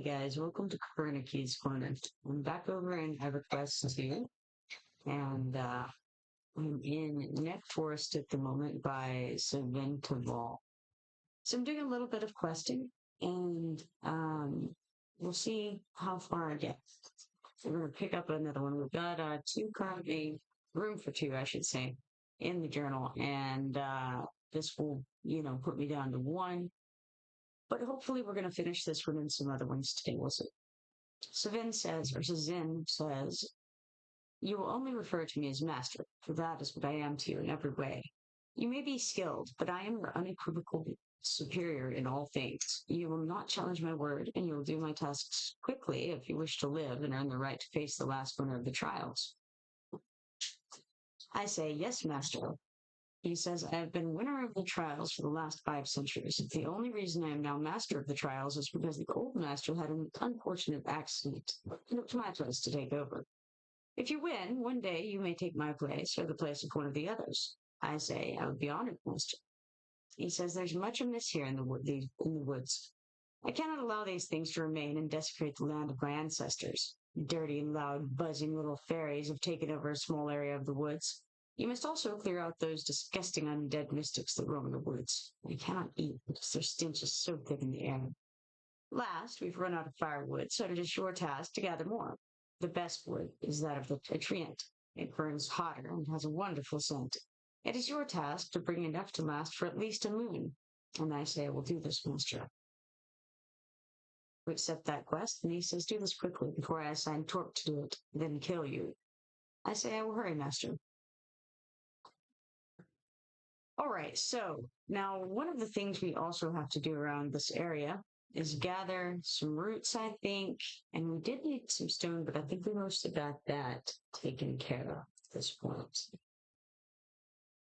Hey guys, welcome to Kipoerneke's Corner. I'm back over in EverQuest 2, and I'm in Neck Forest at the moment by Sanctum. So I'm doing a little bit of questing, and we'll see how far I get. So we're going to pick up another one. We've got two currently, room for two, I should say, in the journal, and this will, put me down to one. But hopefully we're going to finish this one and some other ones today. We'll see. Zin says, you will only refer to me as master, for that is what I am to you in every way. You may be skilled, but I am your unequivocal superior in all things. You will not challenge my word, and you will do my tasks quickly if you wish to live and earn the right to face the last winner of the trials. I say, yes, master. He says, I have been winner of the trials for the last 5 centuries. The only reason I am now master of the trials is because the old master had an unfortunate accident, and it was my place to take over. If you win, one day you may take my place or the place of one of the others. I say, I would be honored, master. He says, there's much amiss here in the woods. I cannot allow these things to remain and desecrate the land of my ancestors. Dirty, loud, buzzing little fairies have taken over a small area of the woods. You must also clear out those disgusting undead mystics that roam in the woods. I cannot eat because their stench is so thick in the air. Last, we've run out of firewood, so it is your task to gather more. The best wood is that of the treant. It burns hotter and has a wonderful scent. It is your task to bring enough to last for at least a moon. And I say I will do this, master. We accept that quest, and he says, do this quickly before I assign Torque to do it, then kill you. I say I will hurry, master. All right, so now one of the things we also have to do around this area is gather some roots, I think, and we did need some stone, but I think we mostly got that taken care of at this point.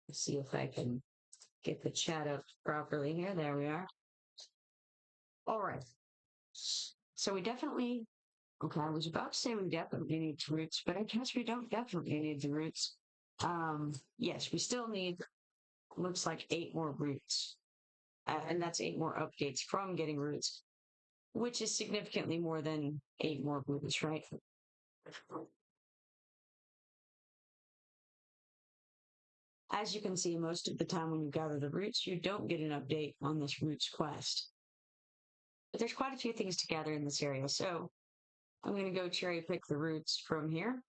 Let's see if I can get the chat up properly here. There we are. All right. So we definitely, okay, I was about to say we definitely need roots, but I guess we don't definitely need the roots. Yes, we still need, looks like 8 more roots. And that's 8 more updates from getting roots, which is significantly more than 8 more roots, right? As you can see, most of the time when you gather the roots, you don't get an update on this roots quest. But there's quite a few things to gather in this area, so I'm going to go cherry pick the roots from here.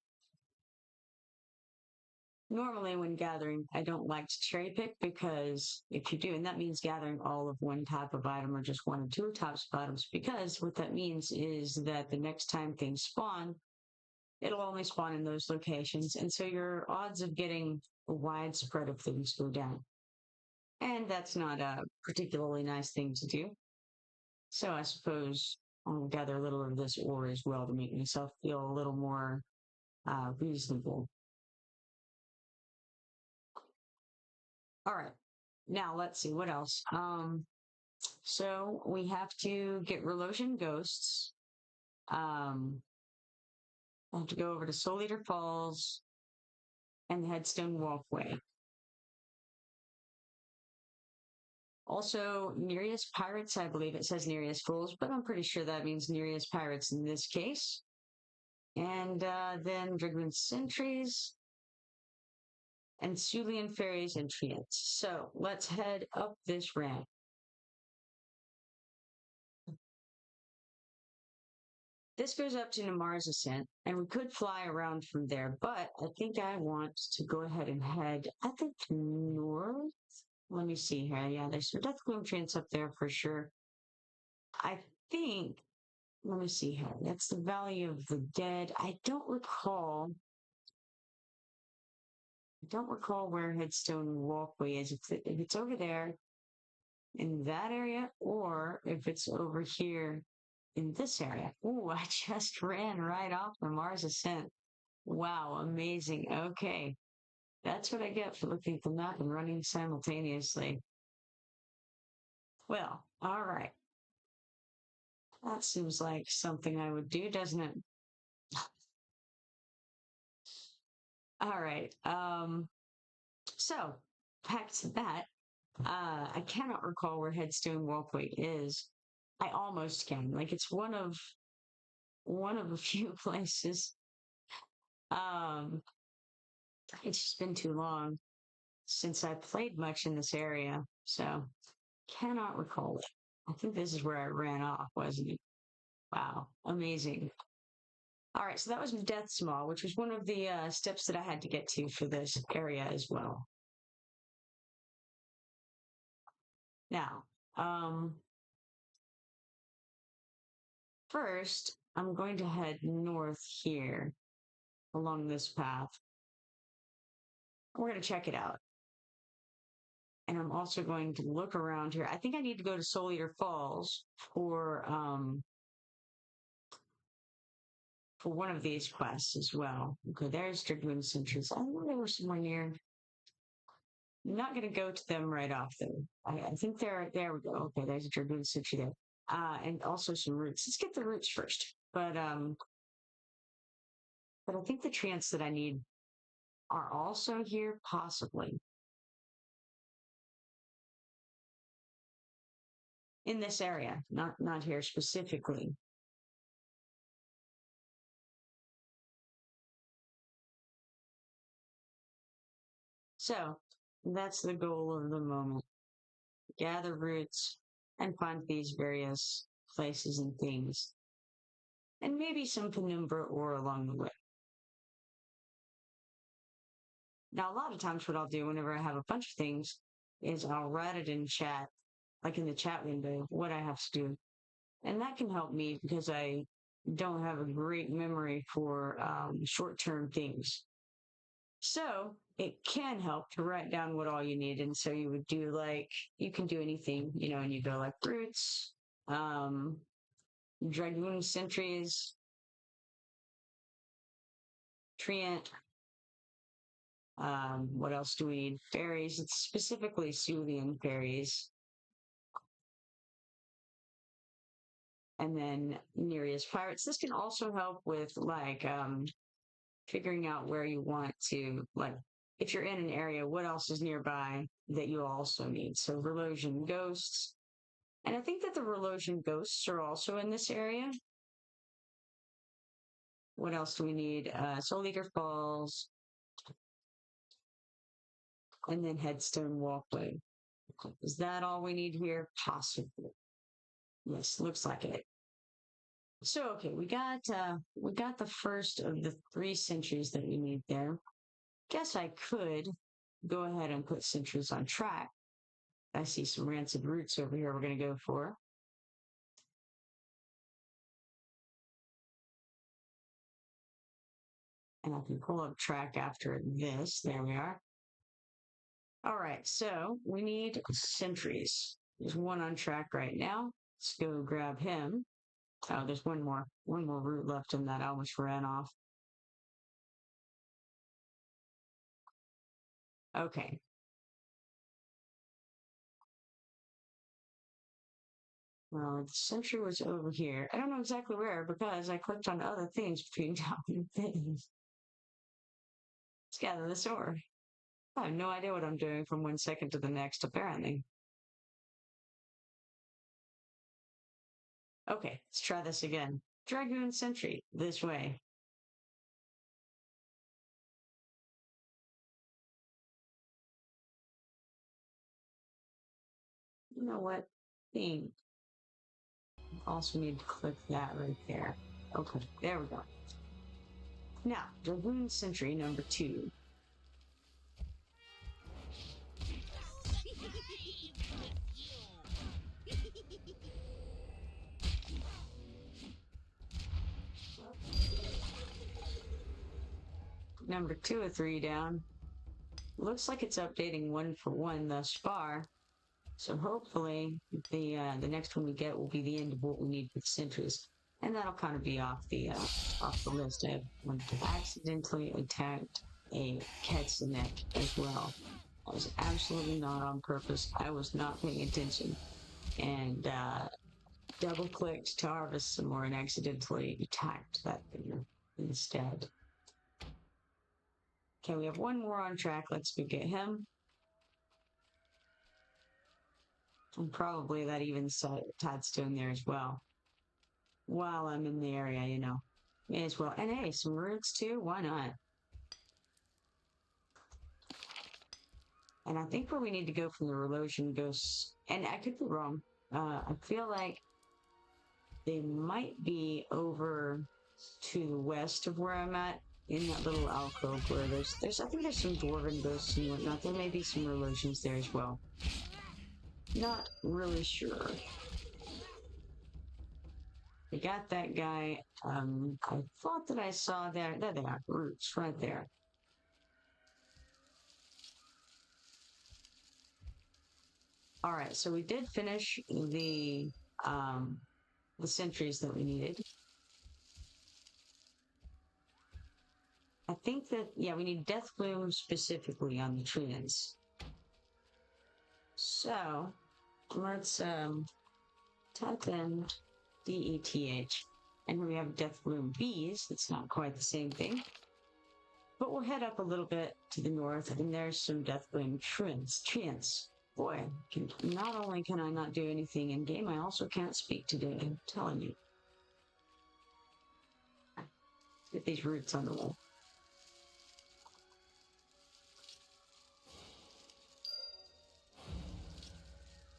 Normally when gathering, I don't like to cherry pick because if you do, and that means gathering all of one type of item or just 1 or 2 types of items, because what that means is that the next time things spawn, it'll only spawn in those locations. And so your odds of getting a wide spread of things go down. And that's not a particularly nice thing to do. So I suppose I'll gather a little of this ore as well to make myself feel a little more reasonable. All right, now let's see what else. So we have to get Relosian Ghosts. I have to go over to Soul Eater Falls and the Headstone Walkway. Also, Nereus Pirates, I believe it says Nereus Fools, but I'm pretty sure that means Nereus Pirates in this case. And then Drigman Sentries and Sulian Fairies and Treants. So let's head up this ramp. This goes up to Namar's Ascent, and we could fly around from there, but I think I want to go ahead and head, I think, north. Let me see here. Yeah, there's some Death Gloom Treants up there for sure. I think, let me see here. That's the Valley of the Dead. I don't recall where Headstone Walkway is. If it's over there in that area, or if it's over here in this area. Ooh, I just ran right off the Mars Ascent. Wow, amazing. Okay. That's what I get for looking at the map and running simultaneously. Well, all right. That seems like something I would do, doesn't it? All right. So back to that. I cannot recall where Headstone Walkway is. I almost can. Like it's one of a few places. Um, it's just been too long since I played much in this area, so cannot recall it. I think this is where I ran off, wasn't it? Wow, amazing. All right, so that was Death Small, which was one of the steps that I had to get to for this area as well. Now, first, I'm going to head north here along this path. We're going to check it out. And I'm also going to look around here. I think I need to go to Soul Eater Falls for one of these quests as well. Okay, there's Dragoon Sentries. I know they were somewhere near. I'm not going to go to them right off though. I think there we go. Okay, there's a Dragoon Sentry there. And also some roots. Let's get the roots first. But I think the treants that I need are also here, possibly. In this area, not here specifically. So that's the goal of the moment. Gather roots and find these various places and things. And maybe some penumbra ore along the way. Now, a lot of times what I'll do whenever I have a bunch of things is I'll write it in chat, like in the chat window, what I have to do. And that can help me because I don't have a great memory for short-term things. So it can help to write down what all you need. And so you would do like, you can do anything, and you go like roots, Dragoon Sentries, Treant. What else do we need? Fairies. It's specifically Sulian fairies. And then Nereus pirates. This can also help with like figuring out where you want to, like, if you're in an area, what else is nearby that you also need. So Relosian ghosts. And I think that the Relosian ghosts are also in this area. What else do we need? Soul Eater Falls. And then Headstone Walkway. Is that all we need here? Possibly. Yes, looks like it. So okay, we got the first of the 3 sentries that we need there. Guess I could go ahead and put sentries on track. I see some rancid roots over here we're gonna go for. And I can pull up track after this. There we are. All right, so we need sentries. There's one on track right now. Let's go grab him. Oh, there's one more route left in that. I almost ran off. Okay. Well, the sentry was over here. I don't know exactly where because I clicked on other things between talking things. Let's gather this ore. I have no idea what I'm doing from one second to the next, apparently. Okay, let's try this again. Dragoon Sentry, this way. You know what? Thing. Also need to click that right there. Okay, there we go. Now, Dragoon Sentry number 2. Number 2 of 3 down. Looks like it's updating 1 for 1 thus far. So hopefully the next one we get will be the end of what we need for the sentries. And that'll kind of be off the list. I accidentally attacked a Kipoerneke as well. I was absolutely not on purpose. I was not paying attention. And double clicked to harvest some more and accidentally attacked that thing instead. Okay, we have one more on track. Let's go get him. And probably that even Tidestone there as well. While I'm in the area, you know. May as well. And hey, some roots too, why not? And I think where we need to go from the Relation Ghosts, and I could be wrong, I feel like they might be over to the west of where I'm at, in that little alcove where I think there's some dwarven ghosts and whatnot. There may be some relations there as well. Not really sure. We got that guy. I thought that I saw there they are, roots right there. All right, so we did finish the sentries that we needed. I think that, yeah, we need Death Bloom specifically on the treants. So, let's type in DETH. And we have Death Bloom bees. That's not quite the same thing. But we'll head up a little bit to the north, and there's some Death Bloom treants. Boy, not only can I not do anything in game, I also can't speak today. I'm telling you. Get these roots on the wall.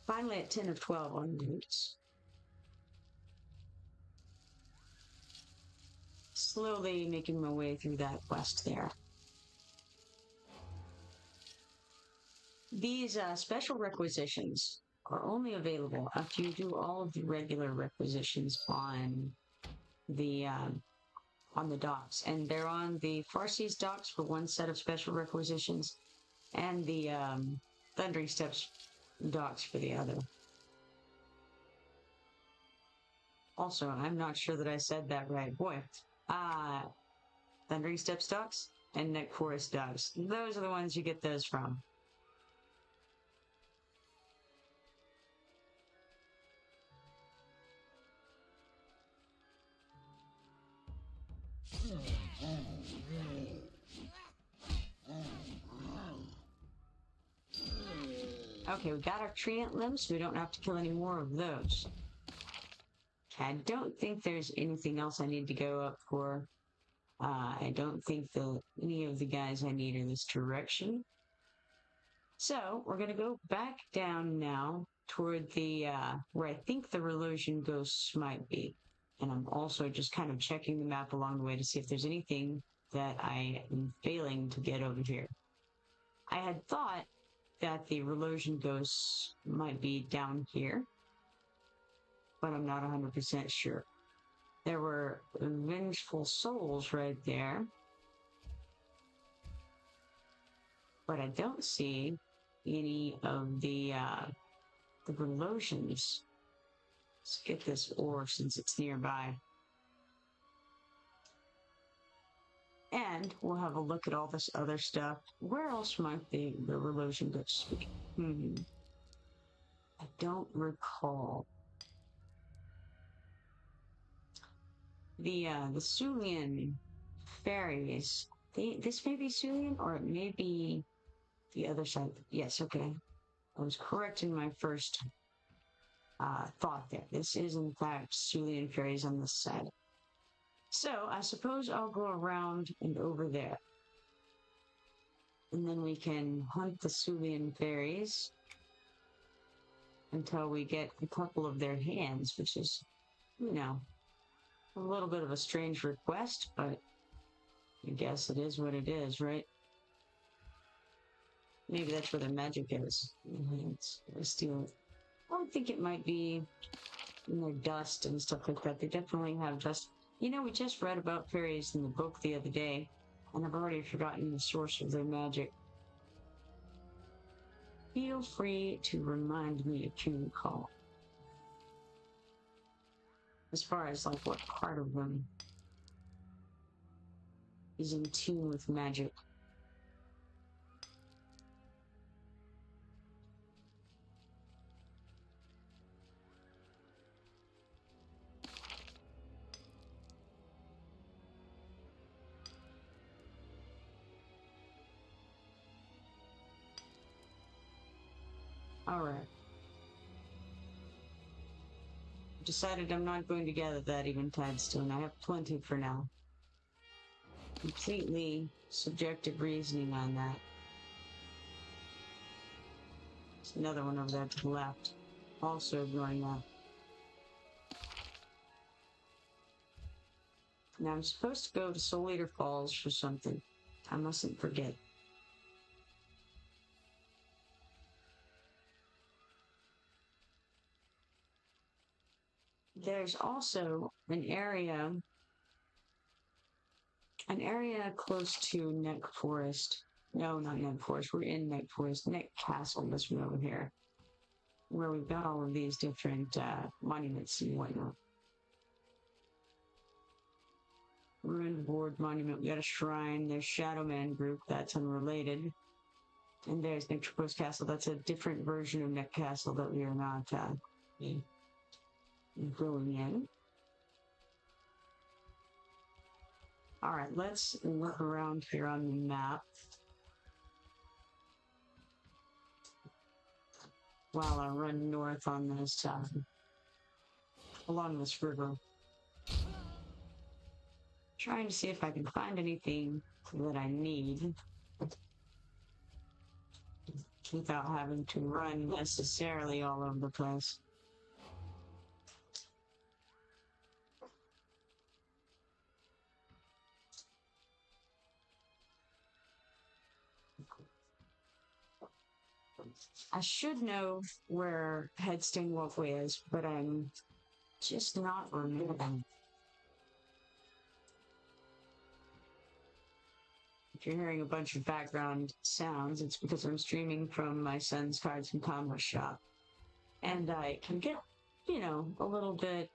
Finally at 10 of 12 on roots. Slowly making my way through that quest there. These special requisitions are only available after you do all of the regular requisitions on the docks, and they're on the Farseas docks for one set of special requisitions, and the Thundering Steps docks for the other. Also, I'm not sure that I said that right. Boy, Thundering Steps docks and Nektropos docks. Those are the ones you get those from. Okay, we got our treant limbs, so we don't have to kill any more of those. Okay, I don't think there's anything else I need to go up for. I don't think that any of the guys I need in this direction. So, we're gonna go back down now toward the, where I think the Relation Ghosts might be. And I'm also just kind of checking the map along the way to see if there's anything that I am failing to get over here. I had thought that the Relation Ghosts might be down here, but I'm not 100% sure. There were vengeful souls right there, but I don't see any of the Relatians. Let's get this ore since it's nearby. And we'll have a look at all this other stuff. Where else might the Relation Ghosts be? I don't recall. The Sulian fairies. This may be Sulian, or it may be the other side. Yes, okay. I was correct in my first thought there. This is, in fact, Sulian fairies on this side. So, I suppose I'll go around and over there. And then we can hunt the Sulian fairies until we get a couple of their hands, which is, you know, a little bit of a strange request, but I guess it is what it is, right? Maybe that's where their magic is. Steal it. I would think it might be in their dust and stuff like that. They definitely have dust. You know, we just read about fairies in the book the other day, and I've already forgotten the source of their magic. Feel free to remind me if you recall. As far as, like, what part of them is in tune with magic. Alright. decided I'm not going to gather that even Headstone. I have plenty for now. Completely subjective reasoning on that. There's another one over there to the left. Also ignoring that. Now I'm supposed to go to Soul Eater Falls for something. I mustn't forget. There's also an area close to Nek Forest. No, not Nek Forest. We're in Nek Forest. Nek Castle, this one over here, where we've got all of these different monuments and whatnot. Ruined Board Monument. We got a shrine. There's Shadowman Group. That's unrelated. And there's Nektropos Castle. That's a different version of Nek Castle that we are not going in. Alright, let's look around here on the map while I run north on this along this river. Trying to see if I can find anything that I need without having to run necessarily all over the place. I should know where Headstone Walkway is, but I'm just not remembering. If you're hearing a bunch of background sounds, it's because I'm streaming from my son's cards and commerce shop. And I can get, you know, a little bit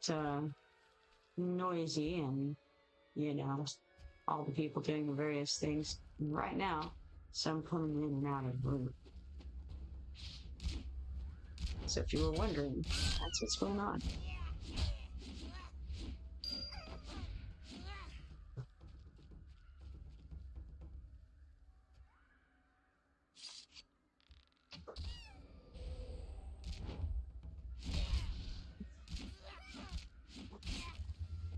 noisy and, you know, all the people doing the various things right now. So I'm coming in and out of the room. So if you were wondering, that's what's going on.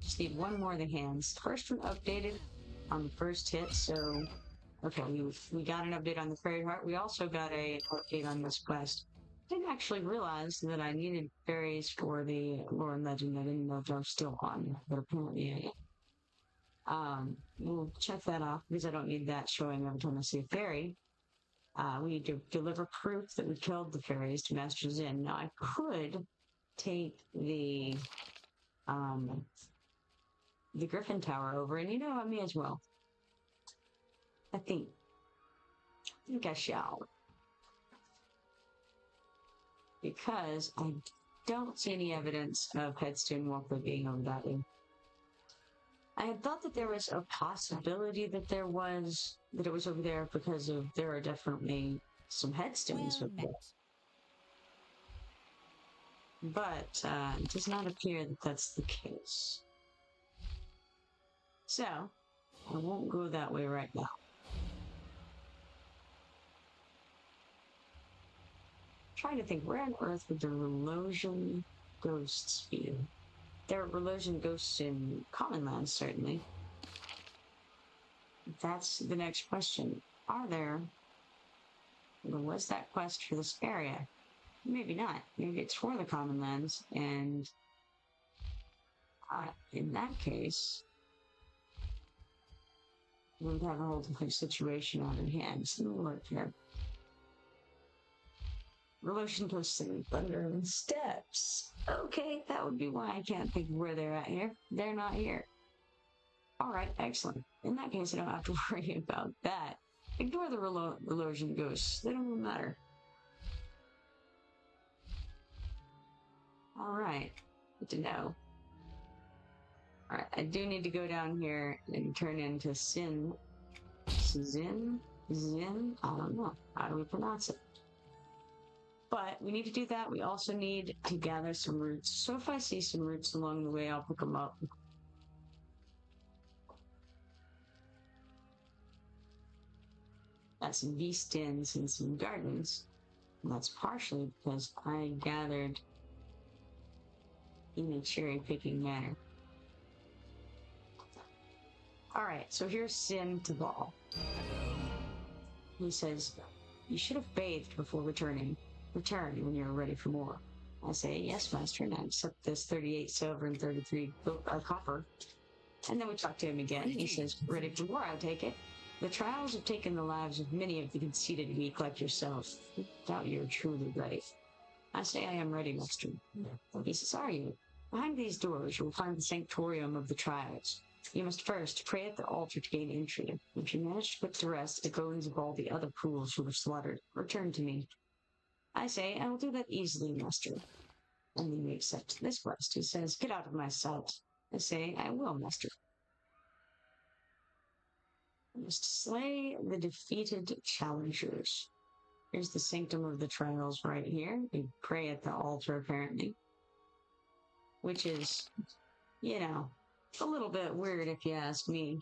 Just need one more of the hands. First one updated on the first hit, so okay, we got an update on the Fairy Heart. We also got an update on this quest. Didn't actually realize that I needed fairies for the lore and legend. I didn't know if I was still on, but apparently I am. We'll check that off because I don't need that showing every time I see a fairy. We need to deliver proof that we killed the fairies to Master Zin. Now I could take the Griffin Tower over, and you know, I may as well. I think I shall. Because I don't see any evidence of Headstone Walkway being over that way. I had thought that there was a possibility that it was over there because there are definitely some headstones over there. But it does not appear that that's the case. So, I won't go that way right now. Trying to think, where on earth would the Relosian ghosts be? There are Relosian ghosts in Common Lands, certainly. That's the next question. Are there? Well, was that quest for this area? Maybe not. Maybe it's for the Common Lands, and in that case, we would have a whole different situation on our hands. Let me look here. Relation to Thunder and Steps. Okay, that would be why I can't think of where they're at here. They're not here. Alright, excellent. In that case, I don't have to worry about that. Ignore the Relosian ghosts. They don't even matter. Alright, good to know. Alright, I do need to go down here and turn into Zin? I don't know. How do we pronounce it? But we need to do that. We also need to gather some roots. So if I see some roots along the way, I'll pick them up. Got some V-stands and some gardens. And that's partially because I gathered in a cherry-picking manner. Alright, so here's Cinders. He says, you should have bathed before returning. Return when you're ready for more. I say, yes, master, and I accept this 38 silver and 33 copper. And then we talk to him again. He says, ready for more, I take it. The trials have taken the lives of many of the conceited weak like yourself. I doubt you're truly ready. I say, I am ready, master. He says, are you? Behind these doors, you will find the sanctorium of the trials. You must first pray at the altar to gain entry. If you manage to put to rest the bones of all the other fools who were slaughtered, return to me. I say, I will do that easily, master. And then we accept this quest. He says, get out of my sight. I say, I will, master. I must slay the defeated challengers. Here's the Sanctum of the Trials right here. We pray at the altar, apparently. Which is, you know, a little bit weird if you ask me.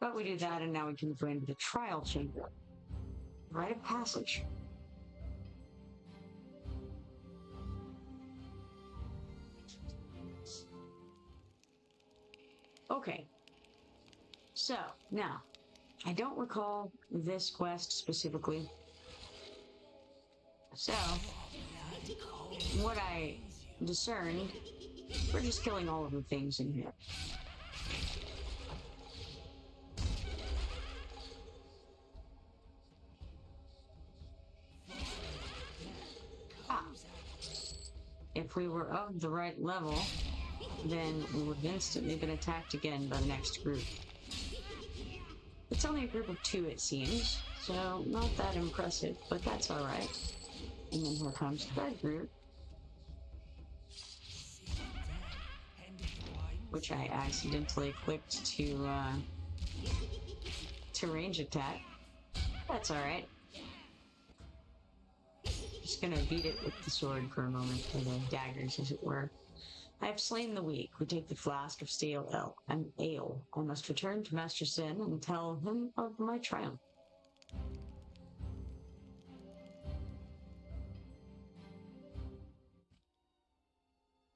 But we do that, and now we can go into the trial chamber. Rite of passage. Okay. So, now, I don't recall this quest specifically. So, what I discerned, we're just killing all of the things in here. If we were of the right level, then we would have instantly been attacked again by the next group. It's only a group of 2, it seems, so not that impressive, but that's alright. And then here comes the third group, which I accidentally clicked to range attack. That's alright. Just gonna beat it with the sword for a moment, or the daggers, as it were. I have slain the weak. We take the flask of stale ale. I must return to Master Sin and tell him of my triumph.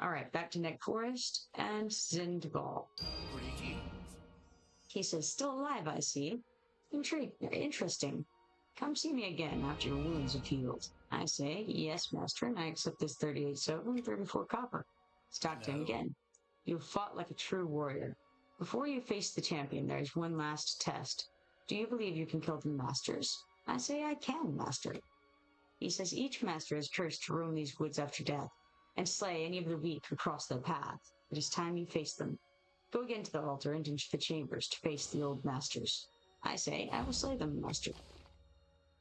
Alright, back to Nektropos Forest and Cinders. He says, still alive, I see. Interesting. Come see me again after your wounds have healed. I say, yes, master, and I accept this 38 silver and 34 copper. Talk to him again. You have fought like a true warrior. Before you face the champion, there is one last test. Do you believe you can kill the masters? I say, I can, master. He says, each master is cursed to roam these woods after death, and slay any of the weak who cross their path. It is time you face them. Go again to the altar and into the chambers to face the old masters. I say, I will slay them, master.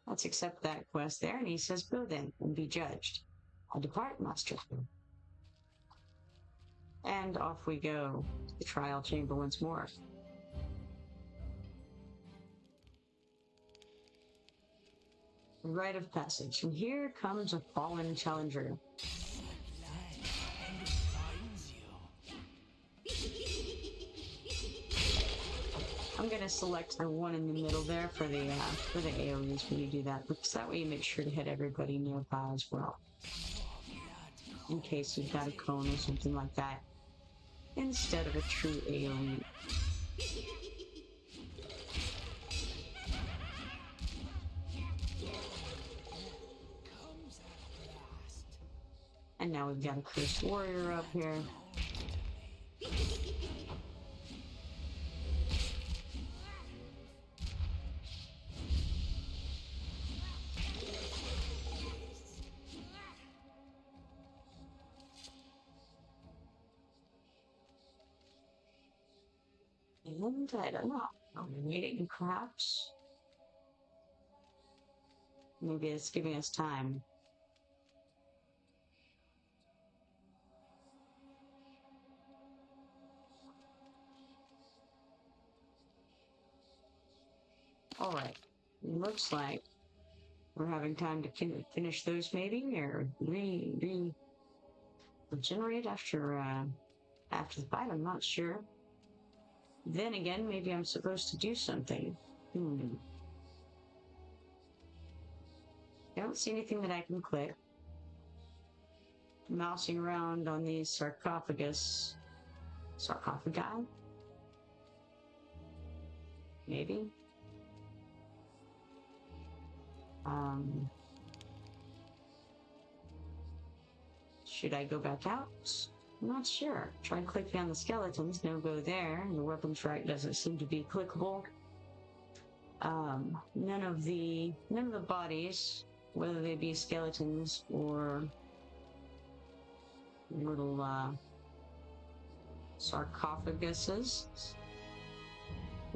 Let's accept that quest there, and he says, go then, and be judged. I depart, master. And off we go to the trial chamber once more. Rite of passage, and here comes a fallen challenger. I'm gonna select the one in the middle there for the AoEs when you do that, because that way you make sure to hit everybody nearby as well. In case you've got a cone or something like that, instead of a true AoE. And now we've got a cursed warrior up here. And I don't know. I'm waiting, perhaps. Maybe it's giving us time. Alright. Looks like we're having time to finish those maybe, or regenerate after the fight, I'm not sure. Then again, maybe I'm supposed to do something. I don't see anything that I can click. mousing around on these sarcophagi? Maybe? Should I go back out? I'm not sure. Tried clicking on the skeletons, no go there. The weapons rack doesn't seem to be clickable. None of the bodies, whether they be skeletons or little sarcophaguses,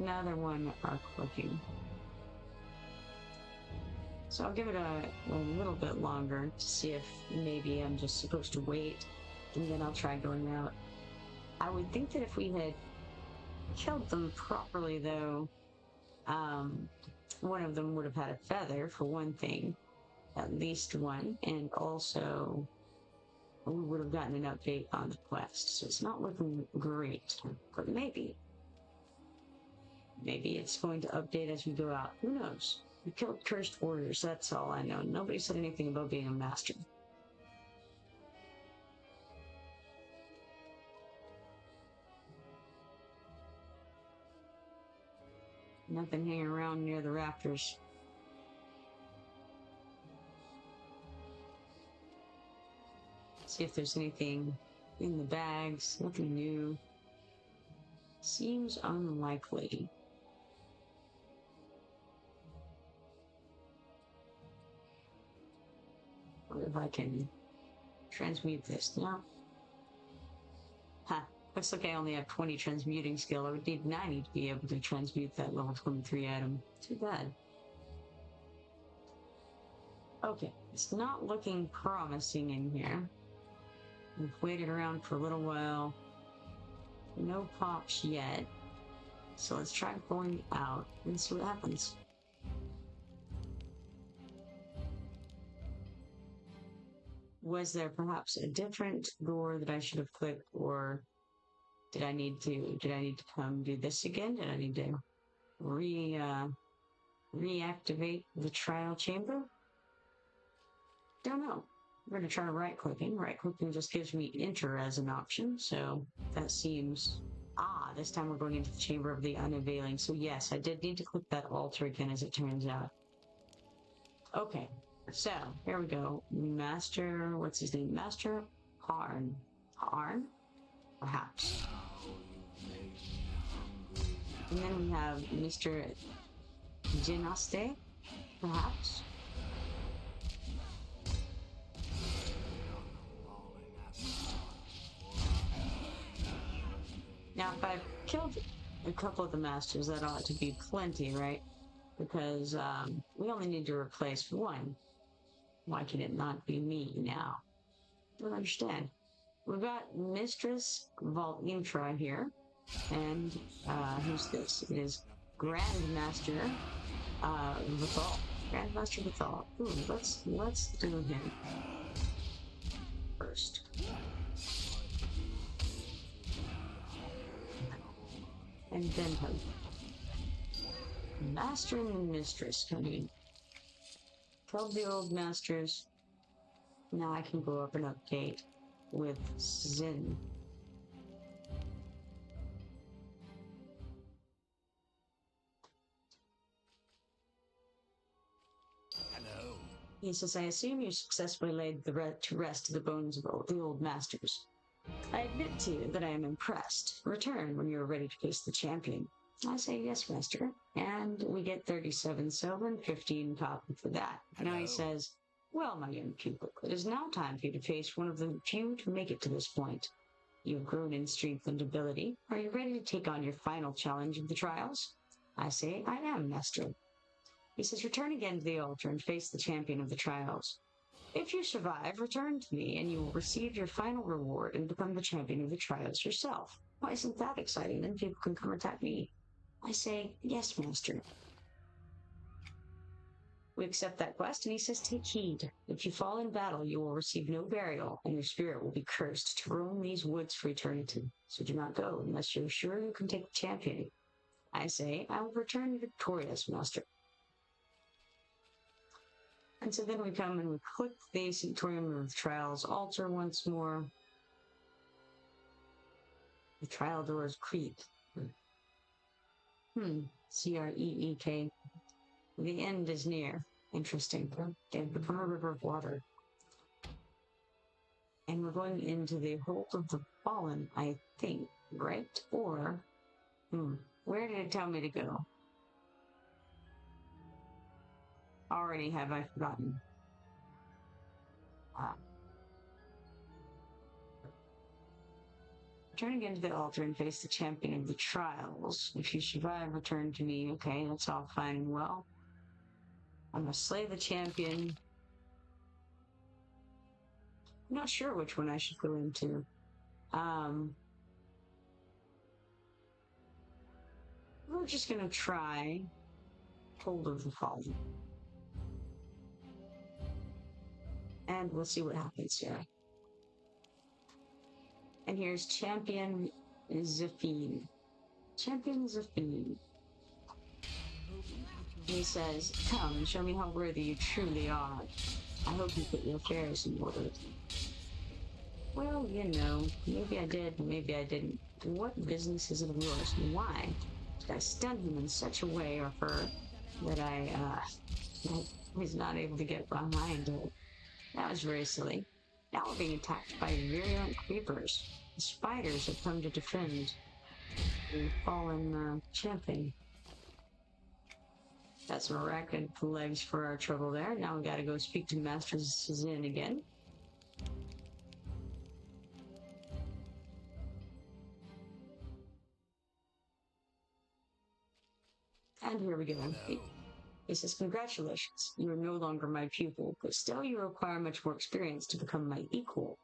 neither one are clicking. So I'll give it a little bit longer to see if maybe I'm just supposed to wait, and then I'll try going out. I would think that if we had killed them properly, though, one of them would have had a feather, for one thing, at least one, and also we would have gotten an update on the quest. So it's not looking great, but maybe it's going to update as we go out. Who knows? We killed cursed warriors, that's all I know. Nobody said anything about being a master. Nothing hanging around near the rafters. See if there's anything in the bags. Nothing new. Seems unlikely. Wonder if I can transmute this now. Huh. Looks like I only have 20 transmuting skill. I would need 90 to be able to transmute that level 23 item. Too bad. Okay, it's not looking promising in here. We've waited around for a little while. No pops yet. So let's try going out and see what happens. Was there perhaps a different door that I should have clicked, or did I need to come do this again? Did I need to reactivate the trial chamber? Don't know. We're gonna try right-clicking. Right-clicking just gives me enter as an option, so that seems... this time we're going into the chamber of the unavailing. So yes, I did need to click that altar again, as it turns out. Okay, so here we go. Master, what's his name? Master Harn. Harn? Perhaps. And then we have Mr. Genaste, perhaps. Now, if I've killed a couple of the masters, that ought to be plenty, right? Because we only need to replace one. Why can it not be me now? Don't understand. We've got Mistress Valintra here, and who's this? It is Grandmaster Vithal. Grandmaster Vithal. Ooh, let's do him first. And then him. Master and Mistress coming. Killed the old masters. Now I can go up and update with Zin. Hello. He says, I assume you successfully laid to rest the bones of the old masters. I admit to you that I am impressed. Return when you are ready to face the champion. I say yes, master. And we get 37 silver and 15 copper for that. Hello. Now he says, well, my young pupil, it is now time for you to face one of the few to make it to this point. You have grown in strength and ability. Are you ready to take on your final challenge of the trials? I say, I am, master. He says, return again to the altar and face the champion of the trials. If you survive, return to me, and you will receive your final reward and become the champion of the trials yourself. Why isn't that exciting? Then people can come attack me. I say, yes, master. We accept that quest, and he says, take heed. If you fall in battle, you will receive no burial, and your spirit will be cursed to roam these woods for eternity. So do not go unless you're sure you can take the champion. I say, I will return victorious, master. And so then we come and we click the Sanctum of Trials altar once more. The trial doors creak. Creek. The end is near. Interesting. They've become a river of water. And we're going into the hold of the fallen, I think, right? Or, where did it tell me to go? Already have I forgotten. Return again to the altar and face the champion of the trials. If you survive, return to me. Okay, that's all fine and well. I'm gonna slay the champion. I'm not sure which one I should go into. We're just gonna try Hold of the Fallen. And we'll see what happens here. And here's Champion Zafine. Champion Zafine. He says, come, show me how worthy you truly are. I hope you put your affairs in order. Well, you know, maybe I did, maybe I didn't. What business is it of yours? Why did I stun him in such a way or her that I was not able to get behind it? That was very silly. Now we're being attacked by virulent creepers. The spiders have come to defend the fallen champion. Got some arachnid legs for our trouble there. Now we gotta go speak to Master Zin again. And here we go. He says, congratulations, you are no longer my pupil, but still you require much more experience to become my equal.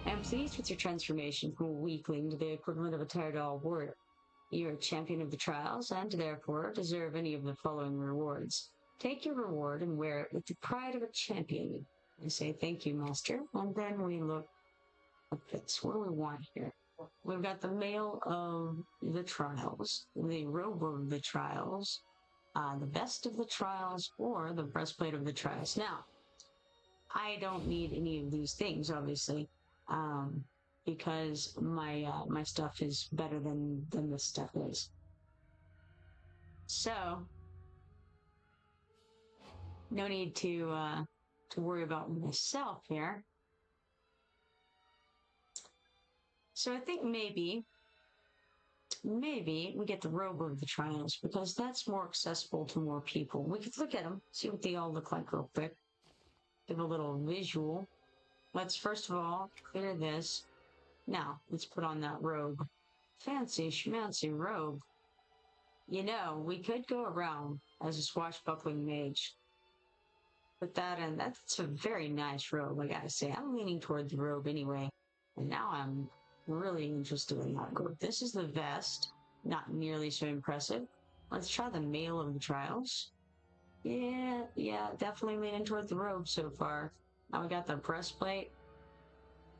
I am pleased with your transformation from a weakling to the equivalent of a Teradal warrior. You are a champion of the trials, and therefore deserve any of the following rewards. Take your reward and wear it with the pride of a champion. I say thank you, master, and then we look at this. What do we want here? We've got the mail of the trials, the robe of the trials, the vest of the trials, or the breastplate of the trials. Now, I don't need any of these things, obviously, because my stuff is better than this stuff is. So, no need to worry about myself here. So I think maybe we get the robe of the trials, because that's more accessible to more people. We could look at them, see what they all look like real quick. Give a little visual. Let's first of all clear this. Now, let's put on that robe. Fancy schmancy robe. You know, we could go around as a swashbuckling mage. Put that in. That's a very nice robe, I gotta say. I'm leaning toward the robe anyway. And now I'm really interested in that robe. This is the vest. Not nearly so impressive. Let's try the mail of the trials. Yeah, definitely leaning toward the robe so far. Now we got the breastplate.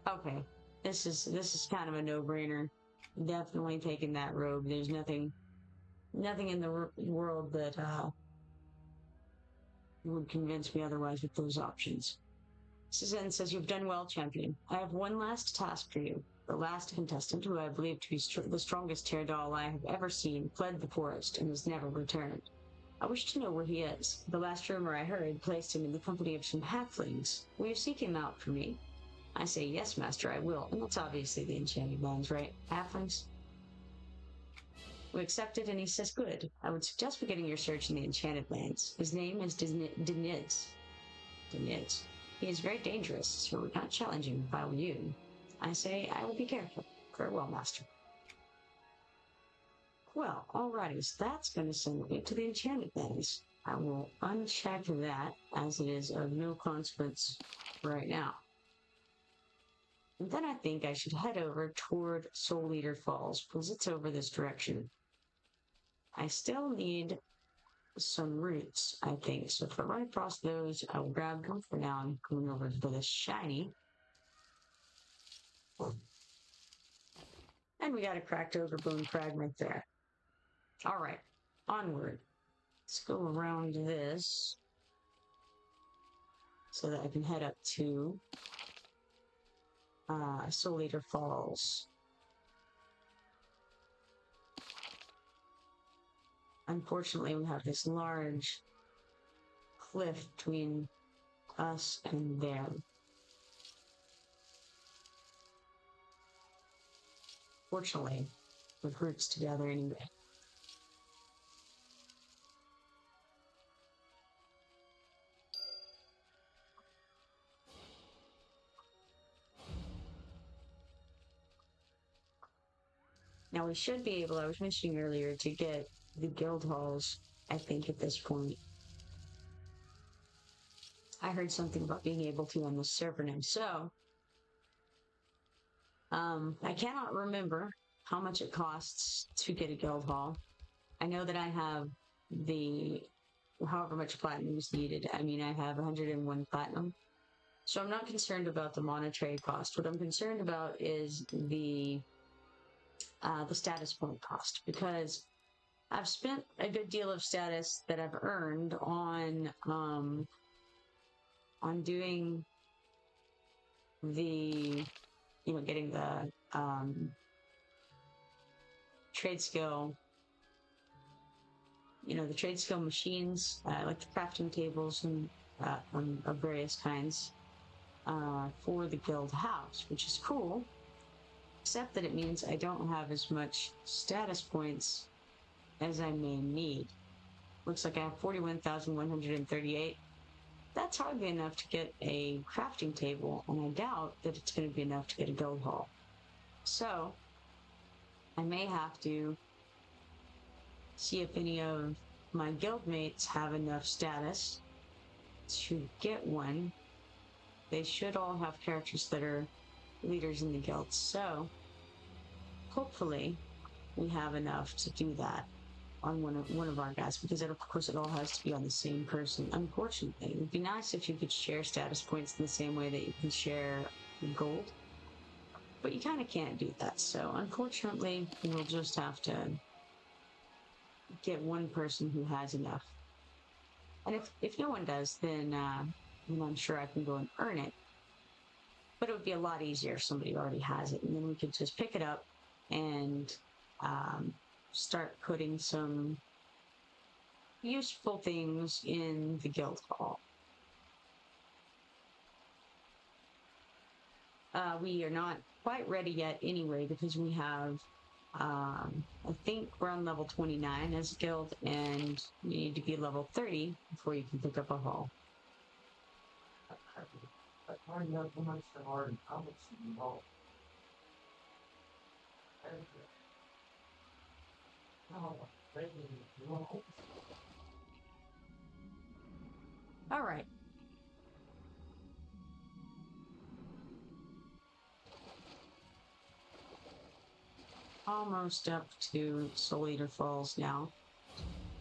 Okay, this is kind of a no-brainer. Definitely taking that robe. There's nothing in the world that would convince me otherwise with those options. Suzanne says, you've done well, champion. I have one last task for you. The last contestant, who I believe to be the strongest Teradal I have ever seen, fled the forest and has never returned. I wish to know where he is. The last rumor I heard placed him in the company of some halflings. Will you seek him out for me? I say, yes, master, I will. And that's obviously the Enchanted Lands, right? Halflings? We accepted, and he says, good. I would suggest beginning your search in the Enchanted Lands. His name is Deniz. Deniz. He is very dangerous, so would not challenge him if I were you. I say, I will be careful. Farewell, master. Well, alrighty, so that's going to send me to the Enchanted Lands. I will uncheck that, as it is of no consequence right now. And then I think I should head over toward Soul Eater Falls, because it's over this direction. I still need some roots, I think. So if I run across those, I will grab them. For now, I'm going over for this shiny. And we got a cracked over bone fragment there. Alright, onward. Let's go around this. so that I can head up to Soul Eater Falls. Unfortunately, we have this large cliff between us and them. Fortunately, with roots together anyway. Now we should be able, I was mentioning earlier, to get the guild halls, I think, at this point. I heard something about being able to on the server now. So, I cannot remember how much it costs to get a guild hall. I know that I have the, however much platinum is needed. I mean, I have 101 platinum. So I'm not concerned about the monetary cost. What I'm concerned about is the status point cost, because I've spent a good deal of status that I've earned on doing the, getting the trade skill, the trade skill machines, like the crafting tables and of various kinds for the guild house, which is cool, except that it means I don't have as much status points as I may need. Looks like I have 41,138. That's hardly enough to get a crafting table, and I doubt that it's going to be enough to get a guild hall. So, I may have to see if any of my guildmates have enough status to get one. They should all have characters that are leaders in the guild, so hopefully we have enough to do that on one of our guys, because of course it all has to be on the same person. Unfortunately, it would be nice if you could share status points in the same way that you can share gold, but you kind of can't do that. So unfortunately, we'll just have to get one person who has enough. And if no one does, then I'm sure I can go and earn it. But it would be a lot easier if somebody already has it, and then we could just pick it up and start putting some useful things in the guild hall. We are not quite ready yet anyway, because we have, I think we're on level 29 as a guild, and you need to be level 30 before you can pick up a hall. All right. Almost up to Soul Eater Falls now.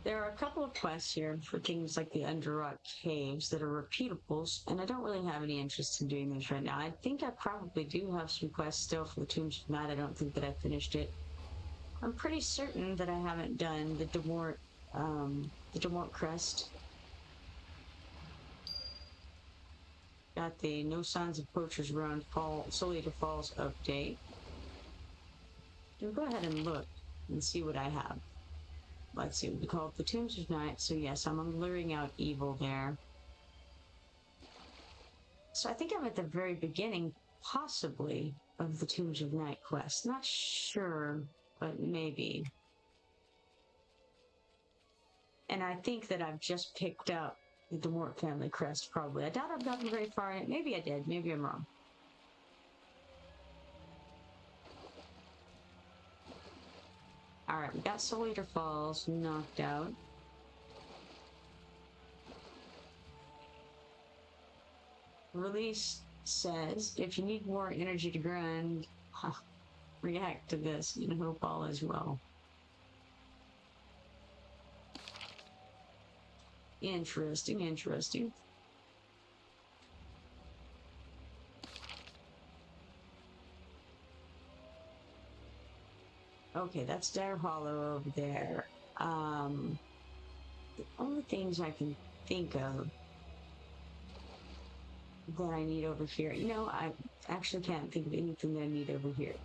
There are a couple of quests here for things like the Underrock Caves that are repeatables, and I don't really have any interest in doing those right now. I think I probably do have some quests still for the Tombs of Night. I don't think that I finished it. I'm pretty certain that I haven't done the Demort Crest. Got the No Signs of Poachers around Soul Eater Falls update. We'll go ahead and look and see what I have. Let's see, we call it the Tombs of Night. So yes, I'm luring out evil there. So I think I'm at the very beginning, possibly, of the Tombs of Night quest. Not sure, but maybe. And I think that I've just picked up the Demort family crest, probably. I doubt I've gotten very far in it. Maybe I did. Maybe I'm wrong. Alright, we got Soul Eater Falls knocked out. Release says, if you need more energy to grind, react to this and hope all is well. Interesting, interesting. Okay, that's Dire Hollow over there. The only things I can think of that I need over here. You know, I actually can't think of anything that I need over here.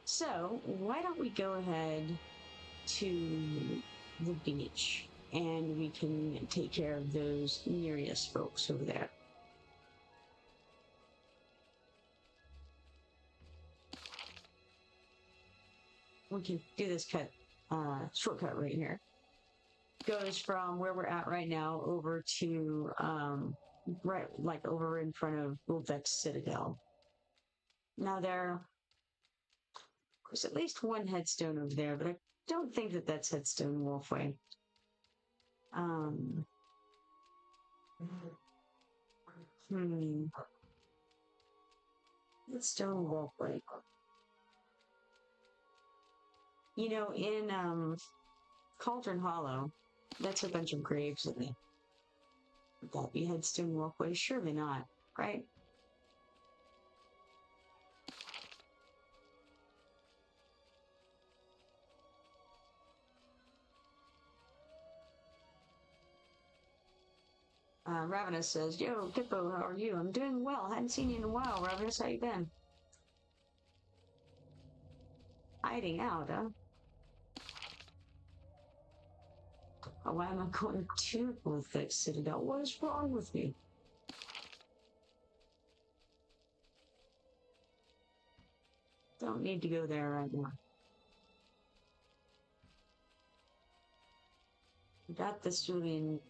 So, why don't we go ahead to the beach and we can take care of those Nereus folks over there. We can do this shortcut right here. Goes from where we're at right now over to, right, like over in front of Wolfex Citadel. Now there's at least one headstone over there, but I don't think that that's Headstone Walkway. Headstone Walkway. You know, in Cauldron Hollow, that's a bunch of graves in it. Would that be Headstone Walkway? Surely not, right? Ravenous says, "Yo, Kippo, how are you? I'm doing well. Hadn't seen you in a while. Ravenous, how you been?" Hiding out, huh? Oh, why am I going to Wolfex Citadel? What is wrong with me? Don't need to go there right now. We got the Cerulean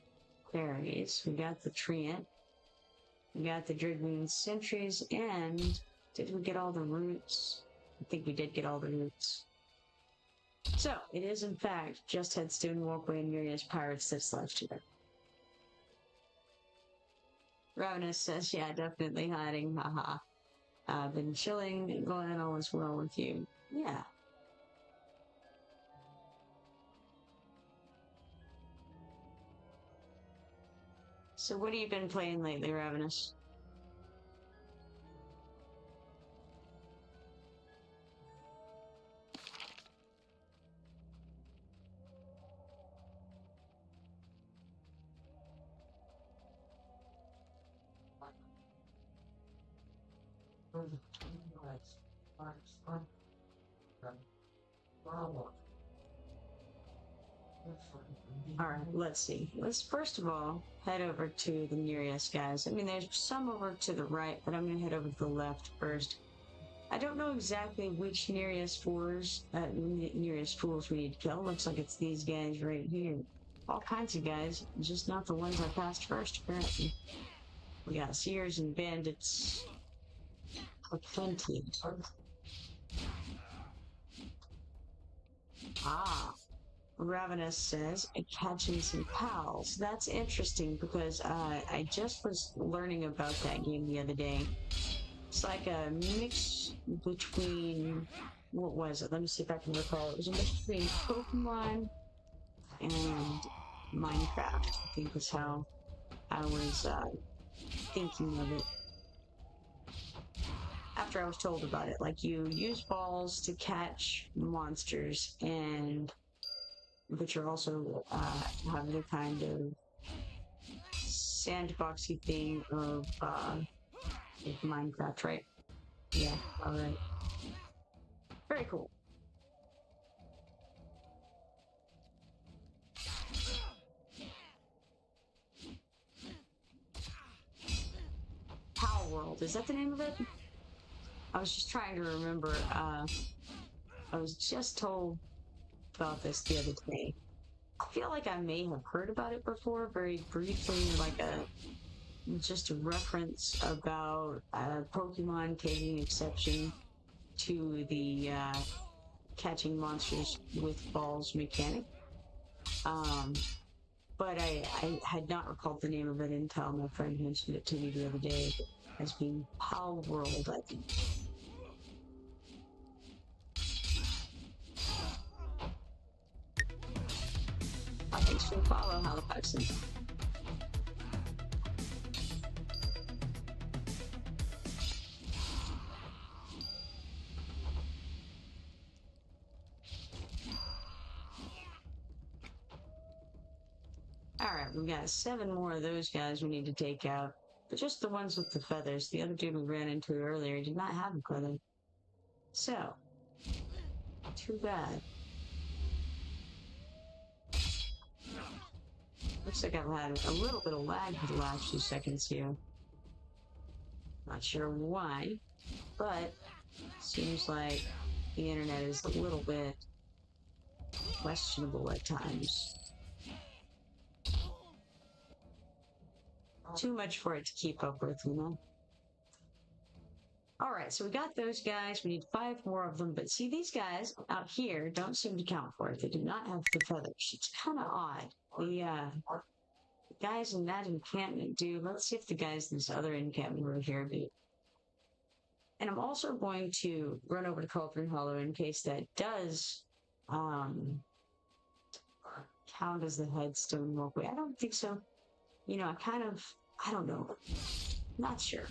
Berries, we got the Treant, we got the Dragoon Sentries, and did we get all the roots? I think we did get all the roots. So, it is in fact just Headstone Walkway and Nereus Pirates that's left here. Ravenous says, yeah, definitely hiding, haha. I've been chilling, glad all is well with you. Yeah. So what have you been playing lately, Ravenous? Alright, let's see. Let's first of all head over to the Nereus guys. I mean, there's some over to the right, but I'm going to head over to the left first. I don't know exactly which Nereus fools we need to kill. Looks like it's these guys right here. All kinds of guys, just not the ones I passed first, apparently. We got seers and bandits. Plenty. Ah. Ravenous says, catching some pals. That's interesting because I just was learning about that game the other day. It's like a mix between, what was it? Let me see if I can recall. It was a mix between Pokemon and Minecraft, I think is how I was thinking of it. After I was told about it, like you use balls to catch monsters but you're also have the kind of sandboxy thing of Minecraft, right? Yeah, alright. Very cool. Power World, is that the name of it? I was just trying to remember. I was just told about this the other day. I feel like I may have heard about it before, very briefly, like just a reference about Pokemon taking exception to the catching monsters with balls mechanic. But I had not recalled the name of it until my friend mentioned it to me the other day as being Power World, I think. Thanks for the follow, Halifaxon. Alright, we got 7 more of those guys we need to take out. but just the ones with the feathers. The other dude we ran into earlier did not have a feather. So, too bad. Looks like I've had a little bit of lag for the last few seconds here. Not sure why, but seems like the internet is a little bit questionable at times. Too much for it to keep up with, you know? Alright, so we got those guys. We need 5 more of them, but see, these guys out here don't seem to count for it. They do not have the feathers. It's kind of odd. The guys in that encampment do. Let's see if the guys in this other encampment over here do. And I'm also going to run over to Cauldron Hollow in case that does count as the Headstone Walkway. I don't think so. You know, I don't know. Not sure.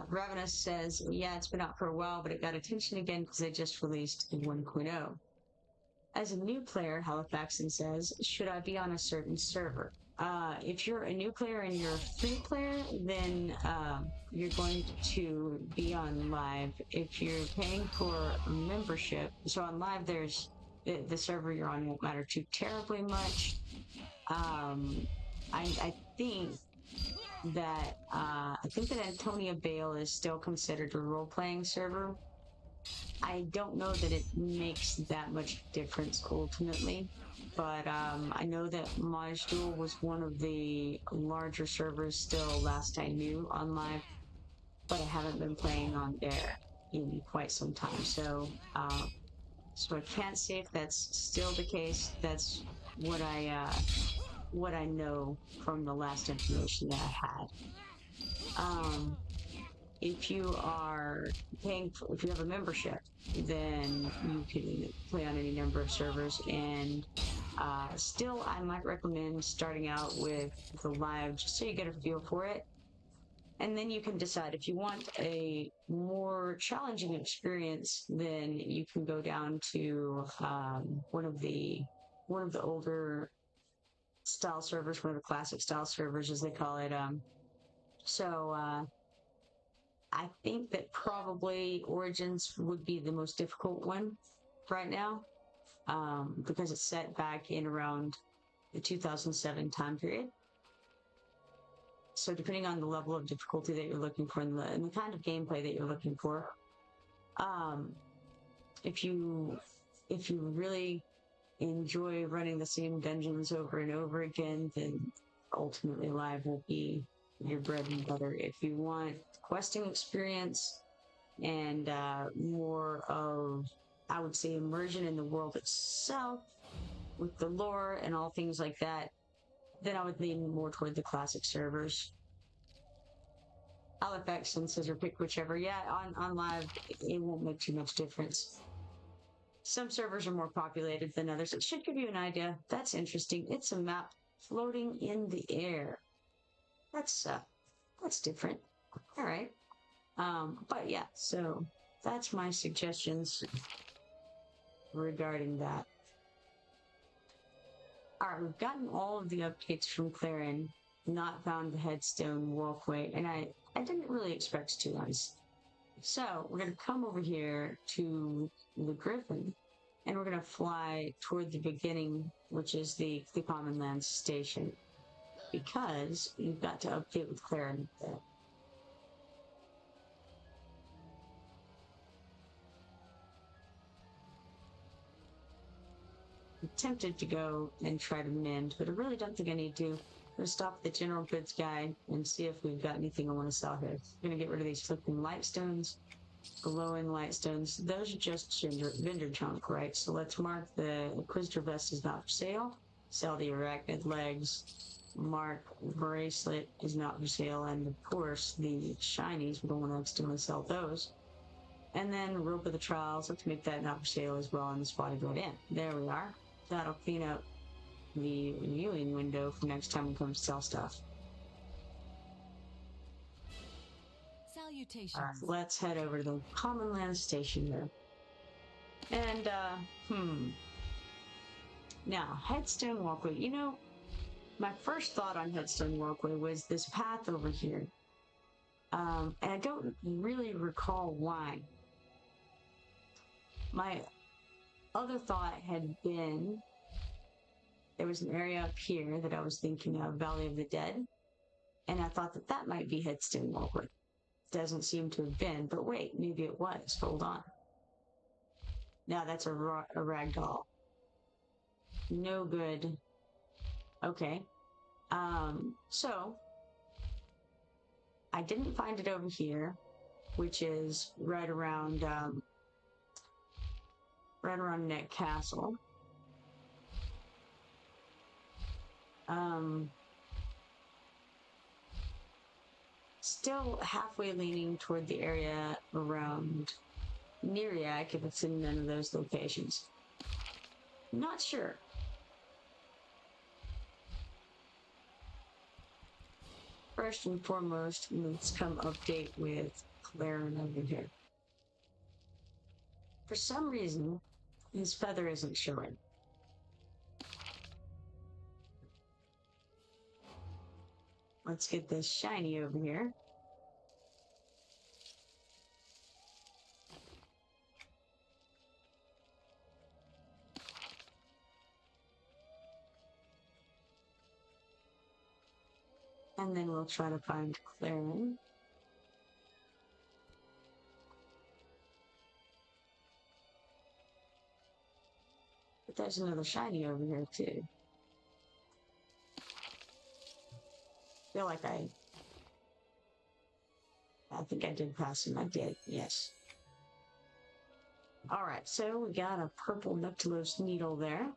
Ravenous says, yeah, it's been out for a while, but it got attention again because they just released 1.0. As a new player, Halifaxon says, should I be on a certain server? If you're a new player and you're a free player, then you're going to be on live. If you're paying for a membership, so on live, there's the server you're on won't matter too terribly much. I think that Antonia Bale is still considered a role-playing server. I don't know that it makes that much difference ultimately, but I know that Majduel was one of the larger servers still last I knew on live, but I haven't been playing on there in quite some time, so I can't say if that's still the case. That's what I know from the last information that I had. If you are paying, if you have a membership, then you can play on any number of servers. And still, I might recommend starting out with the live, just so you get a feel for it. And then you can decide if you want a more challenging experience. Then you can go down to one of the older style servers, one of the classic style servers, as they call it. I think that probably Origins would be the most difficult one right now, because it's set back in around the 2007 time period. So depending on the level of difficulty that you're looking for and the kind of gameplay that you're looking for, if you really enjoy running the same dungeons over and over again, then ultimately live will be your bread and butter. If you want questing experience and more of, I would say, immersion in the world itself with the lore and all things like that, then I would lean more toward the classic servers. Halifaxon says, or pick whichever. Yeah, on live, it won't make too much difference. Some servers are more populated than others. It should give you an idea. That's interesting. It's a map floating in the air. That's different. All right. But yeah, so that's my suggestions regarding that. All right, we've gotten all of the updates from Clarion, not found the Headstone Walkway, and I didn't really expect to, honestly. So we're going to come over here to the Griffin, and we're going to fly toward the beginning, which is the Common Land Station, because you've got to update with Clarion. I'm tempted to go and try to mend, but I really don't think I need to. I'm going to stop at the general goods guide and see if we've got anything I want to sell here. I'm going to get rid of these flipping lightstones, glowing lightstones. Those are just vendor junk, right? So let's mark the Inquisitor vest is not for sale. Sell the arachnid legs. Mark bracelet is not for sale. And of course, the shinies, we don't want to accidentally sell those. And then rope of the trials, let's make that not for sale as well on the spotted red in. There we are. That'll clean up the viewing window for next time we come to sell stuff. Salutations. Alright, let's head over to the Common Land Station here. And, now, Headstone Walkway. You know, my first thought on Headstone Walkway was this path over here. And I don't really recall why. My other thought had been there was an area up here that I was thinking of, Valley of the Dead, and I thought that that might be Headstone Walkway. Doesn't seem to have been, but wait, maybe it was. Hold on. No, that's a ragdoll. No good. Okay. So I didn't find it over here, which is right around Nektropos Castle. Still halfway leaning toward the area around Neriak if it's in none of those locations. Not sure. First and foremost, let's come update with Claren over here. For some reason, his feather isn't showing. Let's get this shiny over here. And then we'll try to find Claren. But there's another shiny over here too. I feel like I think I did pass him. I did, yes. Alright, so we got a purple Nektulos needle there.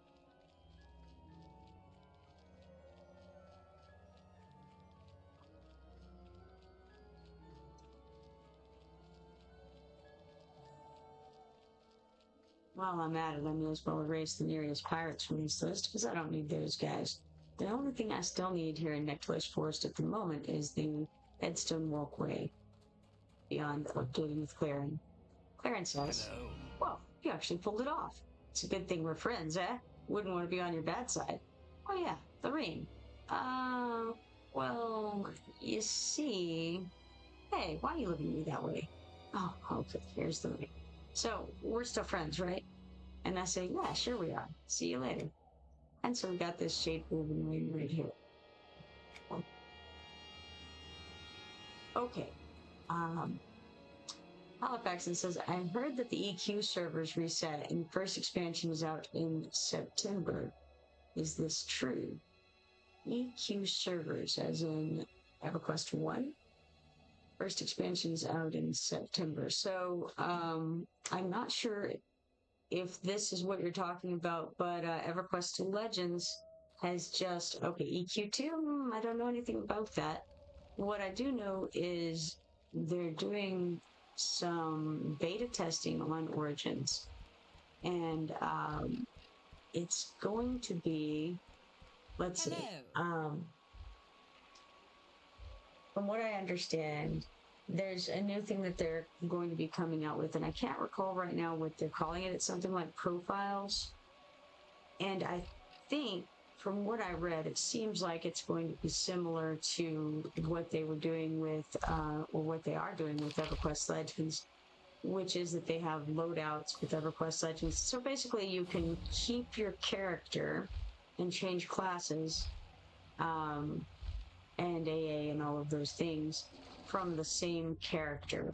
While I'm at it, I may as well erase the nearest pirates from this list, because I don't need those guys. The only thing I still need here in Nektulos Forest at the moment is the Headstone Walkway beyond updating with Claren. Claren says, well, you actually pulled it off. It's a good thing we're friends, eh? Wouldn't want to be on your bad side. Oh yeah, the ring. Well, you see... Hey, why are you looking at me that way? Oh, okay, here's the ring. So, we're still friends, right? And I say, yeah, sure we are. See you later. And so we got this shape-moving ring right here. Okay. Halifaxon says, I heard that the EQ servers reset and first expansion is out in September. Is this true? EQ servers, as in EverQuest 1? First expansion is out in September. So, I'm not sure if this is what you're talking about, but EverQuest Legends has just... Okay, EQ2, I don't know anything about that. What I do know is they're doing some beta testing on Origins, and it's going to be, let's see, from what I understand, there's a new thing that they're going to be coming out with, and I can't recall right now what they're calling it. It's something like profiles, and I think from what I read, it seems like it's going to be similar to what they were doing with, or what they are doing with EverQuest Legends, which is that they have loadouts with EverQuest Legends. So basically, you can keep your character and change classes, and AA and all of those things from the same character.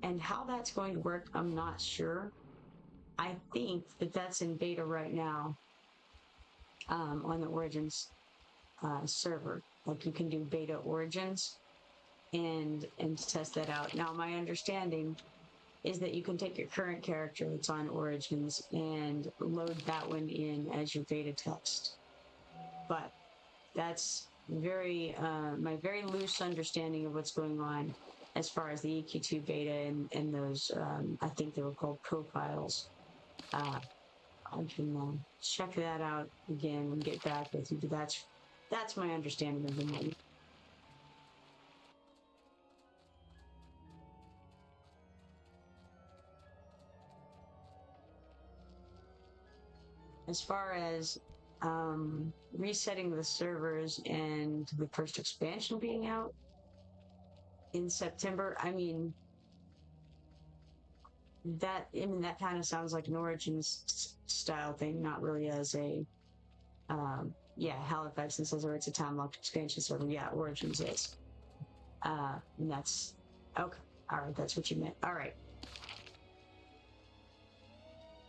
And how that's going to work, I'm not sure. I think that that's in beta right now. On the Origins server. Like, you can do beta Origins and test that out. Now, my understanding is that you can take your current character that's on Origins and load that one in as your beta test. But that's very my very loose understanding of what's going on as far as the EQ2 beta and those, I think they were called profiles. I can check that out again and get back with you, but that's my understanding of the movie. As far as resetting the servers and the first expansion being out in September. I mean, that kind of sounds like an Origins style thing, not really as a, yeah, Halifax and says, or it's a time locked expansion server. Yeah, Origins is. And that's, okay. All right, that's what you meant. All right.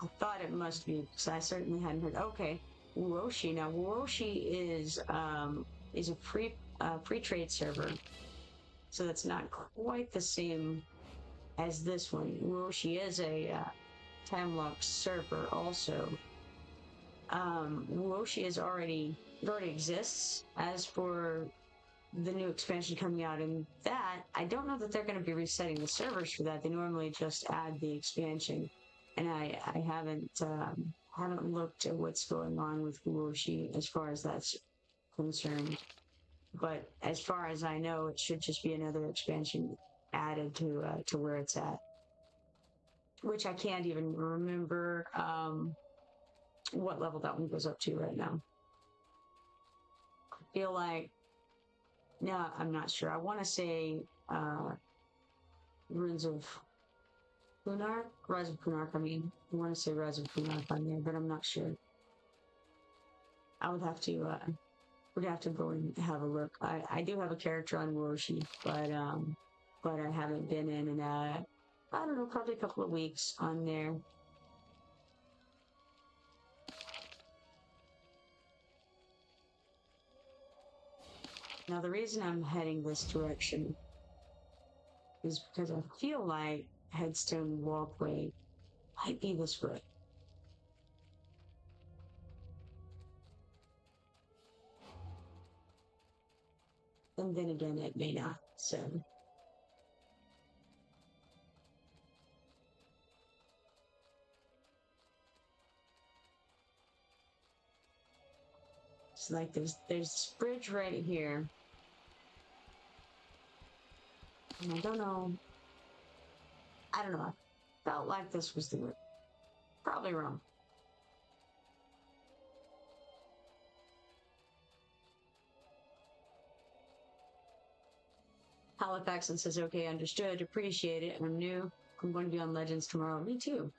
I thought it must be, because I certainly hadn't heard. Okay, Wuoshi. Now, Wuoshi is a free trade server, so that's not quite the same as this one. Wuoshi is a time locked server also. Wuoshi it already exists. As for the new expansion coming out, and that I don't know that they're going to be resetting the servers for that. They normally just add the expansion, and I haven't looked at what's going on with Wuoshi as far as that's concerned. But as far as I know, it should just be another expansion added to where it's at, which I can't even remember what level that one goes up to right now. I feel like, no, I'm not sure. I want to say Ruins of Punark? Rise of Punark, I mean. I want to say Rise of Punark on there, but I'm not sure. I would have to go and have a look. I do have a character on Wuoshi, but I haven't been in I don't know, probably a couple of weeks on there. Now, the reason I'm heading this direction is because I feel like Headstone Walkway might be this way. And then again, it may not, so. It's like there's this bridge right here. And I don't know. I felt like this was the route. Probably wrong. Halifax and says, okay, understood, appreciate it. I'm new. I'm going to be on Legends tomorrow. Me too.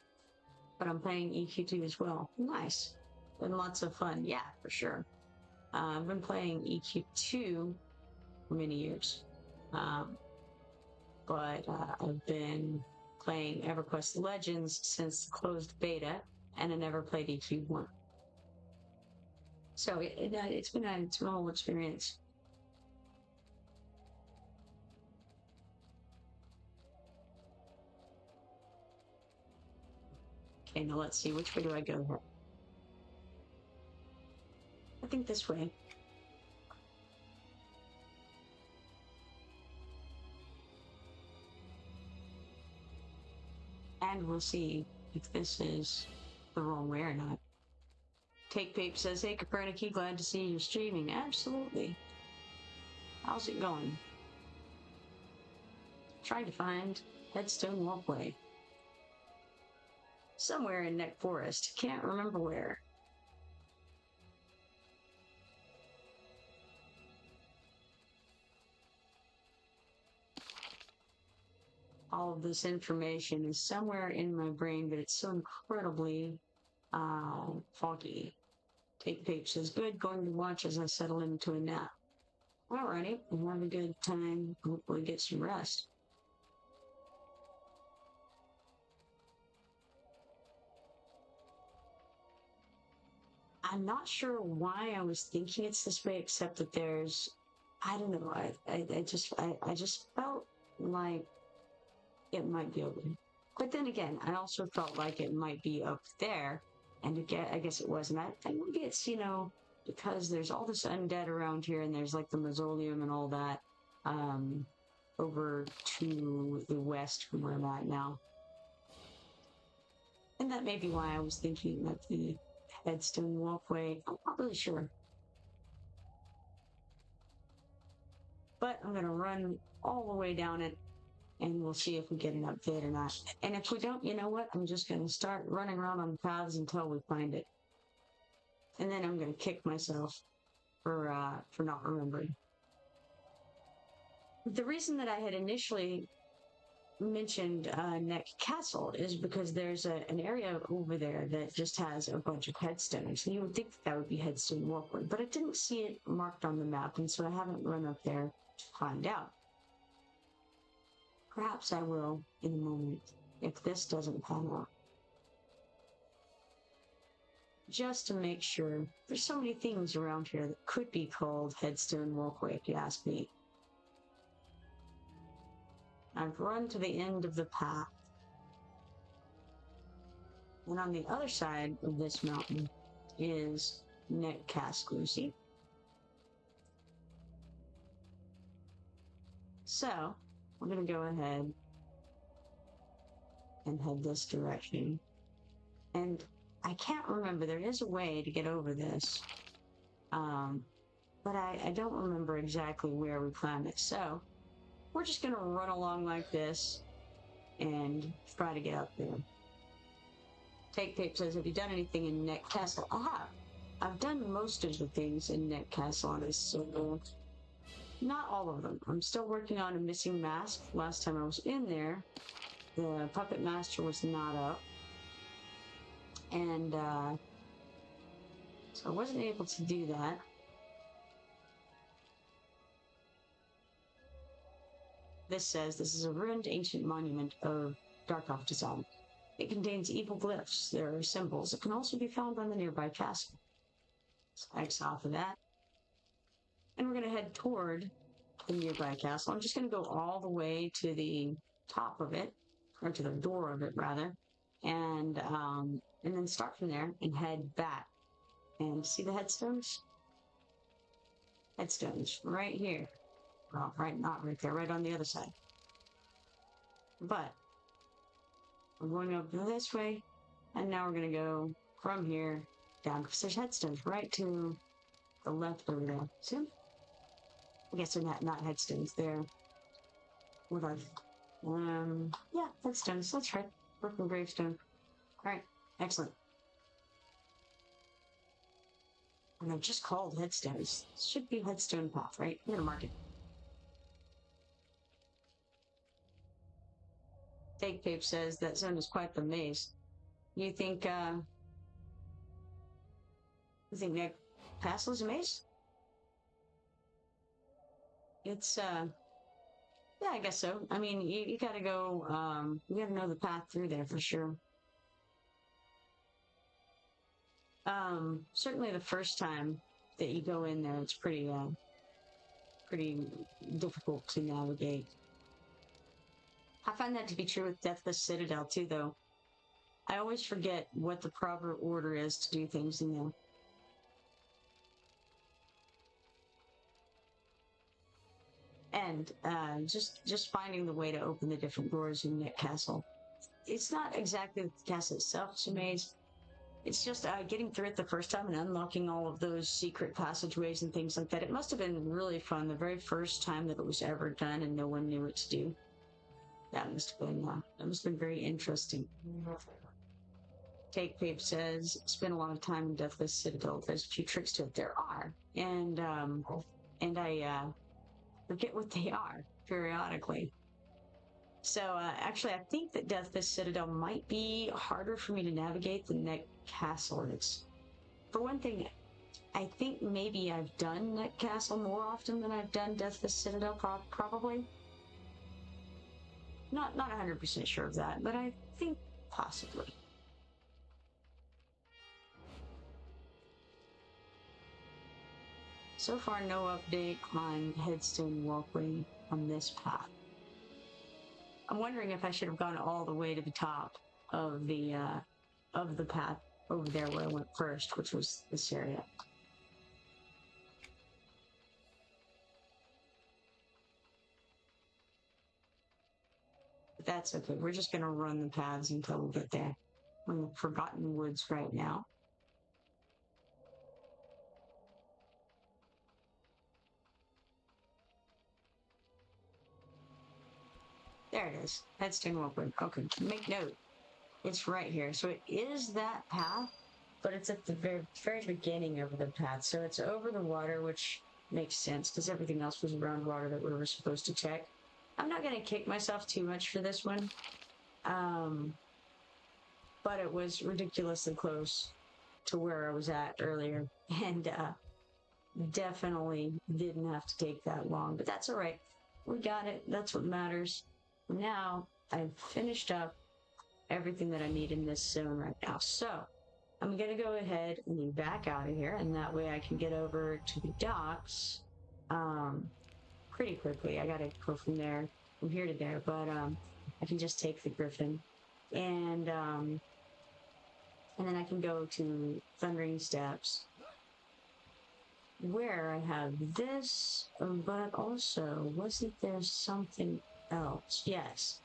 But I'm playing EQ2 as well. Nice. Been lots of fun. Yeah, for sure. I've been playing EQ2 for many years. But I've been playing EverQuest Legends since the closed beta, and I never played EQ1. So it's been a whole experience. Okay, now let's see, which way do I go here? I think this way. And we'll see if this is the wrong way or not. Take Pape says, hey Kipoerneke, glad to see you streaming. Absolutely. How's it going? Trying to find Headstone Walkway. Somewhere in Nektulos Forest. Can't remember where. All of this information is somewhere in my brain, but it's so incredibly foggy. Take Pape says, good, going to watch as I settle into a nap. Alrighty, we'll have a good time. Hopefully get some rest. I'm not sure why I was thinking it's this way, except that there's, I don't know, I just felt like it might be over. But then again, I also felt like it might be up there, and again, I guess it wasn't. And maybe it's, because there's all this undead around here, and there's like the mausoleum and all that, over to the west from where I'm at now. And that may be why I was thinking that the Headstone Walkway, I'm not really sure. But I'm gonna run all the way down it, and we'll see if we get an update or not. And if we don't, you know what? I'm just gonna start running around on the paths until we find it. And then I'm going to kick myself for not remembering. The reason that I had initially mentioned Nektropos Castle is because there's an area over there that just has a bunch of headstones. And you would think that would be Headstone Walkway, but I didn't see it marked on the map, and so I haven't run up there to find out. Perhaps I will in a moment if this doesn't pan out. Just to make sure. There's so many things around here that could be called Headstone Walkway, if you ask me. I've run to the end of the path. And on the other side of this mountain is Nektropos Castle, see? So, we're going to go ahead and head this direction. And I can't remember, there is a way to get over this. But I don't remember exactly where we climbed it. So, we're just going to run along like this and try to get up there. Tape says, have you done anything in Nektropos Castle? I have. I've done most of the things in Nektropos Castle on this, so not all of them. I'm still working on a missing mask. Last time I was in there, the puppet master was not up. And so I wasn't able to do that. This says this is a ruined ancient monument of Darkoff design. It contains evil glyphs. There are symbols that can also be found on the nearby castle. So X off of that. And we're going to head toward the nearby castle. I'm just going to go all the way to the top of it, or to the door of it rather, and then start from there and head back. And see the headstones? Headstones right here. Well, not right there, right on the other side. But we're going up this way, and now we're going to go from here down, because there's headstones right to the left over there. See them? I guess they're not headstones, they're... What are they? Yeah, headstones, that's right. Broken gravestone. Alright, excellent. And they're just called headstones. This should be headstone path, right? I'm gonna mark it. Tape says that zone is quite the maze. You think Nektropos Castle is a maze? It's yeah, I guess so. I mean, you gotta go, you gotta know the path through there for sure. Certainly the first time that you go in there, it's pretty difficult to navigate. I find that to be true with Deathless Citadel too, though. I always forget what the proper order is to do things in there. And just finding the way to open the different doors in Nektropos Castle. It's not exactly the castle itself, it's a maze. It's just getting through it the first time and unlocking all of those secret passageways and things like that. It must have been really fun the very first time that it was ever done and no one knew what to do. That must have been very interesting. Tape says, spent a lot of time in Deathless Citadel. There's a few tricks to it. There are. And I forget what they are periodically. So, actually, I think that Deathless Citadel might be harder for me to navigate than Nektropos Castle is. For one thing, I think maybe I've done Nektropos Castle more often than I've done Deathless Citadel, probably. Not 100% sure of that, but I think possibly. So far, no update on Headstone Walkway on this path. I'm wondering if I should have gone all the way to the top of the path over there where I went first, which was this area. But that's okay. We're just going to run the paths until we get there. We're in the Forgotten Woods right now. There it is. Headstone Walkway. Okay, make note. It's right here. So it is that path, but it's at the very beginning of the path, so it's over the water, which makes sense because everything else was around water that we were supposed to check. I'm not going to kick myself too much for this one, but it was ridiculously close to where I was at earlier, and definitely didn't have to take that long, but that's all right. We got it. That's what matters. Now I've finished up everything that I need in this zone right now, so I'm gonna go ahead and back out of here, and that way I can get over to the docks pretty quickly. I gotta go from here to there, but I can just take the griffin, and then I can go to Thundering Steps, where I have this, but also, wasn't there something else? Yes.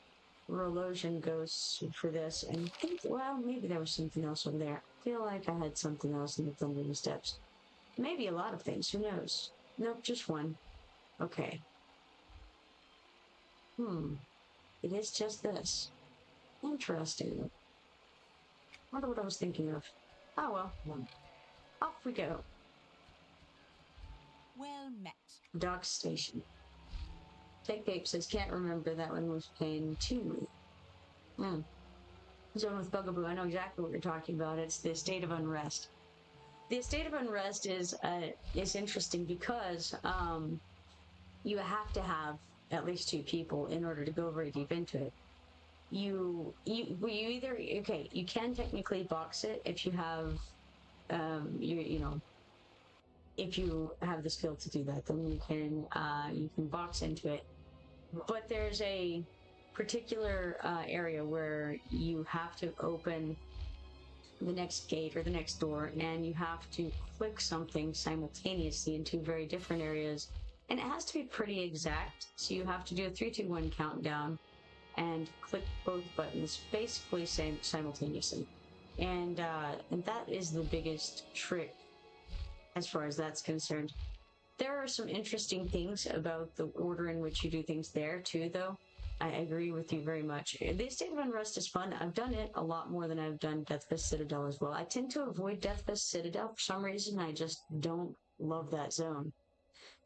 Relosion goes for this, and I think, well, maybe there was something else over there. I feel like I had something else in the Thundering Steps. Maybe a lot of things, who knows? Nope, just one. Okay. It is just this. Interesting. I wonder what I was thinking of. Oh well. Off we go. Well met. Dock station. TechCape says, can't remember that one was paying 2. Zone with Bugaboo, I know exactly what you're talking about. It's the Estate of Unrest. The Estate of Unrest is interesting because you have to have at least 2 people in order to go very deep into it. You either, okay, you can technically box it if you have if you have the skill to do that, then you can box into it. But there's a particular area where you have to open the next gate or the next door, and you have to click something simultaneously in 2 very different areas, and it has to be pretty exact. So you have to do a 3, 2, 1 countdown and click both buttons basically simultaneously, and that is the biggest trick as far as that's concerned. There are some interesting things about the order in which you do things there, too, though. I agree with you very much. The Estate of Unrest is fun. I've done it a lot more than I've done Deathfist Citadel as well. I tend to avoid Deathfist Citadel for some reason. I just don't love that zone.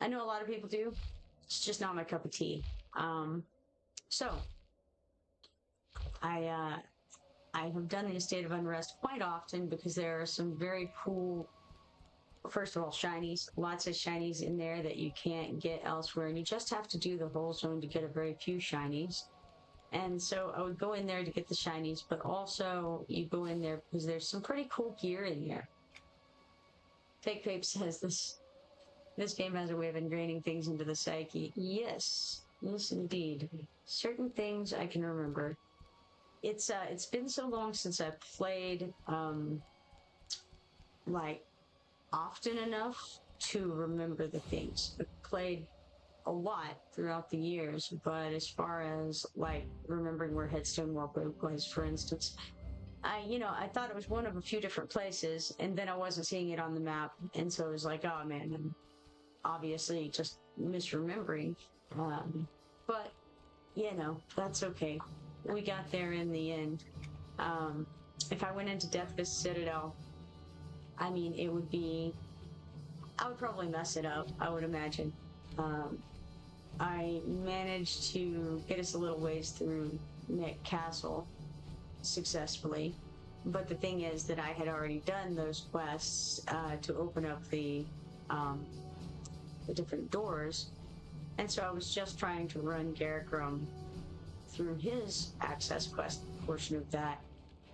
I know a lot of people do. It's just not my cup of tea. So, I have done the Estate of Unrest quite often because there are some very cool, first of all, shinies. Lots of shinies in there that you can't get elsewhere, and you just have to do the whole zone to get a very few shinies. And so I would go in there to get the shinies, but also you go in there because there's some pretty cool gear in there. Fake Vape says this game has a way of ingraining things into the psyche. Yes, yes indeed. Certain things I can remember. It's been so long since I've played like often enough to remember the things. I've played a lot throughout the years, but as far as like remembering where Headstone Walkway was, for instance, I thought it was one of a few different places, and then I wasn't seeing it on the map, and so it was like, oh man, I'm obviously just misremembering. But that's okay. We got there in the end. If I went into Deathfist Citadel, I mean, I would probably mess it up, I would imagine. I managed to get us a little ways through Nektropos Castle successfully, but the thing is that I had already done those quests to open up the different doors, and so I was just trying to run Garrickrum through his access quest portion of that,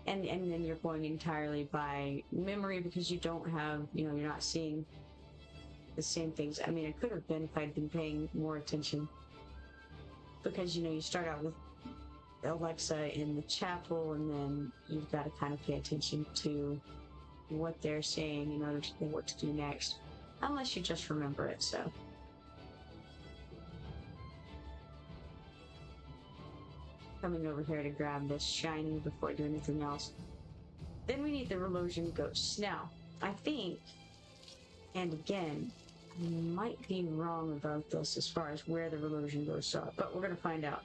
and then you're going entirely by memory because you don't have, you're not seeing the same things. I mean, it could have been if I'd been paying more attention, because you start out with Alexa in the chapel, and then you've got to kind of pay attention to what they're saying in order to know what to do next, unless you just remember it. So coming over here to grab this shiny before I do anything else. Then we need the Relosion Ghosts. Now, I think, and again, I might be wrong about this as far as where the Relosion Ghosts are, but we're going to find out.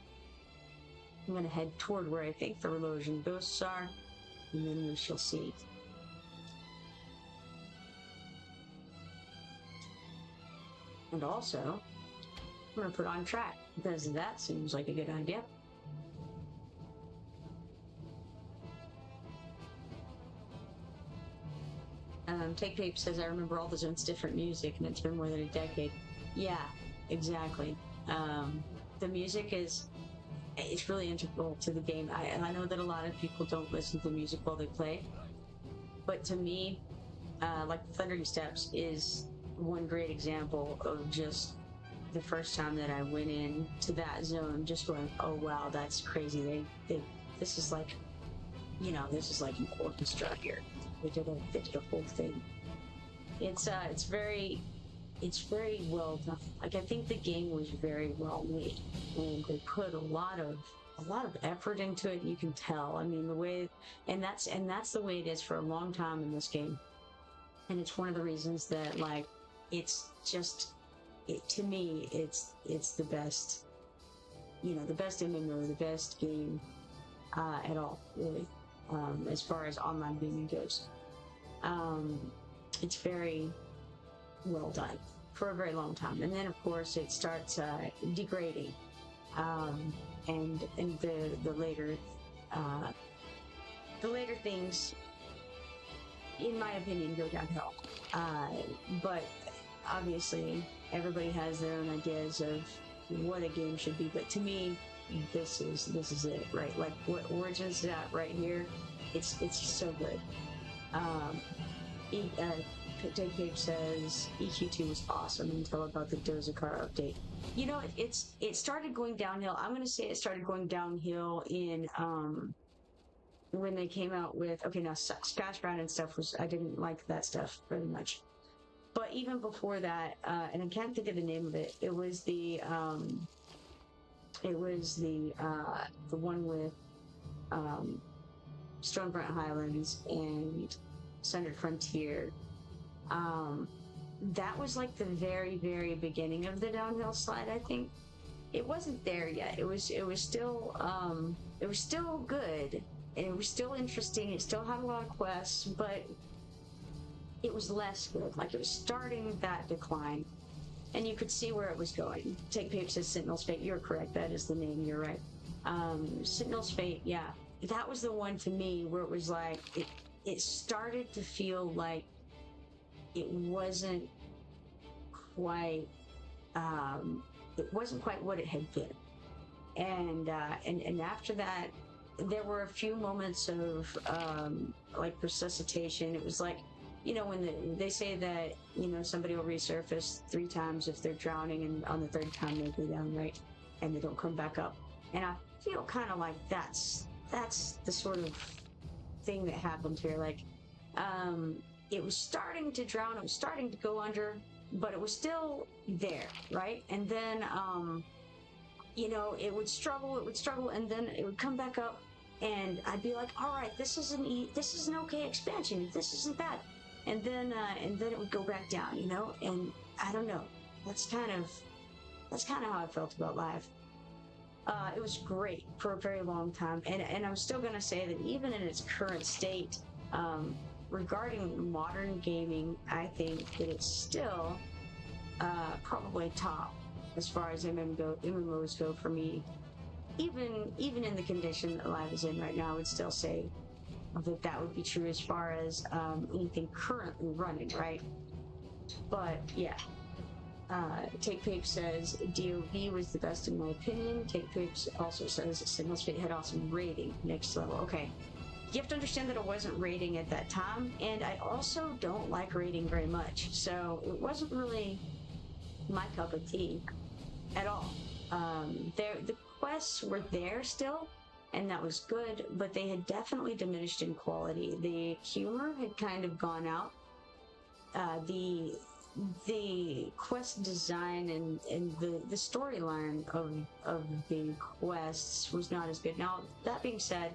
I'm going to head toward where I think the Relosion Ghosts are, and then we shall see. And also, I'm going to put on track because that seems like a good idea. Take Tape says, I remember all the zones' different music, and it's been more than a decade. Yeah, exactly. The music it's really integral to the game. I know that a lot of people don't listen to the music while they play, but to me, like Thundering Steps is one great example of just the first time that I went into that zone, just going, oh wow, that's crazy. This is like, this is like an orchestra here. They did a whole thing. It's very well done. Like, I think the game was very well made, and they put a lot of effort into it. You can tell. I mean, the way, and that's the way it is for a long time in this game. And it's one of the reasons that, like, it's just, to me, it's the best, the best MMO, the best game at all, really, as far as online gaming goes. It's very well done for a very long time, and then of course it starts degrading, and the later things, in my opinion, go downhill. But obviously, everybody has their own ideas of what a game should be. But to me, this is it, right? Like what Origins is at right here. It's so good. Take Page says EQ2 was awesome until about the Dozakar update. It started going downhill. I'm gonna say it started going downhill in when they came out with Splashground and stuff I didn't like that stuff very much. But even before that, and I can't think of the name of it. It was the one with Stonebrent Highlands and Sundered Frontier. That was like the very, very beginning of the downhill slide. I think it wasn't there yet. It was still good, and it was still interesting. It still had a lot of quests, but it was less good. Like, it was starting that decline, and you could see where it was going. Take Pape says Sentinel's Fate. You're correct. That is the name. You're right. Sentinel's Fate. Yeah, that was the one to me where it was like it started to feel like it wasn't quite what it had been, and after that there were a few moments of like resuscitation. It was like, when they say that somebody will resurface 3 times if they're drowning, and on the 3rd time they go down, right, and they don't come back up. And I feel kind of like that's the sort of thing that happened here. Like, it was starting to drown, it was starting to go under, but it was still there, right? And then, it would struggle, and then it would come back up, and I'd be like, all right, this is an okay expansion, this isn't bad. And then it would go back down, and I don't know. That's kind of how I felt about Live. It was great for a very long time, and I'm still gonna say that even in its current state, regarding modern gaming, I think that it's still probably top as far as MMOs go for me. Even in the condition that Live is in right now, I would still say that would be true as far as anything currently running, right? But yeah. Take Pape says DOV was the best in my opinion. Take Pape also says Signal's Fate had awesome rating, next level. Okay, you have to understand that it wasn't rating at that time, and I also don't like rating very much, so it wasn't really my cup of tea at all. The quests were there still, and that was good, but they had definitely diminished in quality. The humor had kind of gone out. The quest design and the storyline of the quests was not as good. Now, that being said,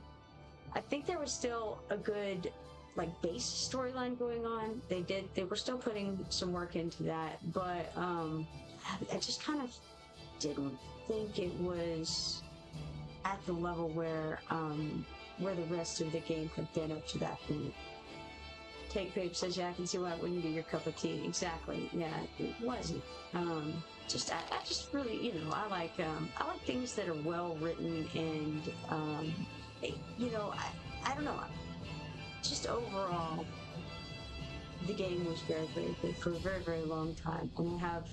I think there was still a good, like, base storyline going on. They were still putting some work into that, but I just kind of didn't think it was at the level where the rest of the game had been up to that point. Take Babe says, yeah, I can see why it wouldn't be your cup of tea. Exactly. Yeah, it wasn't. I just really, I like things that are well written and, I don't know. Just overall, the game was very, very good for a very, very long time. And I have,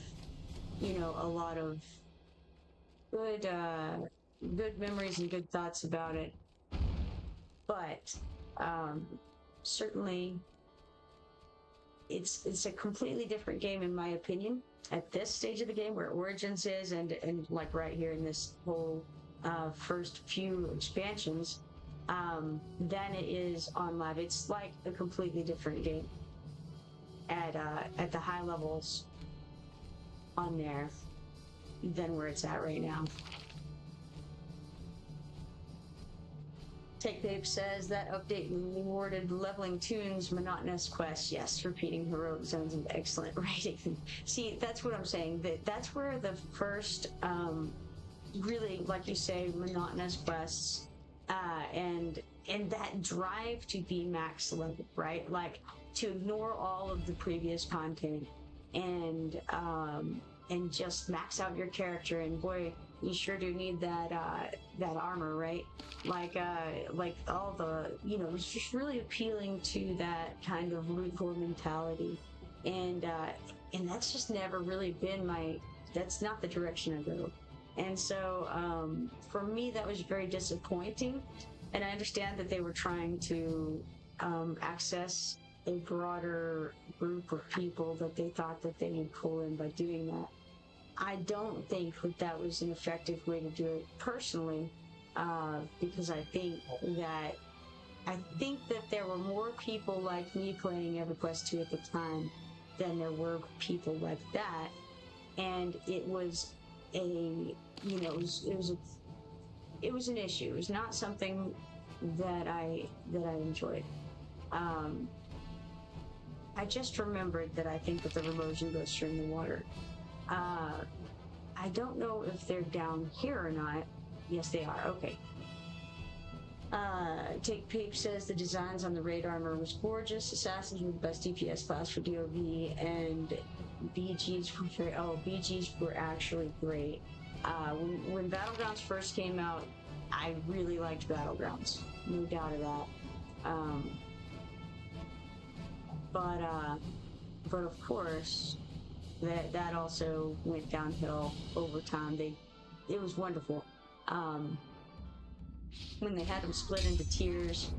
a lot of good, good memories and good thoughts about it. But, certainly, it's a completely different game in my opinion at this stage of the game where Origins is and like right here in this whole first few expansions than it is on live. It's like a completely different game at the high levels on there than where it's at right now. Take Babe says that update rewarded leveling tunes, monotonous quests. Yes, repeating heroic zones and excellent writing. See, that's what I'm saying. That's where the first, really, like you say, monotonous quests, and that drive to be max level, right? Like to ignore all of the previous content and just max out your character. And boy, you sure do need that armor, right? Like all the, it's just really appealing to that kind of loot core mentality, and that's just never really been that's not the direction I go. And so for me, that was very disappointing. And I understand that they were trying to access a broader group of people that they thought that they would pull in by doing that. I don't think that was an effective way to do it personally, because I think that there were more people like me playing EverQuest 2 at the time than there were people like that, and it was it was an issue. It was not something that I enjoyed. I just remembered that I think that the Relosion ghosts are in the water. I don't know if they're down here or not. Yes, they are. Okay. Take Peep says the designs on the raid armor was gorgeous. Assassins were the best DPS class for DOV, and BGs were actually great. When Battlegrounds first came out, I really liked Battlegrounds. No doubt of that. But of course, that also went downhill over time. It was wonderful. When they had them split into tiers,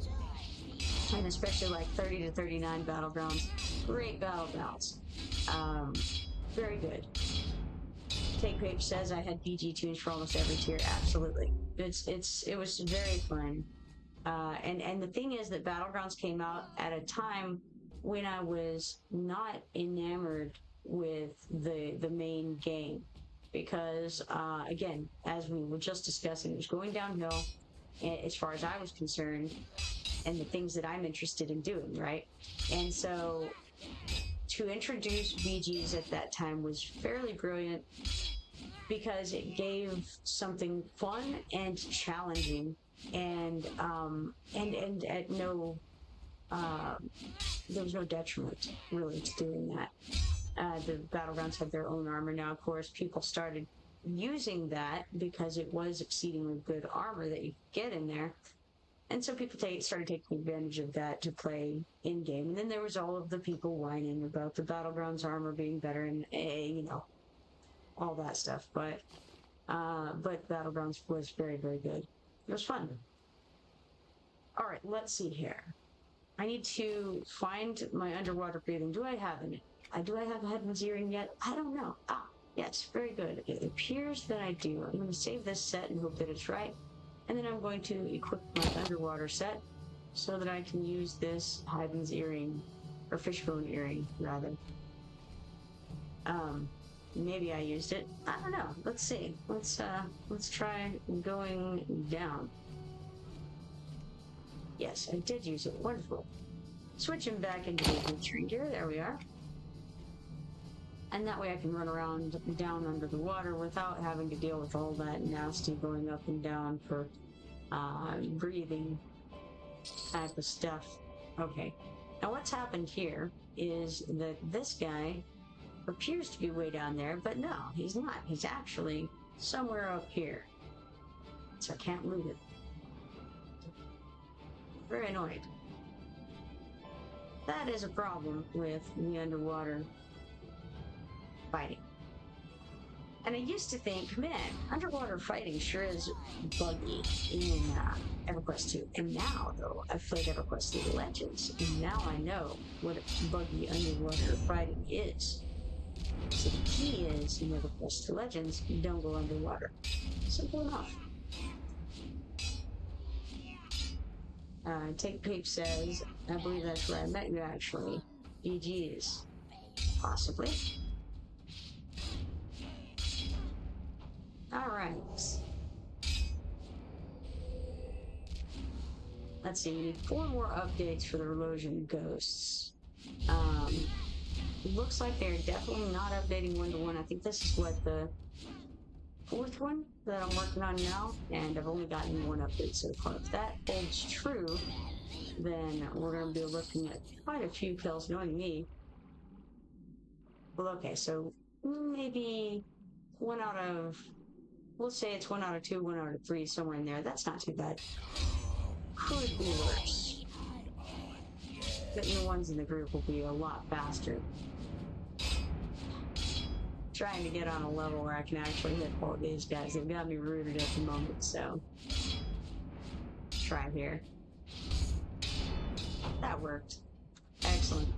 and especially like 30 to 39 battlegrounds, great battlegrounds. Very good. Take Grape says I had BG tunes for almost every tier. Absolutely. It was very fun. And the thing is that Battlegrounds came out at a time when I was not enamored with the main game, because again, as we were just discussing, it was going downhill as far as I was concerned, and the things that I'm interested in doing, right? And so to introduce BGs at that time was fairly brilliant, because it gave something fun and challenging, and at no there was no detriment really to doing that. The Battlegrounds had their own armor. Now, of course, people started using that because it was exceedingly good armor that you could get in there. And so people started taking advantage of that to play in-game. And then there was all of the people whining about the Battlegrounds armor being better and, all that stuff. But Battlegrounds was very, very good. It was fun. All right, let's see here. I need to find my underwater breathing. Do I have it? Do I have Headman's Earring yet? I don't know. Yes, very good. It appears that I do. I'm going to save this set and hope that it's right. And then I'm going to equip my underwater set so that I can use this Headman's Earring, or Fishbone Earring, rather. Maybe I used it. I don't know. Let's see. Let's try going down. Yes, I did use it. Wonderful. Switching back into the adventure gear. There we are. And that way I can run around down under the water without having to deal with all that nasty going up and down for breathing type of stuff. Okay. Now what's happened here is that this guy appears to be way down there, but no, he's not. He's actually somewhere up here. So I can't loot it. Very annoyed. That is a problem with the underwater fighting. And I used to think, man, underwater fighting sure is buggy in EverQuest 2. And now, though, I've played EverQuest Legends, and now I know what buggy underwater fighting is. So the key is, in EverQuest Legends, you don't go underwater. Simple enough. Take Peep says, I believe that's where I met you, actually. GG's. Possibly. Alright. Let's see, we need 4 more updates for the Relosian Ghosts. Looks like they're definitely not updating 1-to-1. I think this is what, the 4th one that I'm working on now, and I've only gotten 1 update so far. If that holds true, then we're going to be looking at quite a few kills, knowing me. Well, okay, so maybe 1 out of... We'll say it's 1 out of 2, 1 out of 3, somewhere in there. That's not too bad. Could be worse. Getting the ones in the group will be a lot faster. Trying to get on a level where I can actually hit all these guys. They've got me rooted at the moment, so... Try here. That worked. Excellent.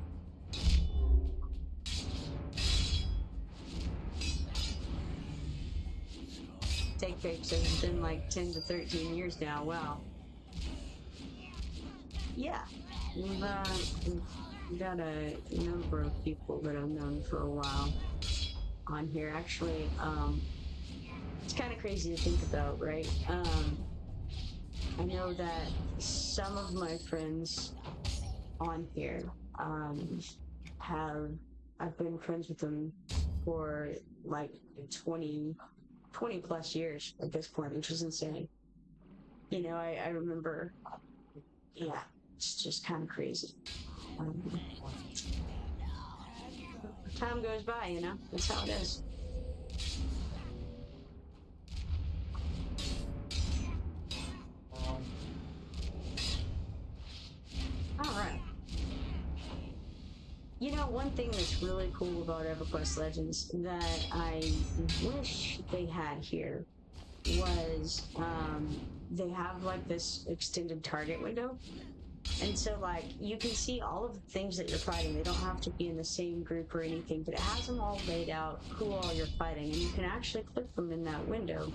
Take Fapes has been like 10 to 13 years now. Wow. Yeah. We've got a number of people that I've known for a while on here. Actually, it's kind of crazy to think about, right? I know that some of my friends on here I've been friends with them for like 20 plus years at this point, which is insane. You know, I remember, yeah, it's just kind of crazy. Time goes by, you know, that's how it is. Alright. You know, one thing that's really cool about EverQuest Legends that I wish they had here was, they have like this extended target window. And so, like, you can see all of the things that you're fighting. They don't have to be in the same group or anything, but it has them all laid out, who all you're fighting, and you can actually click them in that window.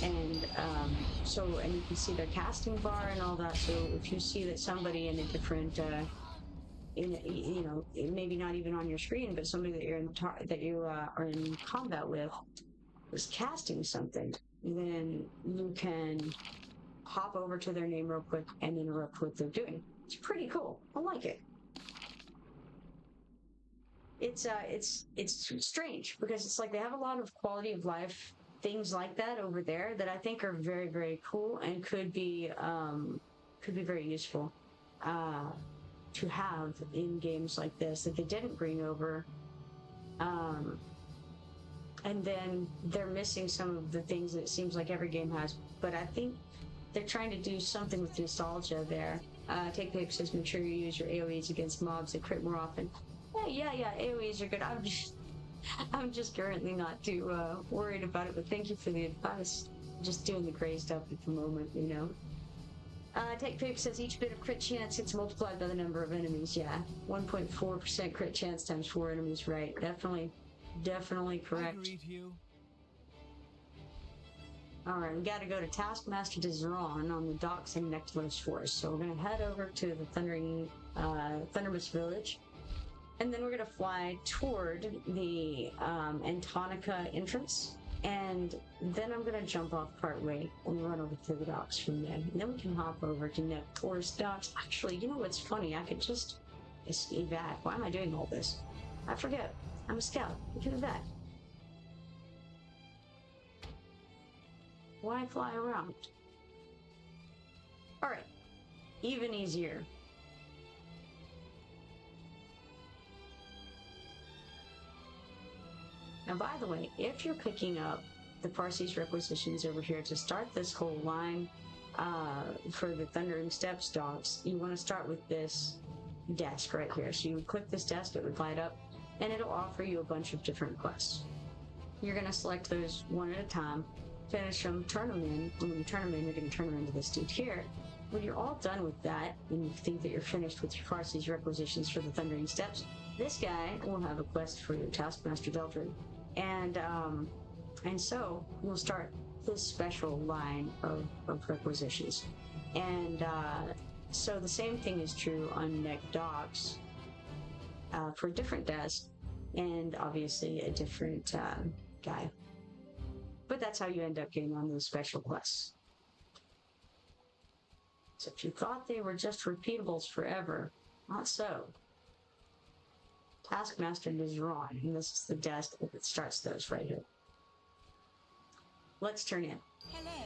And and you can see their casting bar and all that. So if you see that somebody in a different, you know, maybe not even on your screen, but somebody that you're are in combat with is casting something, then you can hop over to their name real quick and interrupt what they're doing. It's pretty cool. I like it. It's strange because it's like they have a lot of quality of life things like that over there that I think are very, very cool and could be very useful to have in games like this that they didn't bring over. And then they're missing some of the things that it seems like every game has. But I think they're trying to do something with nostalgia there. Take Pape says, make sure you use your AoEs against mobs that crit more often. Yeah, AoEs are good. I'm just currently not too worried about it, but thank you for the advice. I'm just doing the gray stuff at the moment, you know. Take Pape says, each bit of crit chance gets multiplied by the number of enemies. Yeah, 1.4% crit chance times 4 enemies, right. Definitely correct. I agree with you. Alright, we gotta go to Taskmaster Deson on the docks in Nektulos Forest. So we're gonna head over to the Thundermist Village. And then we're gonna fly toward the Antonica entrance. And then I'm gonna jump off partway and run over to the docks from there. And then we can hop over to Nektropos docks. Actually, you know what's funny? I could just evac. Why am I doing all this? I forget. I'm a scout. I can evac. Why fly around? Alright. Even easier. Now, by the way, if you're picking up the Farsi's requisitions over here to start this whole line for the Thundering Steps dogs, you want to start with this desk right here. So you would click this desk, it would light up, and it'll offer you a bunch of different quests. You're going to select those one at a time, finish them, turn them in. And when you turn them in, you're going to turn them into this dude here. When you're all done with that, and you think that you're finished with your Farsi's requisitions for the Thundering Steps, this guy will have a quest for your Taskmaster Deson. And so we'll start this special line of requisitions. And so the same thing is true on Nektulos for a different desk, and obviously a different guy. But that's how you end up getting on those special quests. So if you thought they were just repeatables forever, not so. Taskmaster Deson, and this is the desk that starts those right here. Let's turn in. Hello.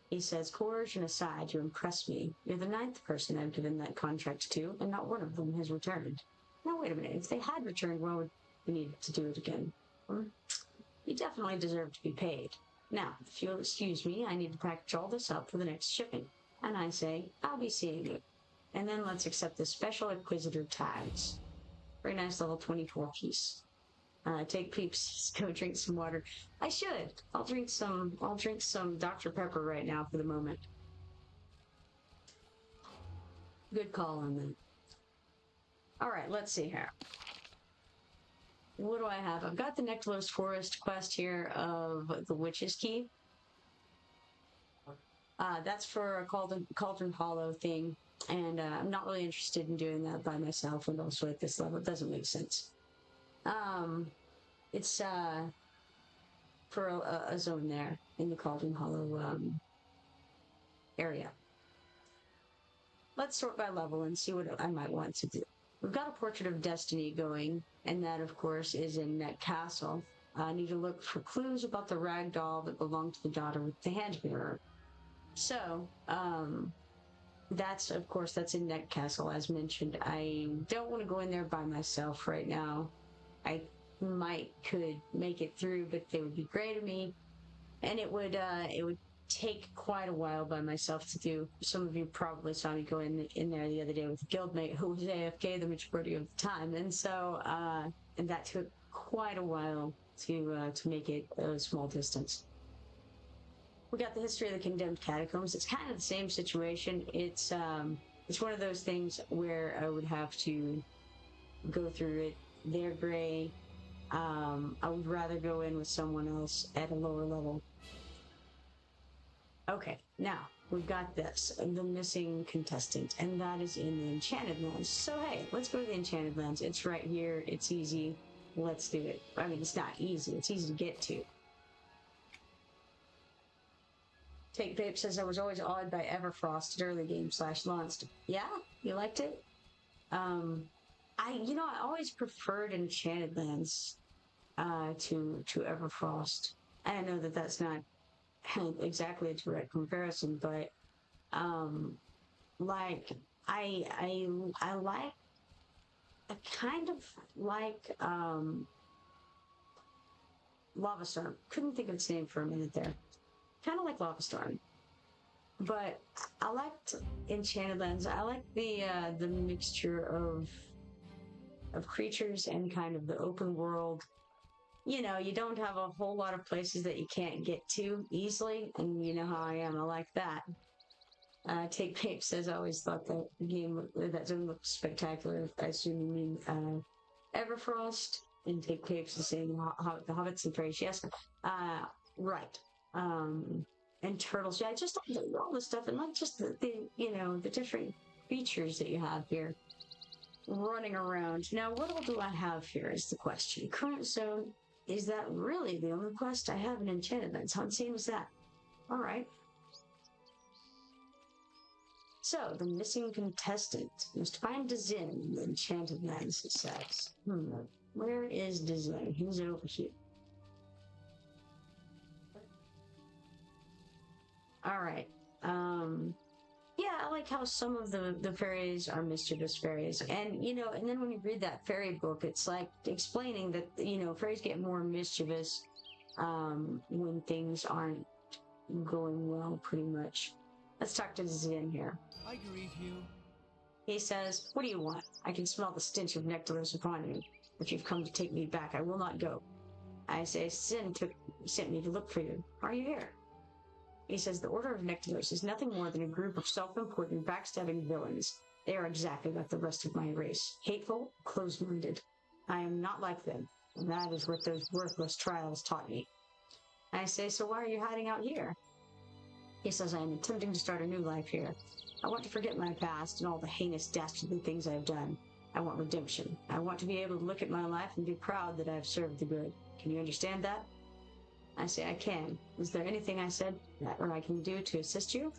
He says, coercion aside, you impress me. You're the 9th person I've given that contract to, and not one of them has returned. Now, wait a minute. If they had returned, why would we need to do it again? You definitely deserve to be paid. Now, if you'll excuse me, I need to package all this up for the next shipping. And I say, I'll be seeing you. And then let's accept the special Inquisitor tags. Very nice level 24 piece. Take peeps, go drink some water. I should. I'll drink some Dr. Pepper right now for the moment. Good call on that. Alright, let's see here. What do I have? I've got the Nektulos Forest quest here of the Witch's Key. That's for a Cauldron Hollow thing, and I'm not really interested in doing that by myself, and also at this level, it doesn't make sense. It's for a zone there in the Cauldron Hollow area. Let's sort by level and see what I might want to do. We've got a Portrait of Destiny going, and that, of course, is in Nektropos Castle. I need to look for clues about the ragdoll that belonged to the daughter with the hand mirror. So, that's, of course, that's in Nektropos Castle, as mentioned. I don't want to go in there by myself right now. I could make it through, but they would be great of me, and it would take quite a while by myself to do. Some of you probably saw me go in there the other day with a guildmate who was AFK the majority of the time, and so and that took quite a while to make it a small distance. We got the History of the Condemned Catacombs. It's kind of the same situation. It's one of those things where I would have to go through it. They're gray. I would rather go in with someone else at a lower level. Okay, now we've got this, the missing contestant, and that is in the Enchanted Lands. So hey, let's go to the Enchanted Lands. It's right here. It's easy. Let's do it. I mean, it's not easy. It's easy to get to. Take Babe says I was always awed by EverQuest early game / launched. Yeah, you liked it? I always preferred Enchanted Lands to EverQuest. I know that that's not exactly a direct comparison, but like I kind of like Lava Storm. Couldn't think of its name for a minute there. Kind of like Lava Storm, but I liked Enchanted Lands. I like the mixture of creatures and kind of the open world. You know, you don't have a whole lot of places that you can't get to easily, and you know how I am. I like that. Take Pape says I always thought that that zone looked spectacular. I assume you mean EverQuest, and Take Pape's the same. The Hobbits and Fairies, yes. Right. And turtles. Yeah, just all the stuff, and not just the different creatures that you have here running around. Now, what all do I have here is the question. Current zone, is that really the only quest I have in Enchanted Lands? How insane is that? Alright. So, the missing contestant. Must find Deson in the Enchanted Lands, it says. Where is Deson? He's over here. Alright. Yeah, yeah, I like how some of the fairies are mischievous fairies, and and then when you read that fairy book, it's like explaining that fairies get more mischievous when things aren't going well, pretty much. Let's talk to Zin here. I greet you. He says, "What do you want? I can smell the stench of Nektulos upon you. If you've come to take me back, I will not go." I say, "Sin sent me to look for you. Why are you here?" He says, "The Order of Nektulos is nothing more than a group of self-important, backstabbing villains. They are exactly like the rest of my race. Hateful, closed-minded. I am not like them, and that is what those worthless trials taught me." I say, "So why are you hiding out here?" He says, "I am attempting to start a new life here. I want to forget my past and all the heinous, dastardly things I have done. I want redemption. I want to be able to look at my life and be proud that I have served the good. Can you understand that?" I say, "I can. Is there anything I said or I can do to assist you?"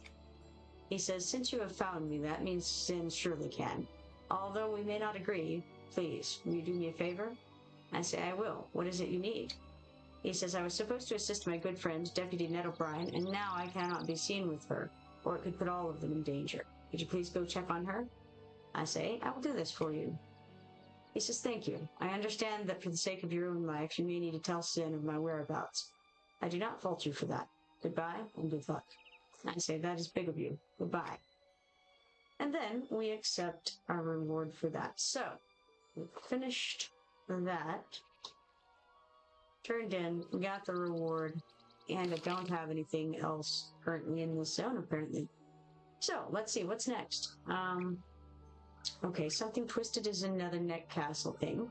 He says, "Since you have found me, that means Sin surely can. Although we may not agree, please, will you do me a favor?" I say, "I will. What is it you need?" He says, "I was supposed to assist my good friend, Deputy Ned O'Brien, and now I cannot be seen with her, or it could put all of them in danger. Could you please go check on her?" I say, "I will do this for you." He says, "Thank you. I understand that for the sake of your own life, you may need to tell Sin of my whereabouts. I do not fault you for that. Goodbye, and good luck." I say, "That is big of you. Goodbye." And then we accept our reward for that. So, we finished that. Turned in, we got the reward, and I don't have anything else currently in this zone, apparently. So, let's see, what's next? Okay, something twisted is another Neck Castle thing.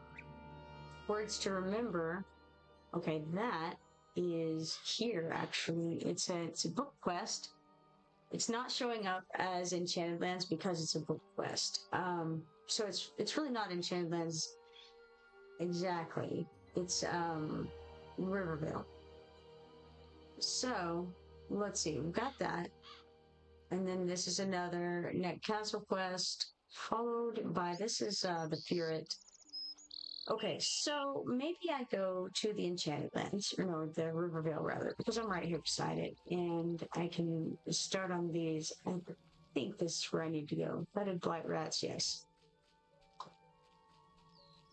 Words to remember. Okay, that is here, actually. It's a book quest. It's not showing up as Enchanted Lands because it's a book quest. So it's really not Enchanted Lands exactly. It's Rivervale. So let's see, we've got that. And then this is another Neck Castle quest, followed by this is the Furet. Okay, so maybe I go to the Enchanted Lands, or no, the Rivervale rather, because I'm right here beside it, and I can start on these. I think this is where I need to go. Flooded Blight Rats, yes.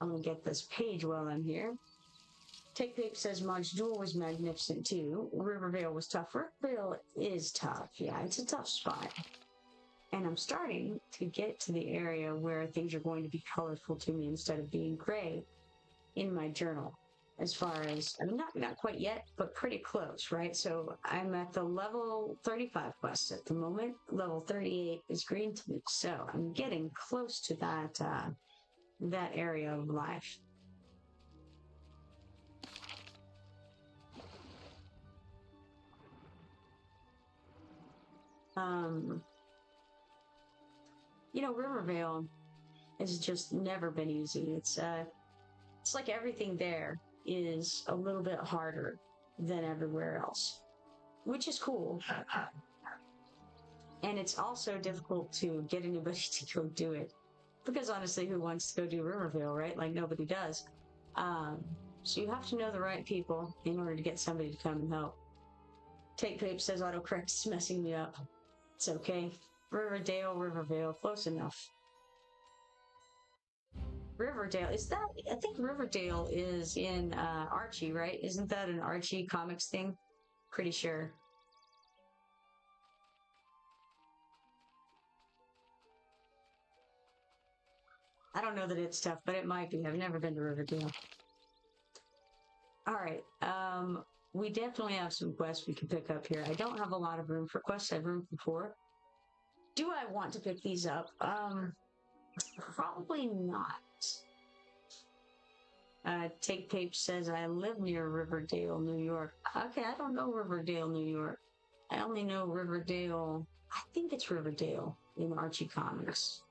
I'm gonna get this page while I'm here. Take Pape says Mod's Duel was magnificent too. Rivervale was tough. Rivervale is tough, yeah, it's a tough spot. And I'm starting to get to the area where things are going to be colorful to me instead of being gray in my journal. As far as, I mean, not quite yet, but pretty close, right? So I'm at the level 35 quest at the moment. Level 38 is green to me. So I'm getting close to that, that area of life. Rivervale has just never been easy. It's like everything there is a little bit harder than everywhere else, which is cool. And it's also difficult to get anybody to go do it, because honestly, who wants to go do Rivervale, right? Like, nobody does. So you have to know the right people in order to get somebody to come and help. Take Pape says autocorrect is messing me up. It's okay. Riverdale, Rivervale, close enough. Riverdale, is that, I think Riverdale is in Archie, right? Isn't that an Archie comics thing? Pretty sure. I don't know that it's tough, but it might be. I've never been to Riverdale. Alright, we definitely have some quests we can pick up here. I don't have a lot of room for quests. I have room for 4. Do I want to pick these up? Probably not. Take Pape says, I live near Riverdale, New York. Okay, I don't know Riverdale, New York. I only know Riverdale, I think it's Riverdale in Archie Comics.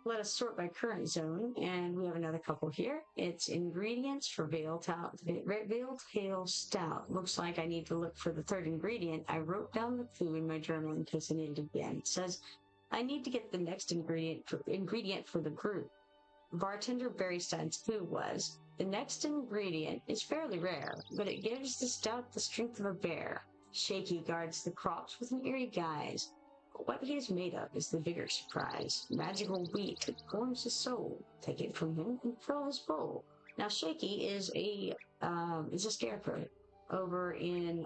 Let us sort by current zone, and we have another couple here. It's ingredients for Veiled Tail Stout. Looks like I need to look for the third ingredient. I wrote down the clue in my journal in case I need it again. It says, I need to get the next ingredient for the group. Bartender Berrystein's clue was, the next ingredient is fairly rare, but it gives the stout the strength of a bear. Shaky guards the crops with an eerie guise. What he is made of is the bigger surprise. Magical wheat that warms his soul. Take it from him and fill his bowl. Now, Shaky is a scarecrow over in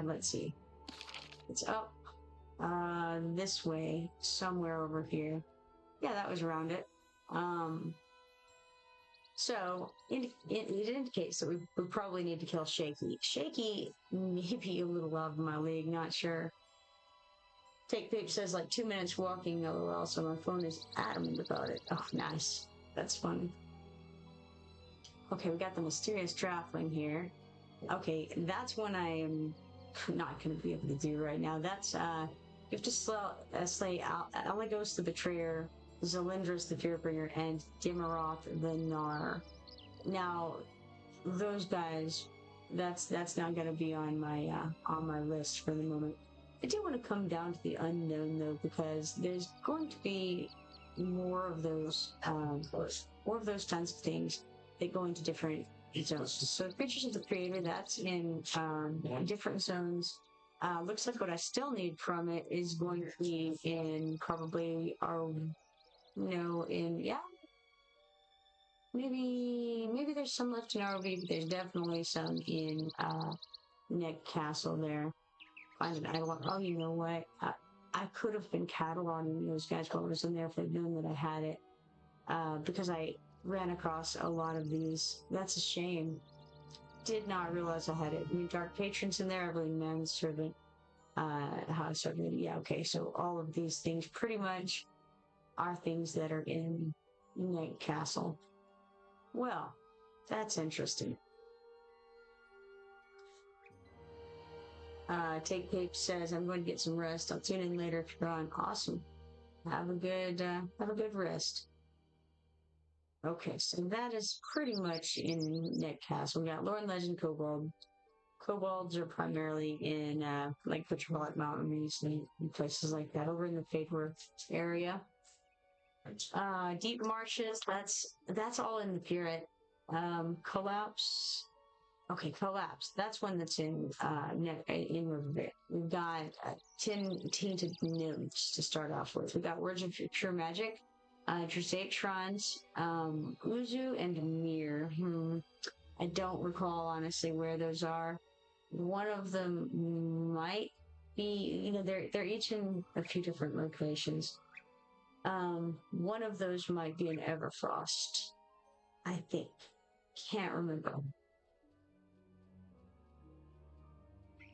let's see, it's up this way somewhere over here. Yeah, that was around it. So it indicates that we probably need to kill Shaky. Shaky may be a little out of my league, not sure. Take Poop says like 2 minutes walking, lol, so my phone is adamant about it. Oh, nice. That's funny. Okay, we got the mysterious draftling here. Okay, that's one I am not going to be able to do right now. That's, you have to slay Alagos the Betrayer, Zalindris the Fearbringer, and Dimaroth the Gnar. Now, those guys, that's not going to be on my list for the moment. I do want to come down to the unknown though, because there's going to be more of those kinds of things that go into different zones. So Creatures of the Creator, that's in different zones. Looks like what I still need from it is going to be in probably maybe there's some left in ROV, but there's definitely some in Nek Castle there. Find an idol. Oh, you know what? I could have been cataloging those guys while I was in there if I'd known that I had it. Because I ran across a lot of these. That's a shame. Did not realize I had it. I mean, Dark Patrons in there, Every Man's Servant, House Servant. Yeah, okay, so all of these things pretty much are things that are in Night Castle. Well, that's interesting. Take Pape says, I'm going to get some rest. I'll tune in later if you're on. Awesome. Have a good rest. Okay, so that is pretty much in Net Castle. We got Lore and Legend Kobold. Kobolds are primarily in like Butcherblot Mountains and places like that, over in the Fateworth area. Deep Marshes, that's all in the Purite. Collapse. Okay, Collapse. That's one that's in Riverbed. We've got 10 Tainted Nymphs to start off with. We've got Words of Pure Magic, Trisatrons, Uzu, and Mir. I don't recall, honestly, where those are. One of them might be, they're each in a few different locations. One of those might be in Everfrost, I think. Can't remember.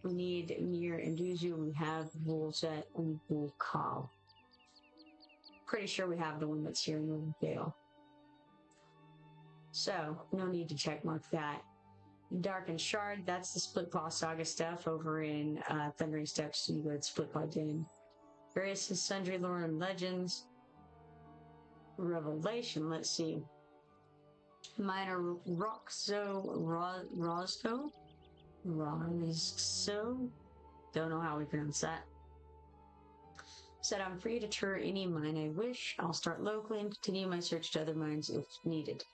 We need Mir and Uzu. We have Woolset and Woolcall. Pretty sure we have the one that's here in Riverdale. So, no need to checkmark that. Darkened Shard, that's the Split Paw Saga stuff over in Thundering Steps. You go to Split Paw Den. Various and Sundry Lore and Legends. Revelation, let's see. Minor Roscoe? Don't know how we pronounce that. Said I'm free to tour any mine I wish. I'll start locally and continue my search to other mines if needed.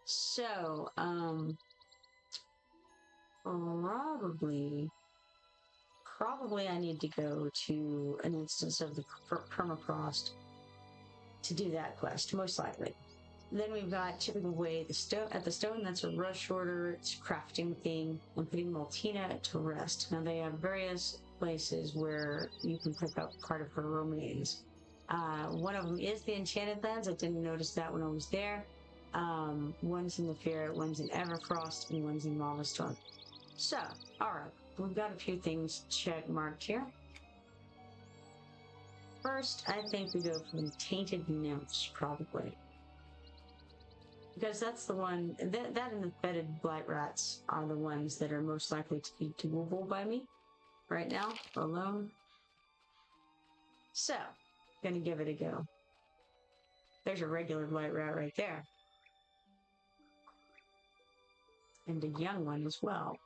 So, probably I need to go to an instance of the permafrost to do that quest, most likely. Then we've got chipping away the stone at the stone. That's a rush order. It's a crafting thing. I'm putting Maltina to rest. Now they have various places where you can pick up part of her remains. One of them is the Enchanted Lands. I didn't notice that when I was there. One's in the Fair, one's in Everfrost, and one's in Lavastorm. So, alright, we've got a few things check marked here. First, I think we go for the Tainted Nymphs, probably. Because that's the one, that and the Fetid Blight Rats are the ones that are most likely to be doable by me right now, alone. So, gonna give it a go. There's a regular Blight Rat right there. And a young one as well.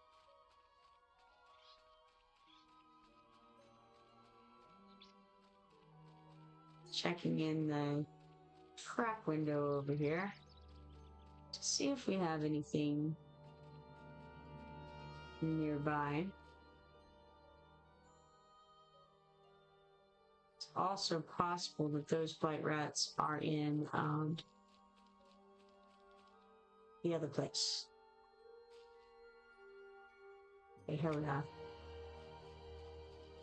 Checking in the trap window over here to see if we have anything nearby. also possible that those blight rats are in the other place. Okay, here we are.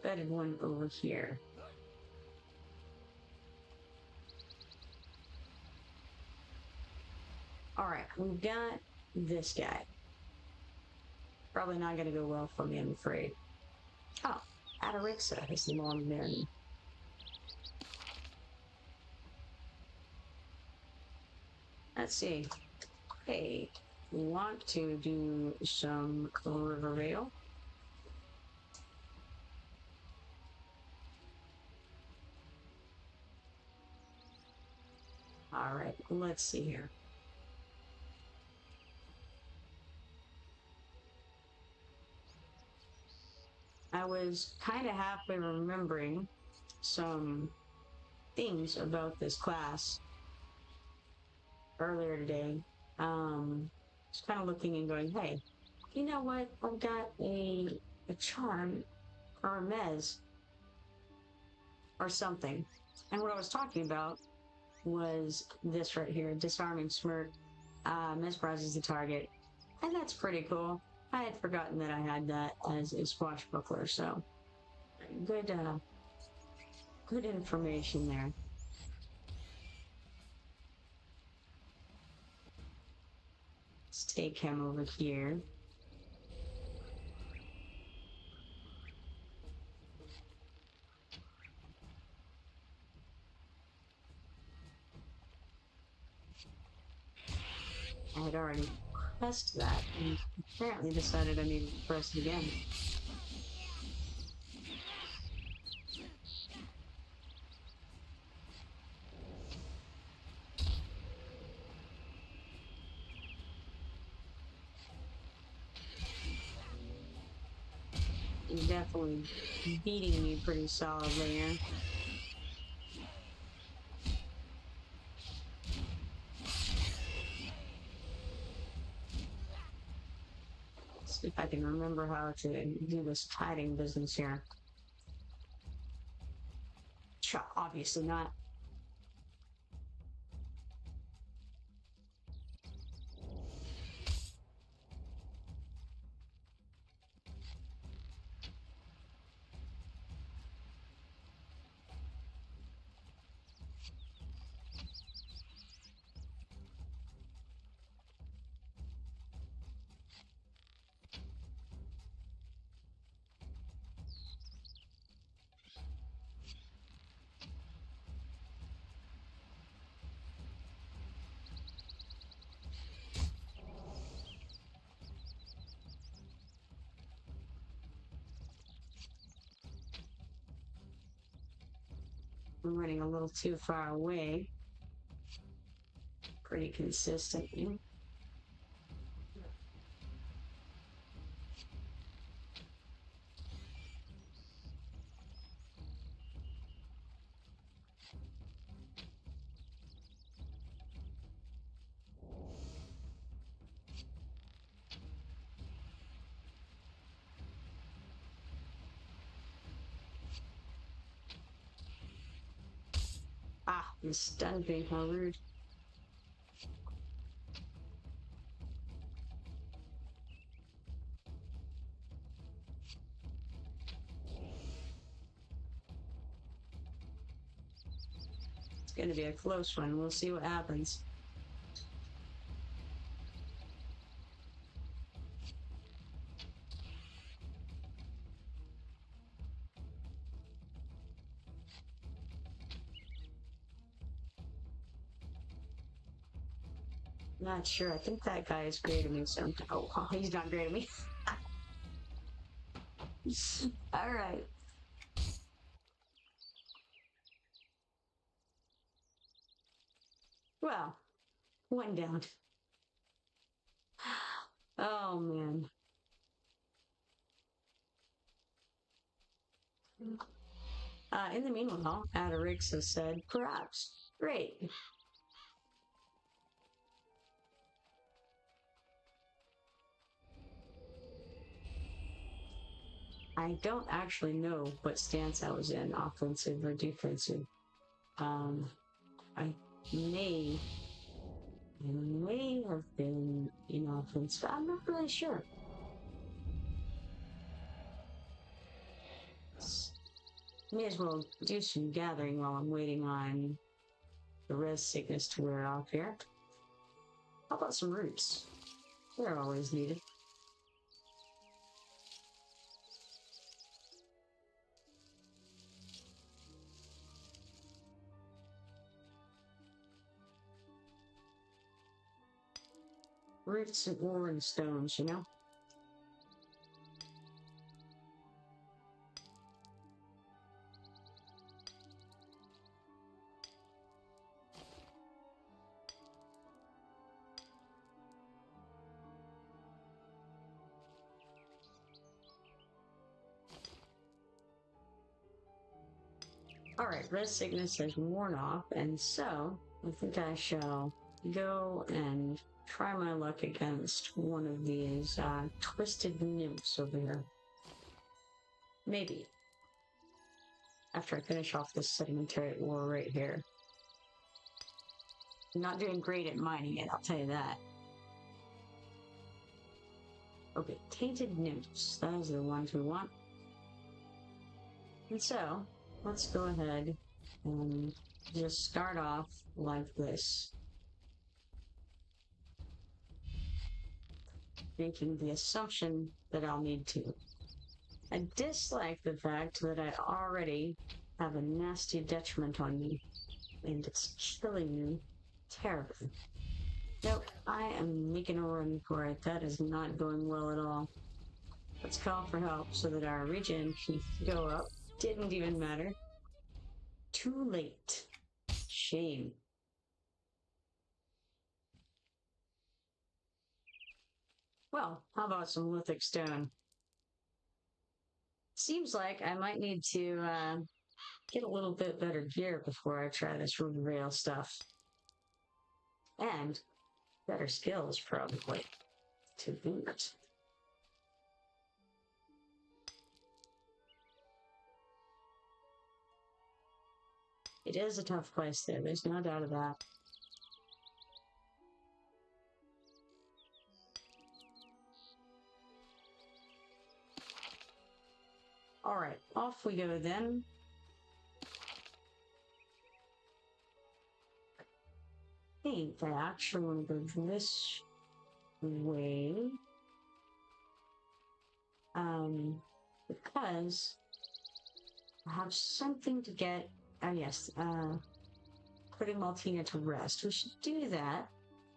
Bedded one over here. Alright, we've got this guy. Probably not gonna go well for me, I'm afraid. Oh, Atarixa is the long man. Let's see. Hey, we want to do some river rail. Alright, let's see here. I was kind of halfway remembering some things about this class earlier today. Just kind of looking and going, hey, you know what? I've got a charm or a mez or something. And what I was talking about was this right here, disarming smirk, mesmerizes the target. And that's pretty cool. I had forgotten that I had that as a swashbuckler, so good good information there. Let's take him over here. I had already pressed that and apparently decided I needed to press it again. He's definitely beating me pretty solidly here. See if I can remember how to do this hiding business here. Obviously not. I'm running a little too far away. Pretty consistently. Ah, you stunned me, how rude. It's gonna be a close one. We'll see what happens. Not sure. I think that guy is greater me, so oh, he's not greater me. All right. Well, one down. Oh man. In the meanwhile, Atarixa said, perhaps. Great. I don't actually know what stance I was in, offensive or defensive. I may have been in offense. I'm not really sure. May as well do some gathering while I'm waiting on the res sickness to wear off here. How about some roots? They're always needed. Roots and ore and stones, you know? Alright, red sickness has worn off, and so I think I shall go and try my luck against one of these twisted nymphs over here. Maybe. After I finish off this sedimentary ore right here. I'm not doing great at mining it, I'll tell you that. Okay, tainted nymphs. Those are the ones we want. And so, let's go ahead and just start off like this. Making the assumption that I'll need to. I dislike the fact that I already have a nasty detriment on me, and it's killing me terribly. Nope, I am making a run for it. That is not going well at all. Let's call for help so that our regen can go up. Didn't even matter. Too late. Shame. Well, how about some lithic stone? Seems like I might need to get a little bit better gear before I try this ruby rail stuff. And better skills, probably, to boot. It is a tough place there, there's no doubt of that. Alright, off we go then. I think I actually want to go this way. Because I have something to get. Oh yes, putting Maltina to rest. We should do that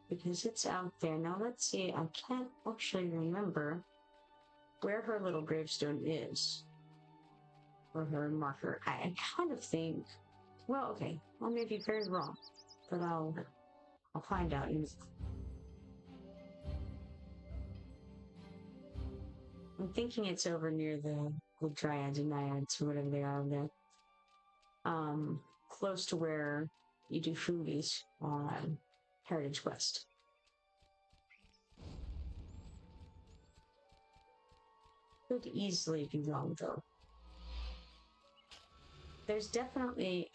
because it's out there. Now let's see, I can't actually remember where her little gravestone is. Or her marker. I kind of think, well, okay, I may be very wrong, but I'll find out. I'm thinking it's over near the dryads and naiads or whatever they are there. Close to where you do foodies on Heritage Quest. Could easily be wrong though. There's definitely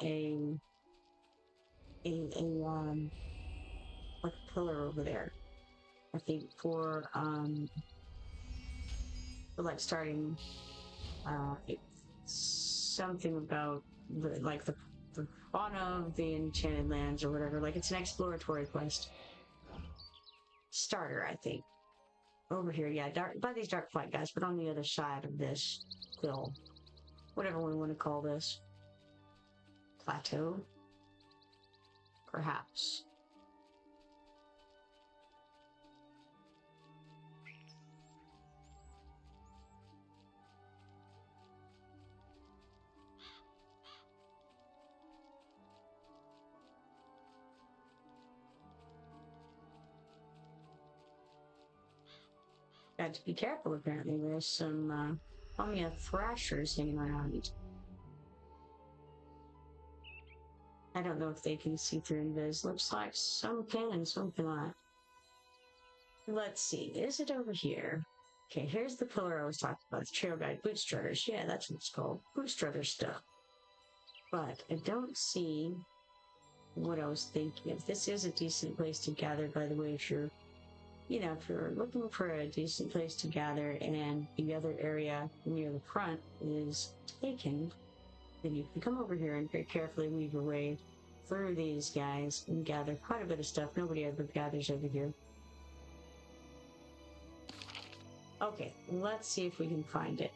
like a pillar over there. I think for like starting something about the fauna of the Enchanted Lands or whatever. Like it's an exploratory quest. Starter, I think. Over here, yeah, by these dark flight guys, but on the other side of this hill. Whatever we want to call this. Plateau? Perhaps. Got to be careful, apparently. There's some, thrashers hanging around. I don't know if they can see through invis. Looks like some can and some cannot. Let's see. Is it over here? Okay, here's the pillar I was talking about. The trail guide, bootstrutters. Yeah, that's what it's called. Bootstrutter stuff. But I don't see what I was thinking of. This is a decent place to gather, by the way, if you're, if you're looking for a decent place to gather and the other area near the front is taken, then you can come over here and very carefully weave your way through these guys and gather quite a bit of stuff. Nobody ever gathers over here. Okay, let's see if we can find it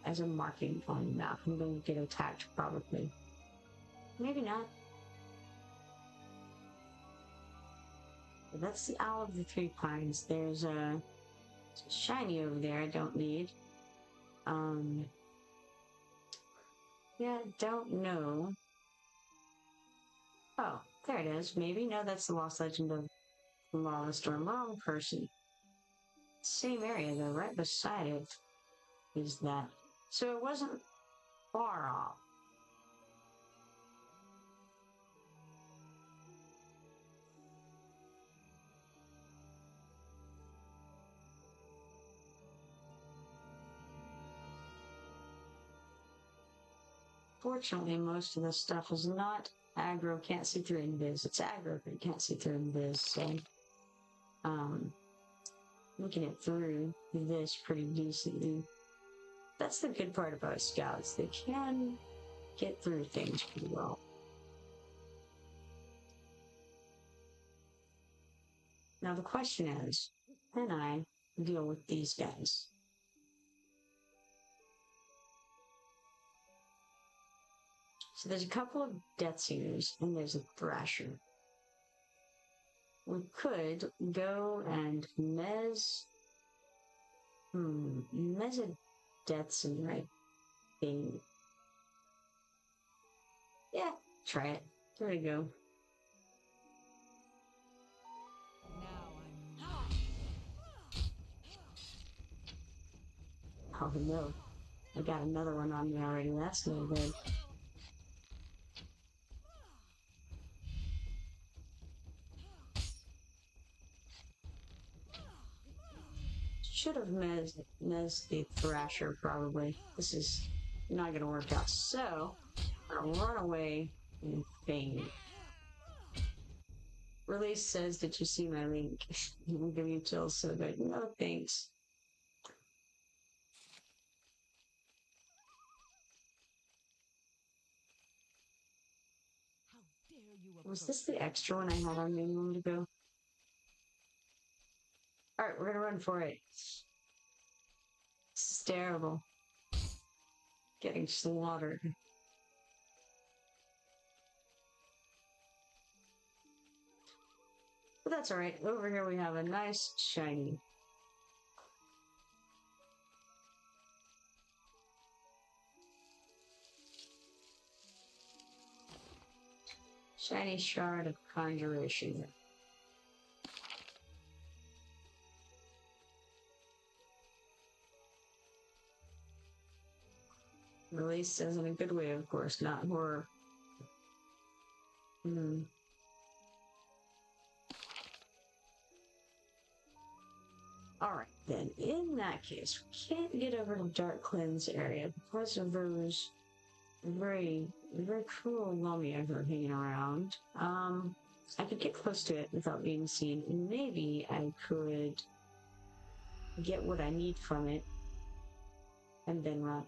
as a marking on the map. I'm going to get attacked probably. Maybe not. But that's the Owl of the Three Pines. There's a shiny over there I don't need. Yeah, don't know. Oh, there it is. Maybe. No, that's the Lost Legend of Lawless Storm. Wrong person. Same area though, right beside it is that. So it wasn't far off. Fortunately, most of this stuff is not aggro, can't see through invis. It's aggro, but you can't see through invis, so looking it through this pretty decently. That's the good part about scouts. They can get through things pretty well. Now the question is, can I deal with these guys? So there's a couple of Death Seers, and there's a Thrasher. We could go and mez a Death Seer, I think. Yeah, try it. There we go. Oh no, I got another one on me already. That's no good. Should have mez the Thrasher probably. This is not gonna work out. So, I'm gonna run away and faint. Release says, did you see my link? It'll give you chills so good. No thanks. Was this the extra one I had on me a moment ago? Alright, we're gonna run for it. This is terrible. Getting slaughtered. But that's alright. Over here we have a nice shiny. Shiny Shard of Conjuration. Release says in a good way, of course, not horror. Alright, then, in that case, we can't get over to Dark Cleanse area because of those very cool Lumia who are hanging around. I could get close to it without being seen, and maybe I could get what I need from it and then run.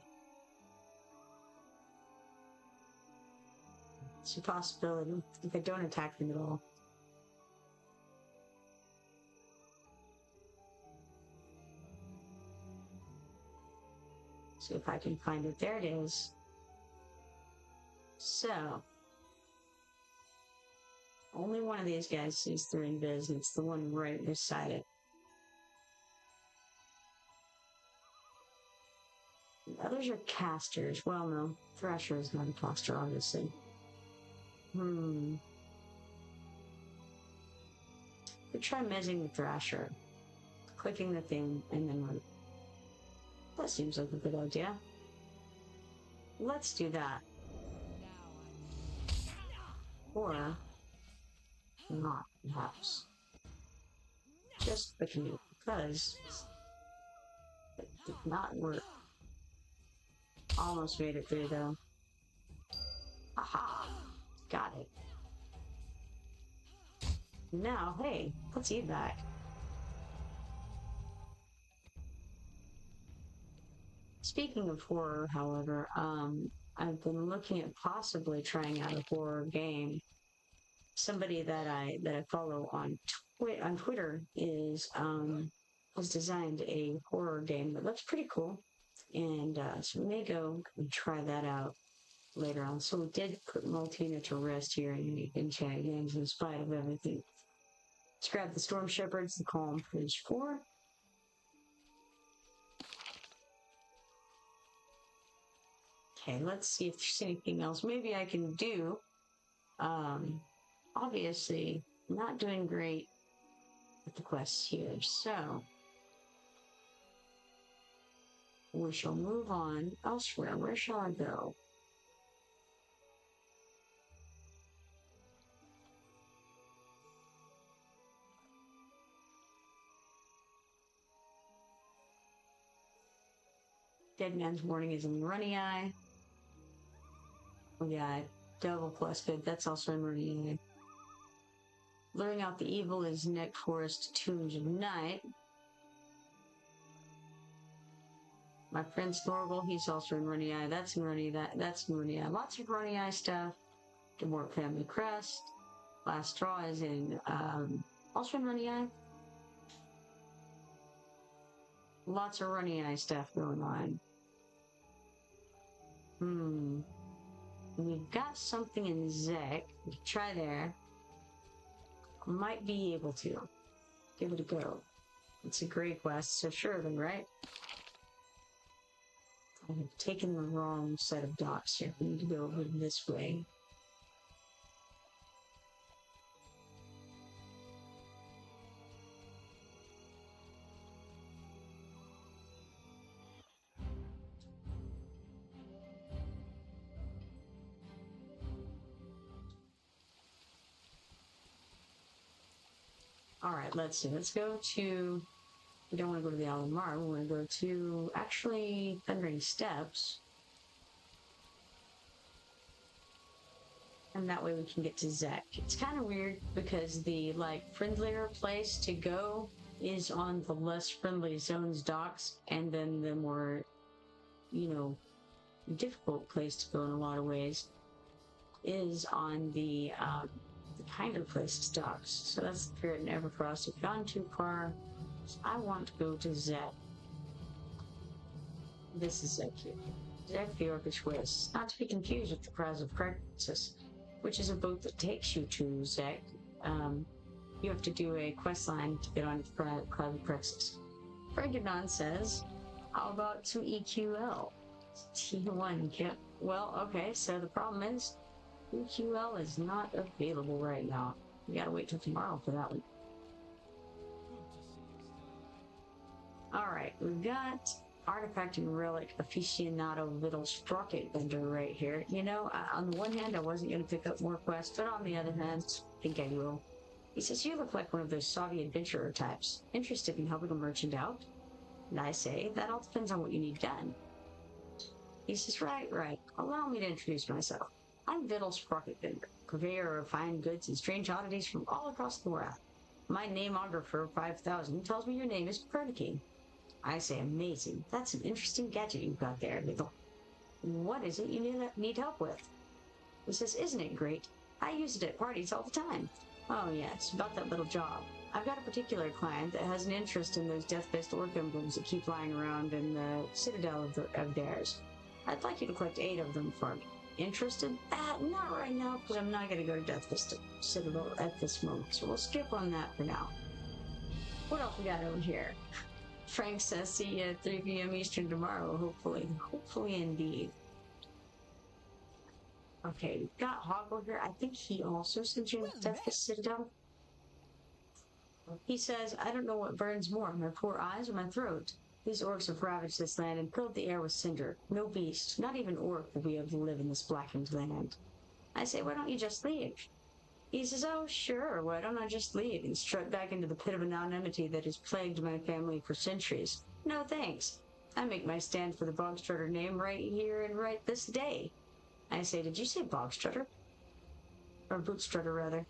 It's a possibility if I don't attack them at all. See if I can find it. There it is. So, only one of these guys sees through invis, and it's the one right beside it. The others are casters. Well, no, Thrasher is not a caster, obviously. Could try mezzing the Thrasher, clicking the thing, and then run. That seems like a good idea. Let's do that. Or not, perhaps. Just the canoe, because Did not work. Almost made it through though. Aha! Got it. Now, hey, let's eat that. Speaking of horror, however, I've been looking at possibly trying out a horror game. Somebody that I follow on Twitter has designed a horror game that looks pretty cool, and so we may go and try that out later on. So we did put Maltina to rest here in chat games in spite of everything. Let's grab the Storm Shepherds, the Calm page 4. Okay, let's see if there's anything else maybe I can do. Obviously, not doing great with the quests here, so we shall move on elsewhere. Where shall I go? Dead Man's Warning is in Runny Eye. Oh yeah, double plus good. That's also in Runny Eye. Luring Out the Evil is Neck Forest Tombs of Night. My friend Snorgle, he's also in Runny Eye. That's in Runny Eye. Lots of Runny Eye stuff. DeMort Family Crest. Last Straw is in also in Runny Eye. Lots of Runny Eye stuff going on. We've got something in Zek. We can try there. Might be able to. Give it a go. It's a great quest, so surely, right? I have taken the wrong set of docks here. We need to go over this way. Alright, let's see. Let's go to... We don't want to go to the Isle of Mar. We want to go to, actually, Thundering Steps. And that way we can get to Zek. It's kind of weird because the, like, friendlier place to go is on the less friendly zone's docks, and then the more, you know, difficult place to go in a lot of ways is on the kinder place's docks. So that's the Spirit and EverQuest. If you've gone too far, I want to go to Zek. This is Zek here. Zek the Orcish Waste. Not to be confused with the Prize of Crisis, which is a boat that takes you to Zek. You have to do a quest line to get on the Prize of Crisis. Frankenon says, how about some EQL? T1, yep. Well, okay, so the problem is, EQL is not available right now. We gotta wait till tomorrow for that one. Alright, we've got Artifact and Relic Aficionado Little Sprocket Vendor right here. You know, on the one hand, I wasn't going to pick up more quests, but on the other hand, I think I will. He says, you look like one of those Saudi adventurer types. Interested in helping a merchant out? And I say, that all depends on what you need done. He says, right. Allow me to introduce myself. I'm Vittle Sprocket Vendor, purveyor of fine goods and strange oddities from all across the world. My name Augur for 5,000 tells me your name is Kipoerneke. I say, amazing. That's an interesting gadget you've got there, Vittle. What is it you need help with? He says, isn't it great? I use it at parties all the time. Oh yes, about that little job. I've got a particular client that has an interest in those death-based orc emblems that keep lying around in the citadel of theirs. I'd like you to collect 8 of them for me. Interested? Not right now, because I'm not going to go to Death Citadel at this moment, so we'll skip on that for now. What else we got over here? Frank says, see you at 3 p.m. Eastern tomorrow, hopefully. Hopefully indeed. Okay, we've got Hoggle here. I think he also sent you to Death Citadel. He says, I don't know what burns more, my poor eyes or my throat. These orcs have ravaged this land and filled the air with cinder. No beast, not even orc, will be able to live in this blackened land. I say, why don't you just leave? He says, oh, sure, why don't I just leave and strut back into the pit of anonymity that has plagued my family for centuries? No thanks. I make my stand for the Bogshredder name right here and right this day. I say, did you say Bogshredder? Or Bootshredder, rather.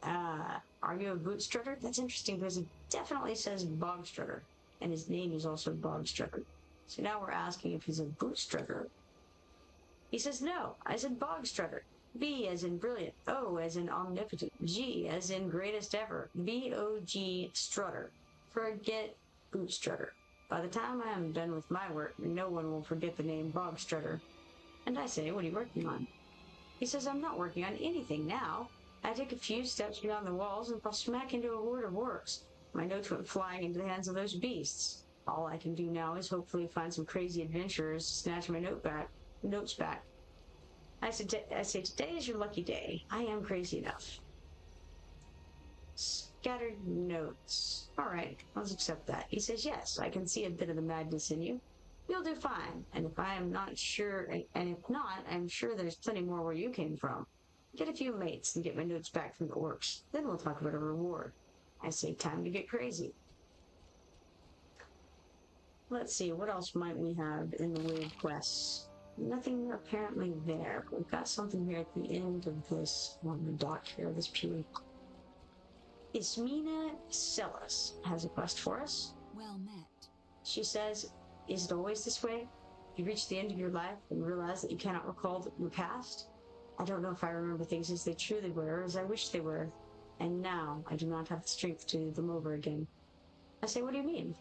Are you a Bootshredder? That's interesting because it definitely says Bogshredder, and his name is also Bogshredder. So now we're asking if he's a Bootshredder. He says no. I said Bogshredder. B as in brilliant, O as in omnipotent, G as in greatest ever, B-O-G Strutter. Forget Bootshredder. By the time I am done with my work, no one will forget the name Bogshredder. And I say, what are you working on? He says, I'm not working on anything now. I take a few steps beyond the walls and fall smack into a horde of orcs. My notes went flying into the hands of those beasts. All I can do now is hopefully find some crazy adventurers to snatch my notes back. I say, today is your lucky day. I am crazy enough. Scattered notes. All right, let's accept that. He says, yes, I can see a bit of the madness in you. You'll do fine. And if I am not sure, and if not, I'm sure there's plenty more where you came from. Get a few mates and get my notes back from the orcs. Then we'll talk about a reward. I say, time to get crazy. Let's see, what else might we have in the way of quests? Nothing apparently there. We've got something here at the end of this, on the dock here, this pew. Ismina Celis has a quest for us. Well met. She says, is it always this way? You reach the end of your life and realize that you cannot recall your past? I don't know if I remember things as they truly were or as I wish they were. And now I do not have the strength to do them over again. I say, what do you mean?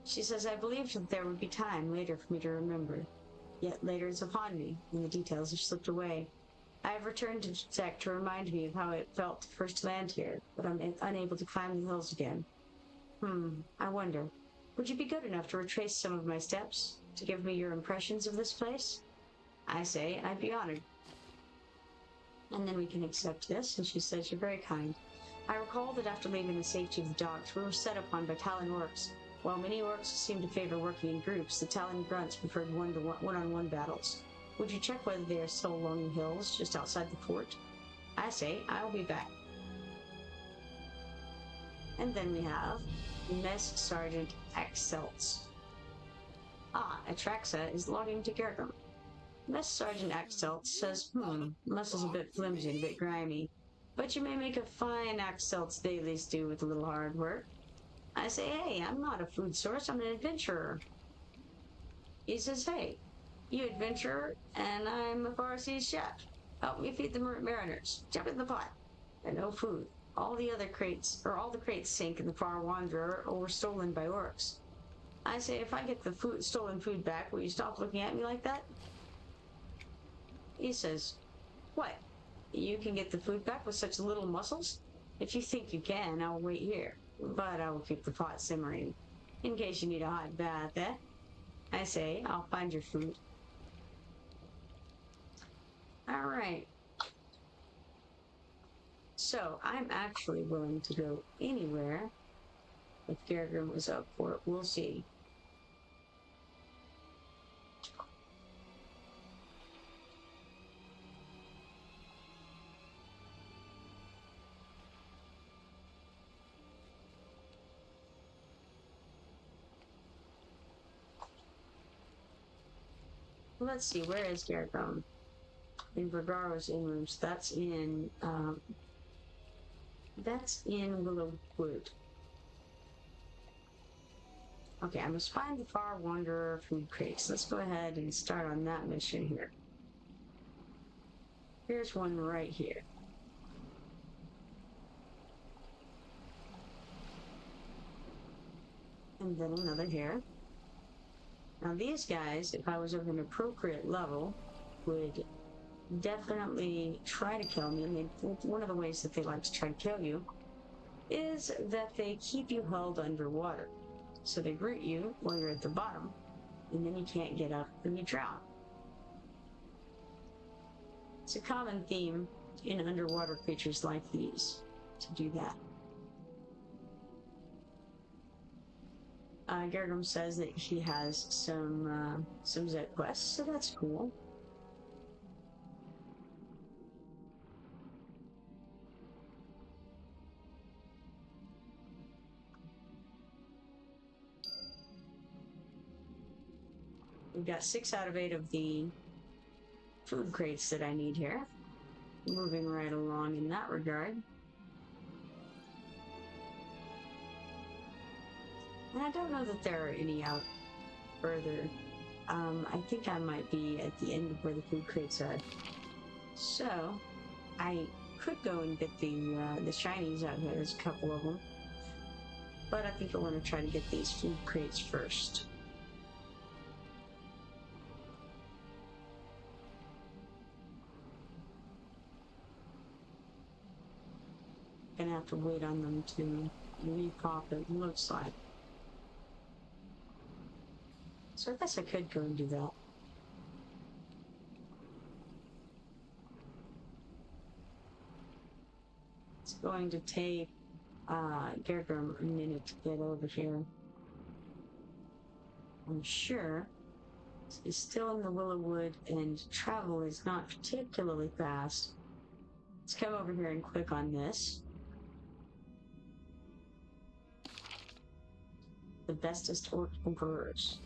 She says, I believed that there would be time later for me to remember. Yet later is upon me, and the details have slipped away. I have returned to Zek to remind me of how it felt to first land here, but I'm unable to climb the hills again. I wonder, would you be good enough to retrace some of my steps, to give me your impressions of this place? I say, I'd be honored. And then we can accept this, and she says, you're very kind. I recall that after leaving the safety of the docks, we were set upon by Talon orcs. While many orcs seem to favor working in groups, the Talon grunts preferred one-on-one battles. Would you check whether they are still along the hills, just outside the fort? I say, I'll be back. And then we have Mess Sergeant Axeltz. Atraxa is logging to Gergum. Mess Sergeant Axeltz says, muscle's a bit flimsy and a bit grimy, but you may make a fine Axeltz daily stew with a little hard work. I say, hey, I'm not a food source, I'm an adventurer. He says, hey, you adventurer, and I'm a far-seas chef. Help me feed the mariners. Jump in the pot. And no food. All the crates sink in the Far Wanderer or were stolen by orcs. I say, if I get the stolen food back, will you stop looking at me like that? He says, what? You can get the food back with such little muscles? If you think you can, I'll wait here. But I will keep the pot simmering. In case you need a hot bath, eh? I say, I'll find your food. Alright. So, I'm actually willing to go anywhere if Gergum is up for it. We'll see. Let's see, where is Gergum? In Vergaro's inrooms. That's in Willowwood. Okay, I must find the Far Wanderer food crates. Let's go ahead and start on that mission here. Here's one right here. And then another here. Now these guys, if I was of an appropriate level, would definitely try to kill me. And one of the ways that they like to try to kill you is that they keep you held underwater. So they root you while you're at the bottom, and then you can't get up and you drown. It's a common theme in underwater creatures like these to do that. Gergum says that he has some Zed quests, so that's cool. We've got 6 out of 8 of the food crates that I need here. Moving right along in that regard. And I don't know that there are any out further. I think I might be at the end of where the food crates are. So, I could go and get the shinies out here. There's a couple of them. But I think I want to try to get these food crates first. Gonna have to wait on them to repop, it looks like. So I guess I could go and do that. It's going to take Gergrim a minute to get over here. I'm sure he's still in the Willowwood and travel is not particularly fast. Let's come over here and click on this. The bestest orc emperors.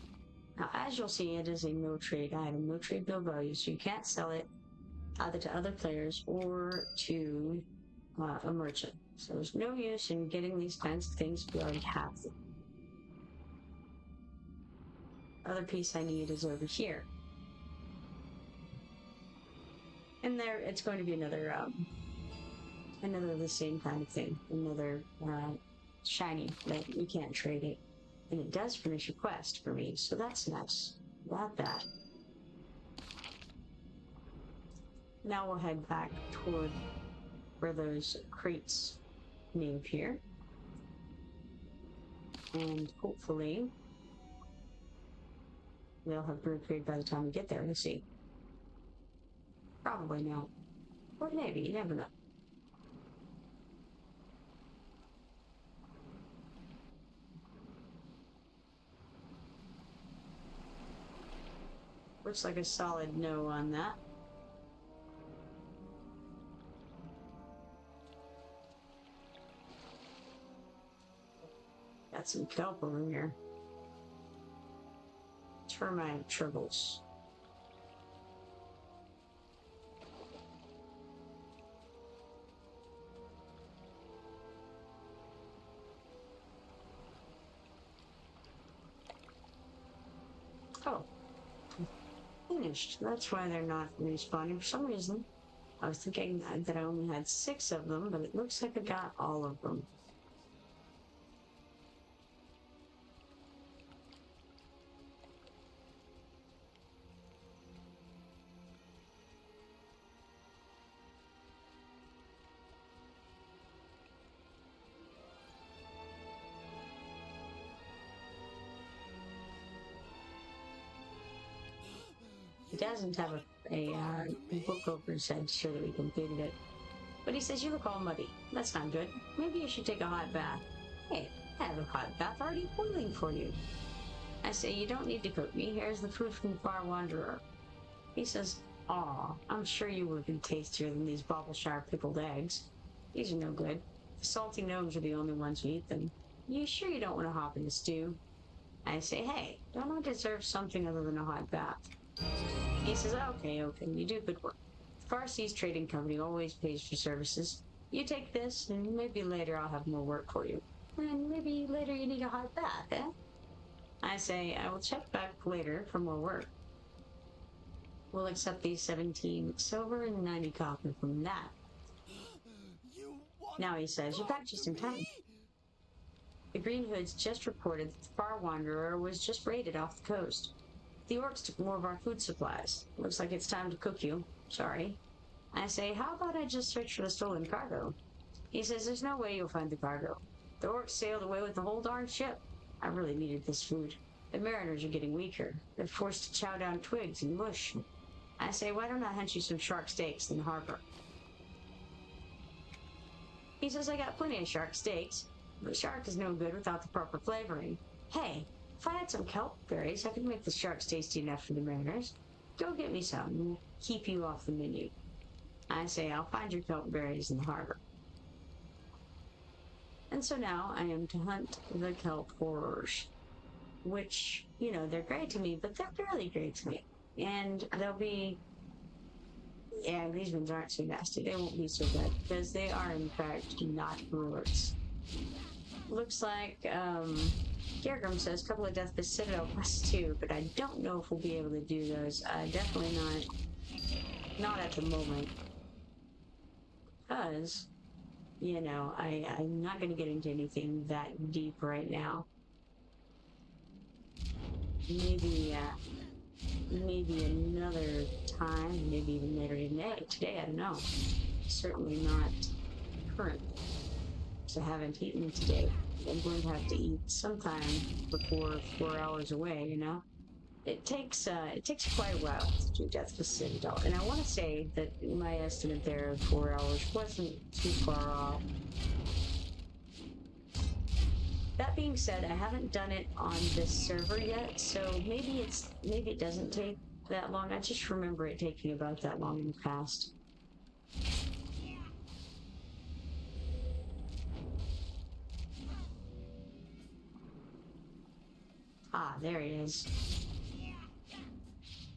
Now, as you'll see, it is a no trade item, no trade, no value, so you can't sell it either to other players or to a merchant. So there's no use in getting these kinds of things if you already have them. Other piece I need is over here. And there, it's going to be another of the same kind of thing. Another shiny that you can't trade it. And it does finish a quest for me, so that's nice. About that. Now we'll head back toward where those crates may appear. And hopefully they'll have brewed by the time we get there. We'll see. Probably not. Or maybe, you never know. Looks like a solid no on that. Got some kelp over here. Termite tribbles. Oh. Finished. That's why they're not respawning for some reason. I was thinking that I only had 6 of them, but it looks like I got all of them. He doesn't have a book over his head to show that he completed it. But he says, you look all muddy. That's not good. Maybe you should take a hot bath. Hey, I have a hot bath already boiling for you. I say, you don't need to cook me. Here's the food from the Far Wanderer. He says, aw, I'm sure you would be tastier than these Bobbleshire pickled eggs. These are no good. The salty gnomes are the only ones who eat them. You sure you don't want to hop in the stew? I say, hey, don't I deserve something other than a hot bath? He says, okay, you do good work. The Far Seas Trading Company always pays for services. You take this, and maybe later I'll have more work for you. And maybe later you need a hot bath, eh? I say, I will check back later for more work. We'll accept these 17 silver and 90 copper from that. Now he says, you're back just in time. The Green Hoods just reported that the Far Wanderer was just raided off the coast. The orcs took more of our food supplies. Looks like it's time to cook you. Sorry. I say, how about I just search for the stolen cargo? He says, there's no way you'll find the cargo. The orcs sailed away with the whole darn ship. I really needed this food. The mariners are getting weaker. They're forced to chow down twigs and mush. I say, why don't I hunt you some shark steaks in the harbor? He says, I got plenty of shark steaks, but shark is no good without the proper flavoring. Hey, if I had some kelp berries, I could make the sharks tasty enough for the mariners. Go get me some and keep you off the menu. I say, I'll find your kelp berries in the harbor. And so now I am to hunt the kelp horrors. which, you know, they're great to me, but they're barely great to me. And they'll be, yeah, these ones aren't so nasty. They won't be so bad because they are, in fact, not heroics. Looks like, Gergrim says a couple of Death Citadel quests too, but I don't know if we'll be able to do those. Definitely not at the moment. Because, you know, I'm not going to get into anything that deep right now. Maybe another time, maybe even later today, I don't know. Certainly not current. So I haven't eaten today. I'm going to have to eat sometime before 4 hours away, you know? It takes quite a while to do Death to Citadel, and I want to say that my estimate there of 4 hours wasn't too far off. That being said, I haven't done it on this server yet, so maybe it doesn't take that long. I just remember it taking about that long in the past. Ah, there he is.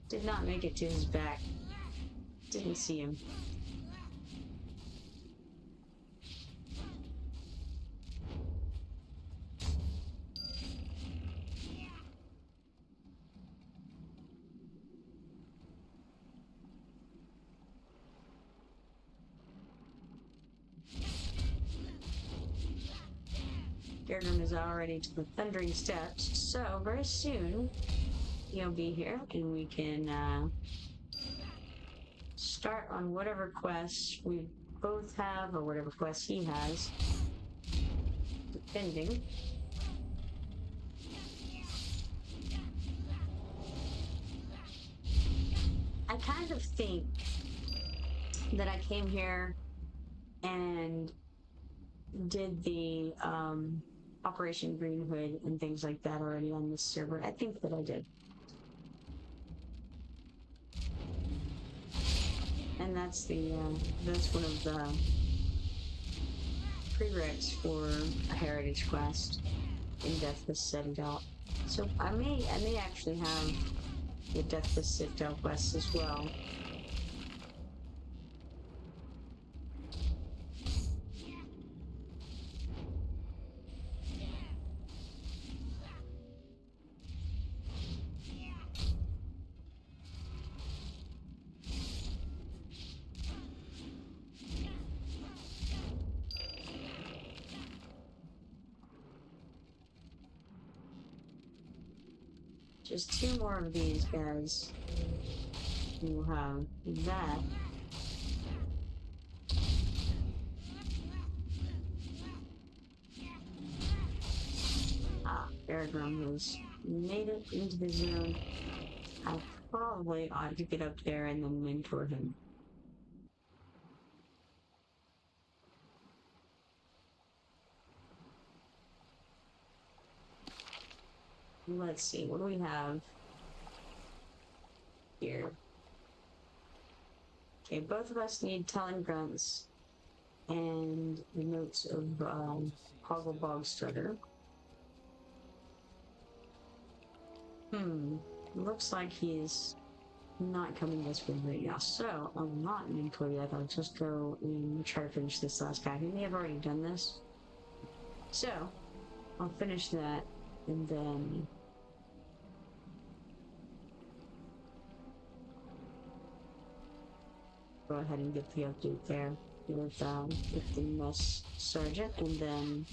Did not make it to his back. Didn't see him. Gergrim is already to the Thundering Steps, so very soon he'll be here and we can start on whatever quests we both have, or whatever quests he has, depending. I kind of think that I came here and did the Operation Green Hood and things like that already on this server. I think that I did. And that's one of the prereqs for a heritage quest in Deathless Citadel. So I may actually have the Deathless Citadel quests as well. Just 2 more of these guys. We'll have that. Ah, Gergrim has made it into the zone. I probably ought to get up there and then mentor him. Let's see, what do we have here? Okay, both of us need Telling Grunts and the notes of Bogshredder. Looks like he's not coming this way right now, so I'm not mentor yet. I'll just go and try to finish this last guy. He may have already done this. So, I'll finish that, and then go ahead and get the update there with the mess sergeant, and then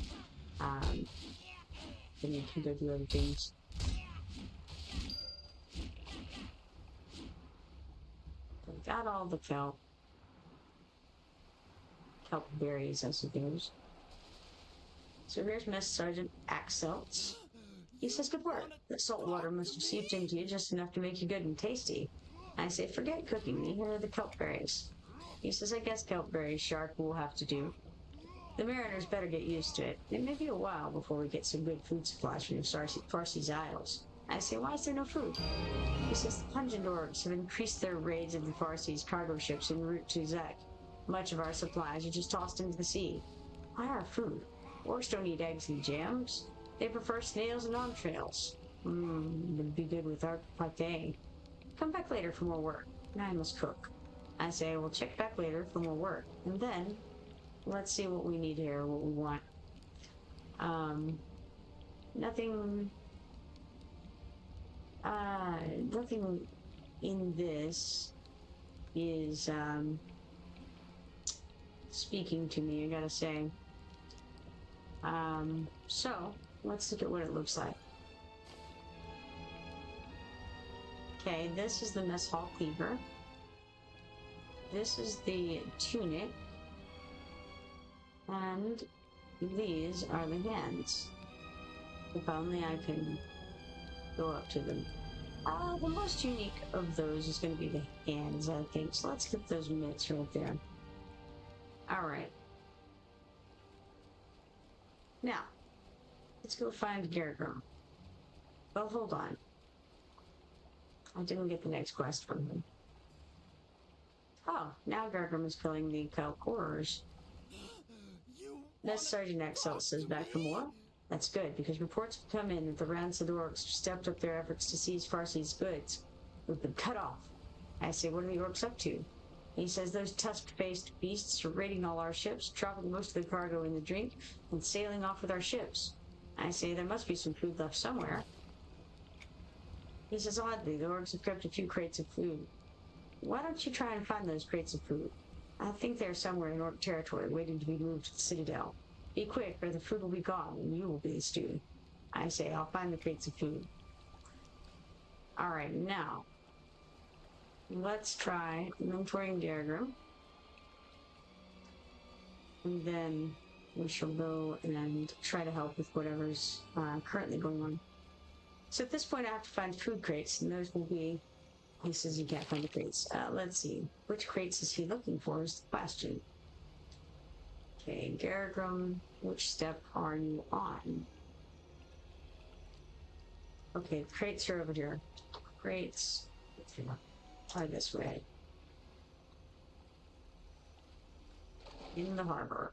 you can go do other things. So got all the kelp berries, I suppose. So here's Mess Sergeant Axelts. He says, good work. The salt water must have seeped into you just enough to make you good and tasty. I say, forget cooking me. Here are the kelp berries. He says, I guess kelp berries, Shark, will have to do. The mariners better get used to it. It may be a while before we get some good food supplies from Farsi's Isles. I say, why is there no food? He says, the pungent orcs have increased their raids of the Farsi's cargo ships en route to Zek. Much of our supplies are just tossed into the sea. Why our food? Orcs don't eat eggs and jams. They prefer snails and entrails. Would be good with our pate. Come back later for more work. Now I must cook. I say we'll check back later for more work. And then, let's see what we need here, what we want. Nothing... nothing in this is, speaking to me, I gotta say. So, let's look at what it looks like. Okay, this is the mess hall cleaver. This is the tunic. And these are the hands. If only I can go up to them. The most unique of those is going to be the hands, I think. So let's get those mitts right there. Alright. Now, let's go find Gargrim. Well, hold on. I didn't get the next quest from him. Oh, now Gargrim is killing the Kelp horrors. This Sergeant Axel says back for more. That's good, because reports have come in that the rancid orcs stepped up their efforts to seize Farsi's goods. We've been cut off. I say, what are the orcs up to? He says those tusk-faced beasts are raiding all our ships, dropping most of the cargo in the drink, and sailing off with our ships. I say there must be some food left somewhere. He says, oddly, the orcs have kept a few crates of food. Why don't you try and find those crates of food? I think they're somewhere in orc territory, waiting to be moved to the citadel. Be quick, or the food will be gone, and you will be the stew. I say, I'll find the crates of food. Alright, now, let's try inventorying diagram. And then we shall go and try to help with whatever's currently going on. So at this point, I have to find food crates, and those will be... He says you can't find the crates. Let's see. Which crates is he looking for is the question. Okay, Gargrim, which step are you on? Okay, the crates are over here. Crates are this way. In the harbor.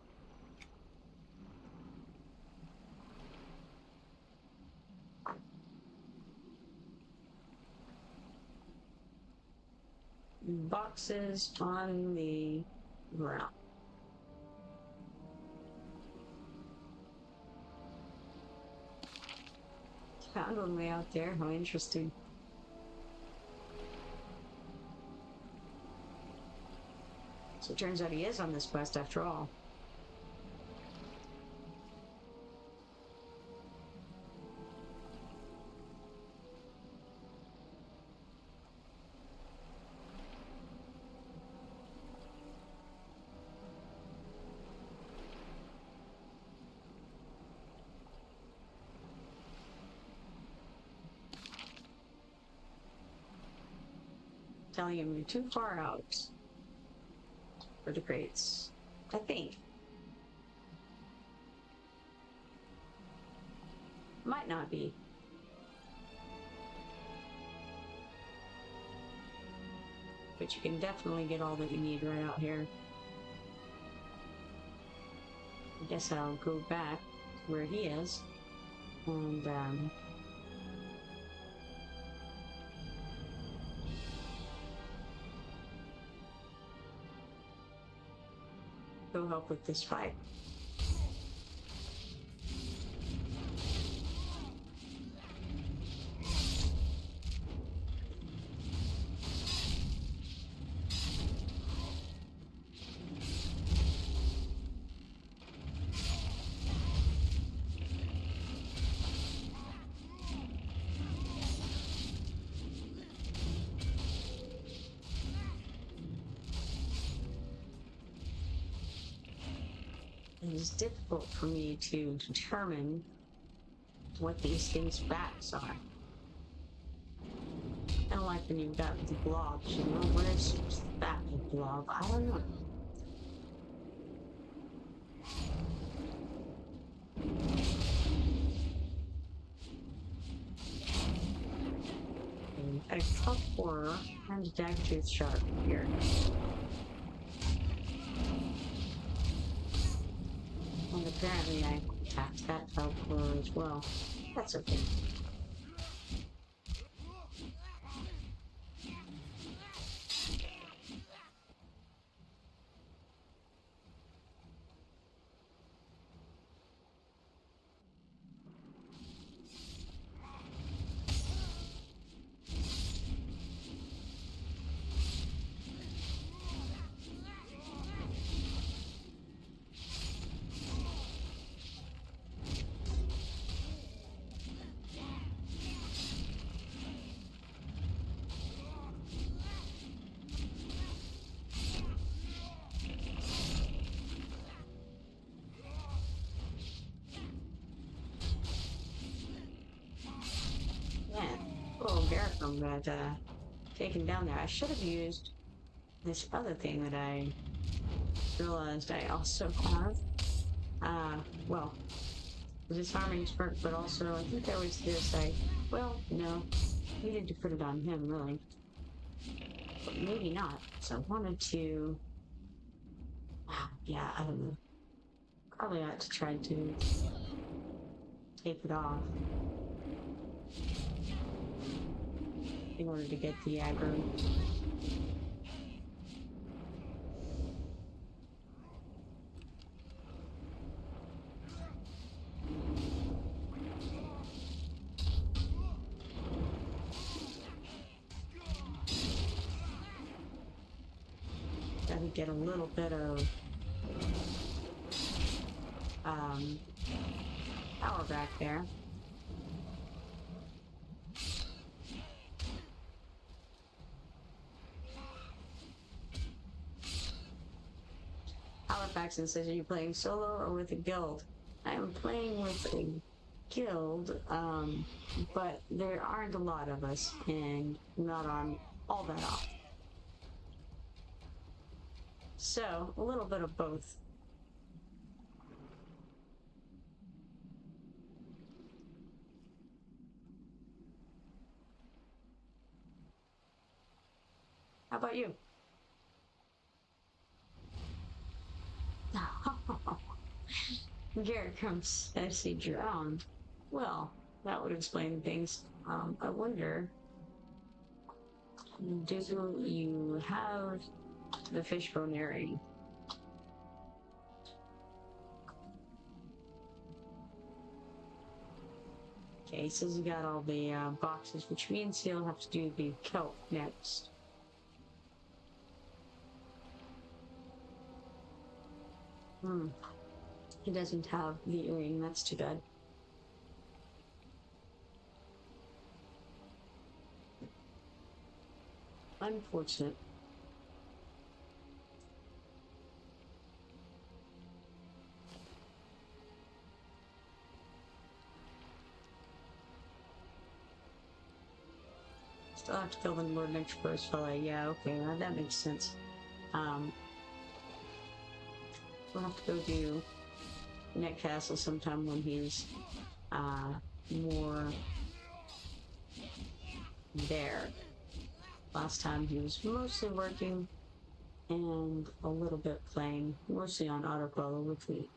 Boxes on the ground. Found one way out there. How interesting. So it turns out he is on this quest after all. Telling him you're too far out for the crates. I think. Might not be. But you can definitely get all that you need right out here. I guess I'll go back to where he is and go help with this fight. It is difficult for me to determine what these things' backs are. I don't like when you've got the blobs, you know? What is the back of the blob? I don't know. A Kelp horror and a dagtooth shark here. And apparently I attacked that Kelp horror as well. That's okay. from got taken down there. I should have used this other thing that I realized I also have. Well, disarming spark, but also I think there was this. Well, no, needed to put it on him really, but maybe not. So I wanted to. Yeah, I don't know. Probably ought to try to take it off in order to get the aggro. Gotta get a little bit of power back there. Halifaxon says, are you playing solo or with a guild? I am playing with a guild, but there aren't a lot of us, and not on all that often. So, a little bit of both. How about you? Garrett comes as he drowned. Well, that would explain things. I wonder, do you have the fishbone area? Okay, he says he got all the boxes, which means he'll have to do the kelp next. He doesn't have the earring, that's too bad. Unfortunate. Still have to kill the Lord Nektropos fella. Yeah, okay, that makes sense. We'll have to go do Nek Castle sometime when he's more there. Last time he was mostly working and a little bit playing, mostly on autopilot with me.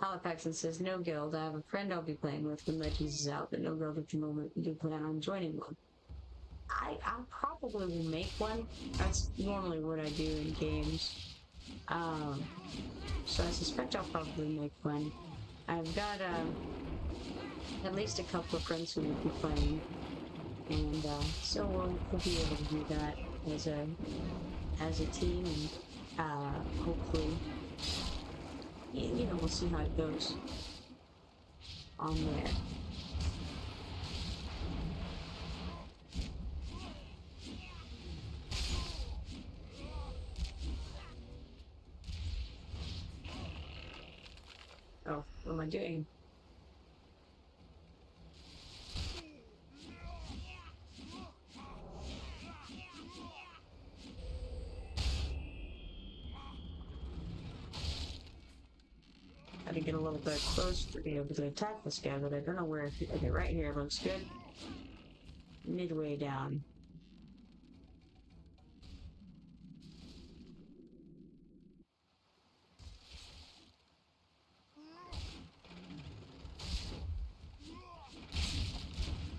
Halifaxon says, no guild. I have a friend I'll be playing with when Legends is out, but no guild at the moment. Do plan on joining one. I probably will make one. That's normally what I do in games. So I suspect I'll probably make one. I've got at least a couple of friends who will be playing, and so we'll be able to do that as a team, and hopefully, you know, we'll see how it goes on there. Oh, what am I doing? Got to get a little bit close to be able to attack this guy, but I don't know where. Okay, right here looks good. Midway down.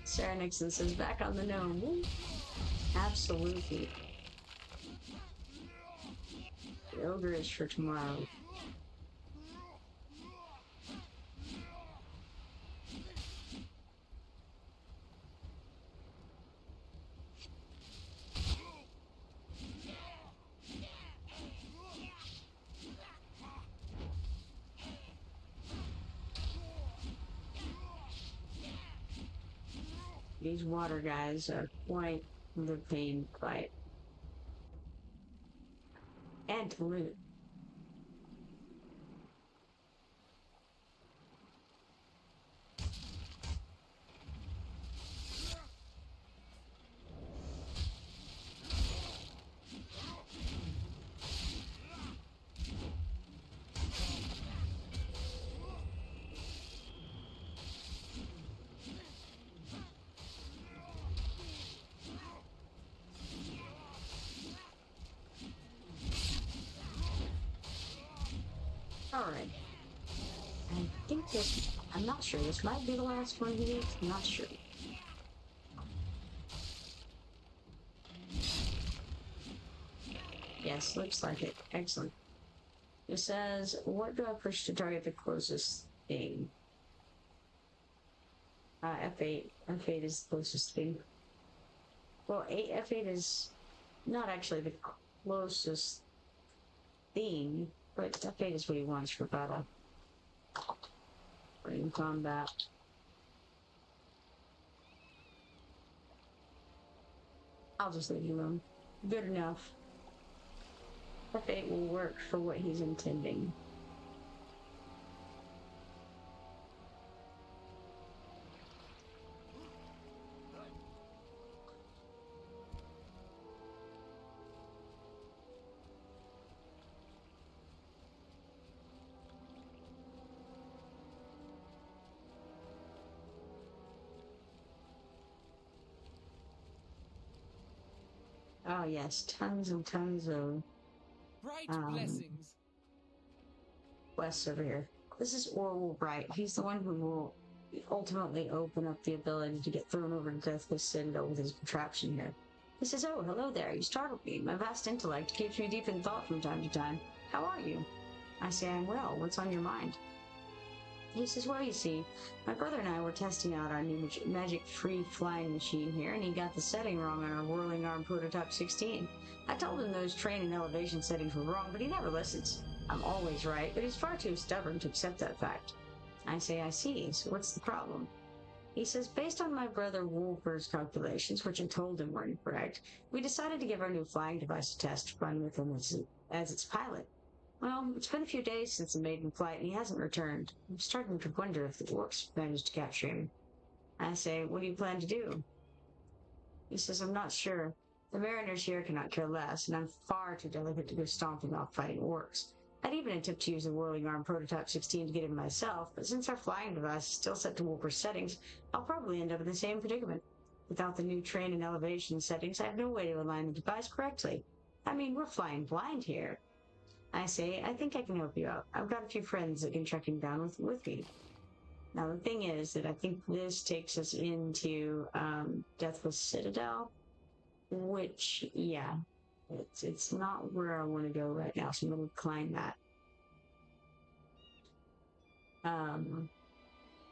Sarah Nixon says, back on the gnome. Woo. Absolutely. The Augur is for tomorrow. These water guys are quite the pain to fight. And to loot. Alright. I think this... I'm not sure. This might be the last one he needs. I'm not sure. Yes, looks like it. Excellent. It says, what do I push to target the closest thing? F8. F8 is the closest thing. Well, F8 is not actually the closest thing, but F8 is what he wants for battle. Or in combat. I'll just leave you alone. Good enough. F8 will work for what he's intending. Oh yes, tons and tons of Bright blessings. quests over here. This is Orwell Bright. He's the one who will ultimately open up the ability to get thrown over to Deathless Citadel with his contraption here. He says, "Oh, hello there. You startled me. My vast intellect keeps me deep in thought from time to time. How are you?" I say, "I'm well. What's on your mind?" He says, "Well, you see, my brother and I were testing out our new magic-free flying machine here, and he got the setting wrong on our whirling arm prototype 16. I told him those train and elevation settings were wrong, but he never listens. I'm always right, but he's far too stubborn to accept that fact." I say, "I see, so what's the problem?" He says, "Based on my brother Wolfer's calculations, which I told him were incorrect, we decided to give our new flying device a test to run with him as its pilot. Well, it's been a few days since the maiden flight, and he hasn't returned. I'm starting to wonder if the orcs managed to capture him." I say, "What do you plan to do?" He says, "I'm not sure. The mariners here cannot care less, and I'm far too delicate to go stomping off fighting orcs. I'd even attempt to use the whirling arm prototype 16 to get him myself, but since our flying device is still set to Wolfer's settings, I'll probably end up in the same predicament. Without the new train and elevation settings, I have no way to align the device correctly. I mean, we're flying blind here." I say, "I think I can help you out. I've got a few friends that can track him down with me." Now, the thing is that I think this takes us into Deathless Citadel, which, yeah, it's not where I want to go right now, so I'm going to decline that.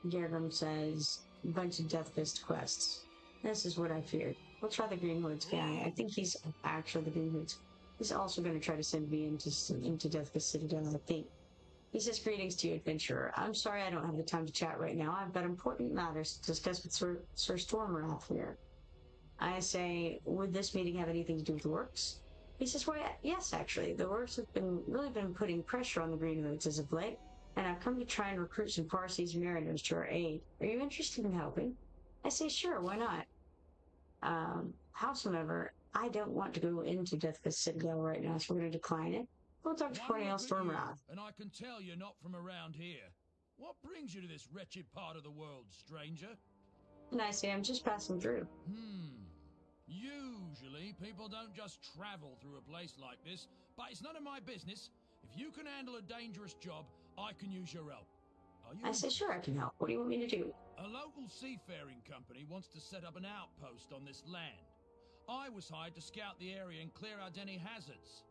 Gergum says, a bunch of Death Fist quests. This is what I feared. We'll try the Green Hood's guy. I think he's actually the Green Hood's. He's also going to try to send me into Death Fist Citadel, I think. He says, "Greetings to you, adventurer. I'm sorry I don't have the time to chat right now. I've got important matters to discuss with Sir Stormwrath here." I say, "Would this meeting have anything to do with the orcs?" He says, "Well, yes, actually. The orcs have really been putting pressure on the Green Hoods as of late, and I've come to try and recruit some Parsees mariners to our aid. Are you interested in helping?" I say, "Sure, why not?" Howsoever, I don't want to go into Deathfist Citadel right now, so we're going to decline it. We'll talk to Cornelius Stormwrath. And I can tell you're not from around here. What brings you to this wretched part of the world, stranger? And I say, "I'm just passing through." Usually, people don't just travel through a place like this, but it's none of my business. If you can handle a dangerous job, I can use your help. I say, "Sure, I can help. What do you want me to do?" A local seafaring company wants to set up an outpost on this land. I was hired to scout the area and clear out any hazards.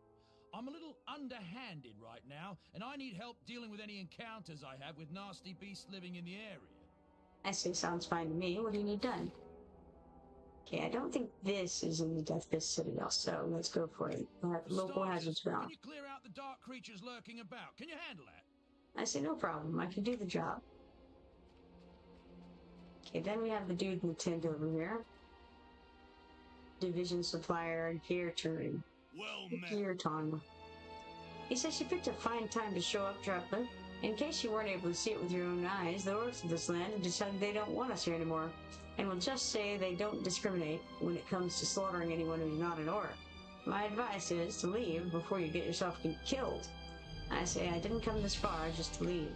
I'm a little underhanded right now, and I need help dealing with any encounters I have with nasty beasts living in the area. I say, "Sounds fine to me. What do you need done?" Okay, I don't think this is in the Deathfist Citadel, so let's go for it. Local hazards ground. Can you clear out the dark creatures lurking about? Can you handle that? I say, "No problem. I can do the job." Okay, then we have the dude in the tent over here. Division supplier, gear turn. Well Gear ton. He says she picked a fine time to show up, Dropper. In case you weren't able to see it with your own eyes, the orcs of this land have decided they don't want us here anymore, and will just say they don't discriminate when it comes to slaughtering anyone who's not an orc. My advice is to leave before you get yourself killed. I say, "I didn't come this far just to leave."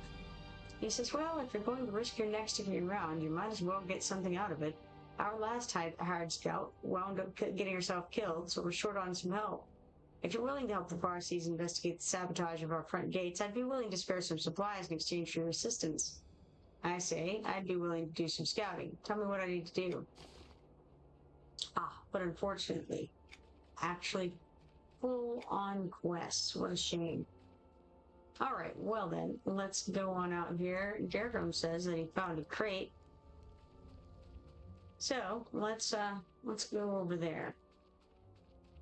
He says, "Well, if you're going to risk your neck sticking around, you might as well get something out of it. Our last hired scout wound up getting herself killed, so we're short on some help." If you're willing to help the Farsees investigate the sabotage of our front gates, I'd be willing to spare some supplies in exchange for your assistance. I say, I'd be willing to do some scouting. Tell me what I need to do. But unfortunately, actually full-on quests. What a shame. Alright, well then, let's go on out here. Gergum says that he found a crate. So, let's go over there.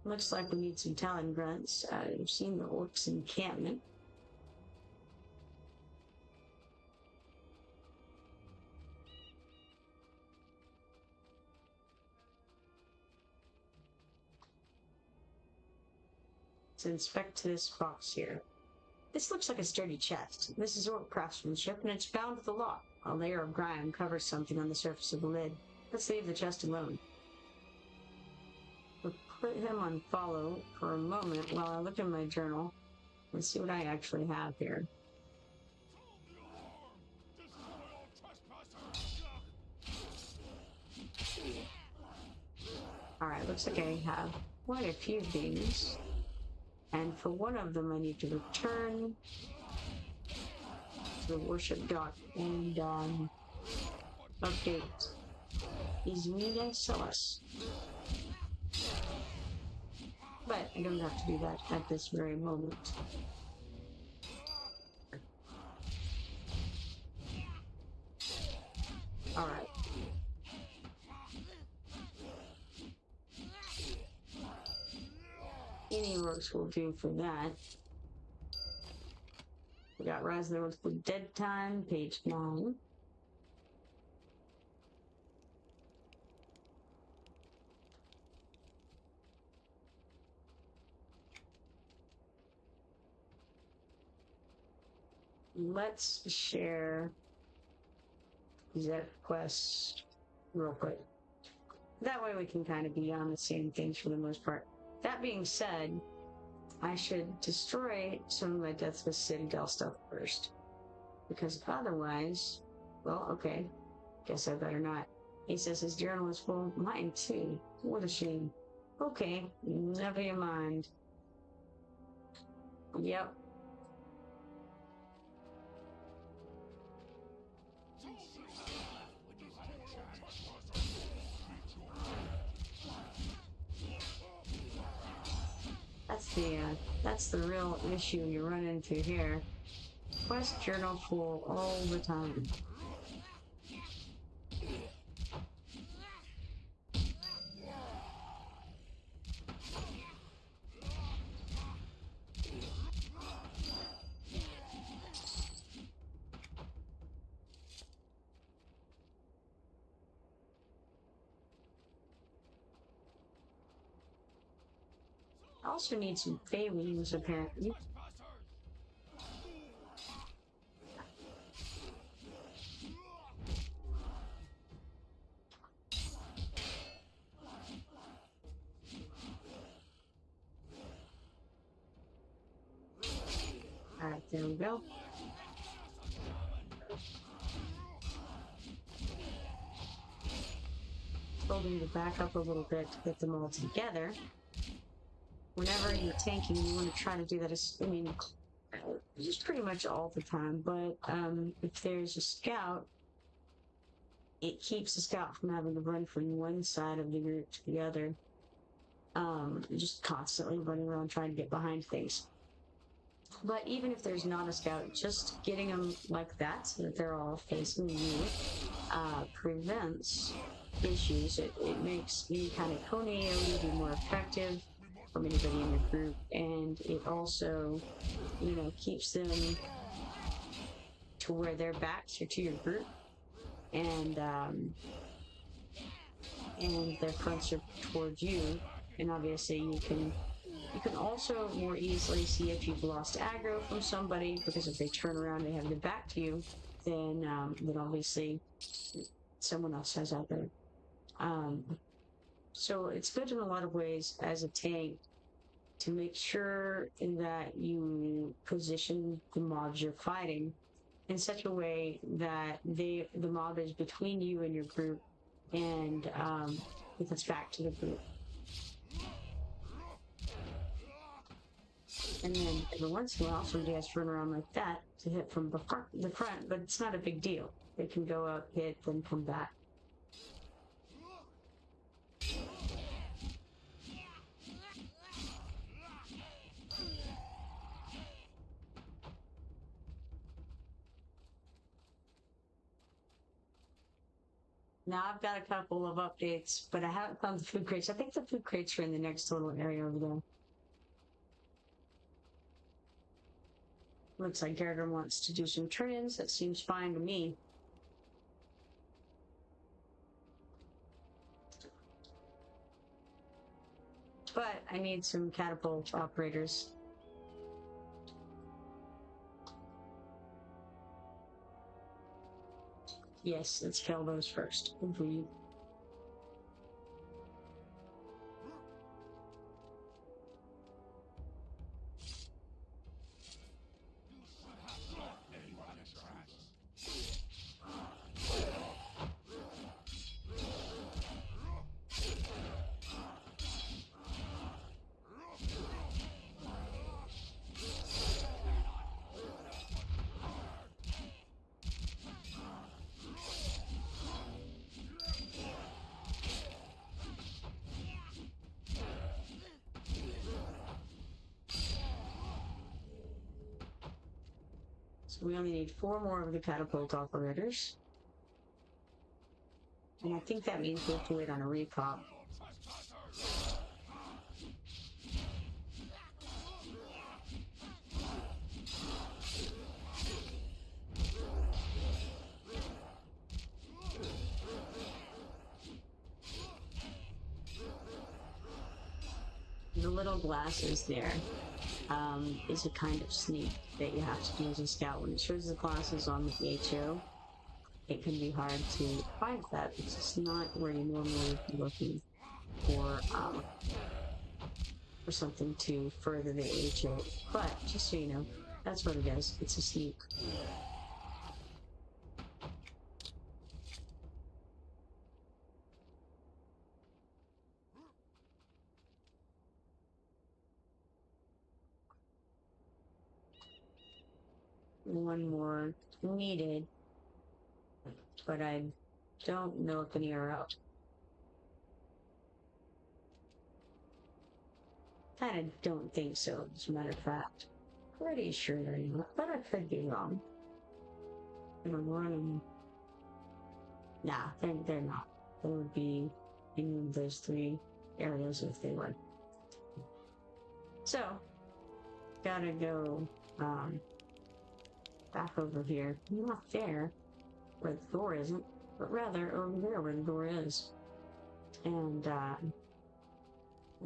Looks like we need some talon grunts. I've seen the orcs encampment. Let's inspect this box here. This looks like a sturdy chest. This is orc craftsmanship, and it's bound with a lock. A layer of grime covers something on the surface of the lid. Let's leave the chest alone. We'll put him on follow for a moment while I look in my journal and see what I actually have here. Alright, looks like I have quite a few things. And for one of them, I need to return to the worship dock and update Ismida Celis. But I don't have to do that at this very moment. Alright. Any works will do for that. We got Rise of the Earth for Dead Time, page 9. Let's share EverQuest real quick. That way we can kind of be on the same things for the most part. That being said, I should destroy some of my Deathless Citadel stuff first. Because otherwise, well, okay. Guess I better not. He says his journal is full. Mine too. What a shame. Okay, never you mind. Yep. That's the real issue you run into here. Quest journal full all the time. I also need some Fey wings, apparently. Alright, there we go. Building the back up a little bit to get them all together. Whenever you're tanking, you want to try to do that just pretty much all the time, but if there's a scout, it keeps the scout from having to run from one side of the group to the other. Just constantly running around trying to get behind things. But even if there's not a scout, just getting them like that, so that they're all facing you, prevents issues. It makes any kind of cone AoE be more effective from anybody in your group, and it also, keeps them to where their backs are to your group, and their fronts are towards you, and obviously you can also more easily see if you've lost aggro from somebody, because if they turn around and they have their back to you, then obviously someone else has aggro. So it's good in a lot of ways as a tank to make sure that you position the mobs you're fighting in such a way that the mob is between you and your group, and it gets back to the group. And then every once in a while, somebody has to run around like that to hit from the front, but it's not a big deal. They can go up, hit, then come back. Now I've got a couple of updates, but I haven't found the food crates. I think the food crates are in the next little area over there. Looks like Gerger wants to do some turn-ins. That seems fine to me. But I need some catapult operators. Yes, let's kill those first. Agreed. So we only need 4 more of the catapult operators. And I think that means we have to wait on a repop. The little glasses there is a kind of sneak that you have to do as a scout. When it shows the glasses on the HO, it can be hard to find that. It's just not where you normally be looking for something to further the HO. But just so you know, that's what it is. It's a sneak. One more needed, but I don't know if any are out. I don't think so, as a matter of fact. Pretty sure they're not, but I could be wrong. I'm running. Nah, they're not. They would be in those 3 areas if they were. So, gotta go, back over here. Not there, where the door isn't, but rather over there where the door is. And,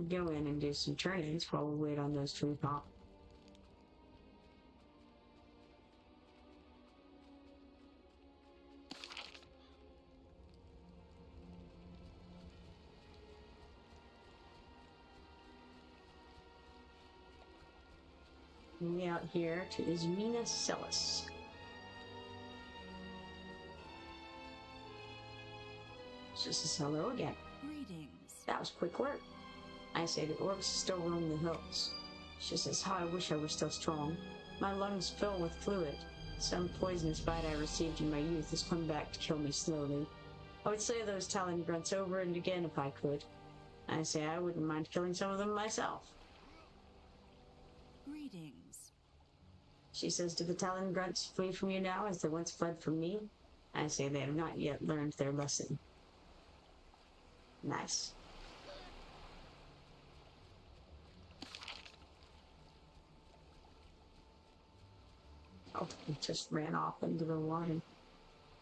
go in and do some turn-ins while we wait on those to repop. We out here to Ismina Celis. She says hello again. Greetings. That was quick work. I say the orcs still roam the hills. She says, how I wish I were still strong. My lungs fill with fluid. Some poisonous bite I received in my youth has come back to kill me slowly. I would slay those Talon grunts over and again if I could. I say I wouldn't mind killing some of them myself. Greetings. She says, do the Talon grunts flee from you now as they once fled from me? I say they have not yet learned their lesson. Nice. Oh, it just ran off into the water.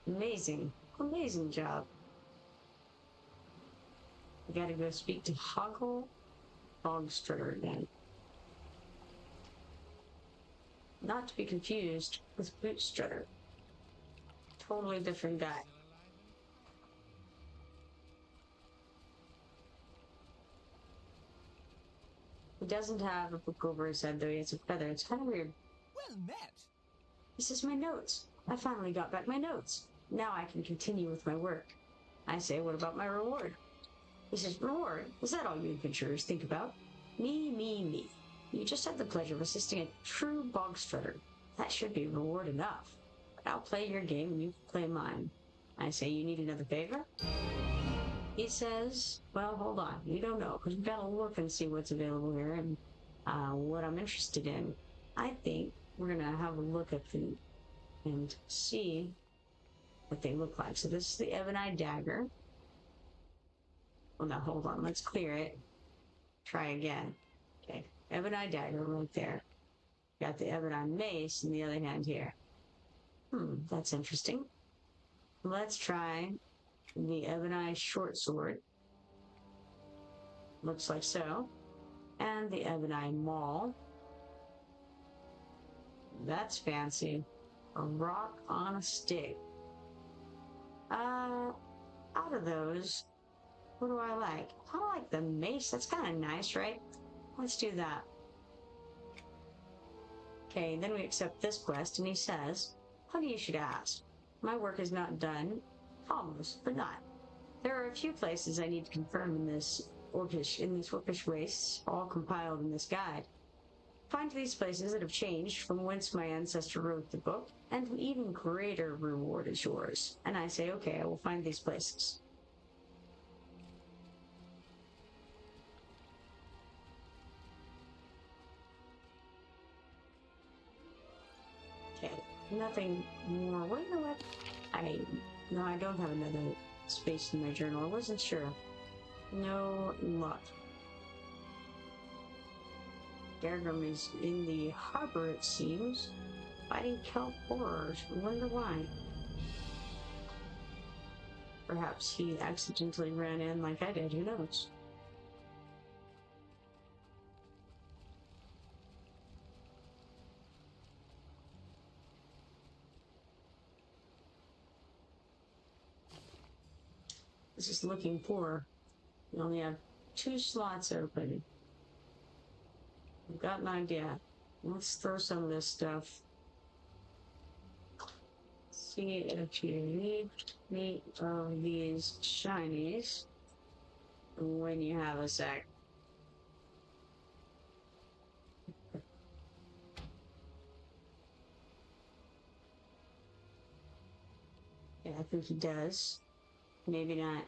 Amazing. Amazing job. We gotta go speak to Bogshredder again. Not to be confused with Bootshredder. Totally different guy. He doesn't have a book over his head, though he has a feather. It's kind of weird. Well met. He says, my notes. I finally got back my notes. Now I can continue with my work. I say, what about my reward? He says, reward? Is that all you adventurers think about? Me, me, me. You just had the pleasure of assisting a true Bogshredder. That should be reward enough. But I'll play your game and you play mine. I say, you need another favor? He says, well, hold on. You don't know, because we've got to look and see what's available here and what I'm interested in. I think we're going to have a look at them and see what they look like. So this is the Ebony Dagger. Well, now, hold on. Let's clear it. Try again. Okay. Ebony Dagger right there. Got the Ebony Mace in the other hand here. That's interesting. Let's try the Ebony Short Sword. Looks like so. And the Ebony Maul. That's fancy. A rock on a stick. Out of those, what do I like? I like the mace. That's kind of nice, right? Let's do that. Okay, then we accept this quest, and he says, honey, you should ask. My work is not done. Almost, but not. There are a few places I need to confirm in this orcish race, all compiled in this guide. Find these places that have changed from whence my ancestor wrote the book, and an even greater reward is yours. And I say, okay, I will find these places. Okay, nothing more. Wait, you know what? No, I don't have another space in my journal. I wasn't sure. No luck. Gargum is in the harbor, it seems, fighting Kelp horrors. I wonder why. Perhaps he accidentally ran in like I did, who knows? This is looking poor. We only have 2 slots open. I've got an idea. Let's throw some of this stuff. See if you need meat of these shinies when you have a sec. Yeah, I think he does. Maybe not.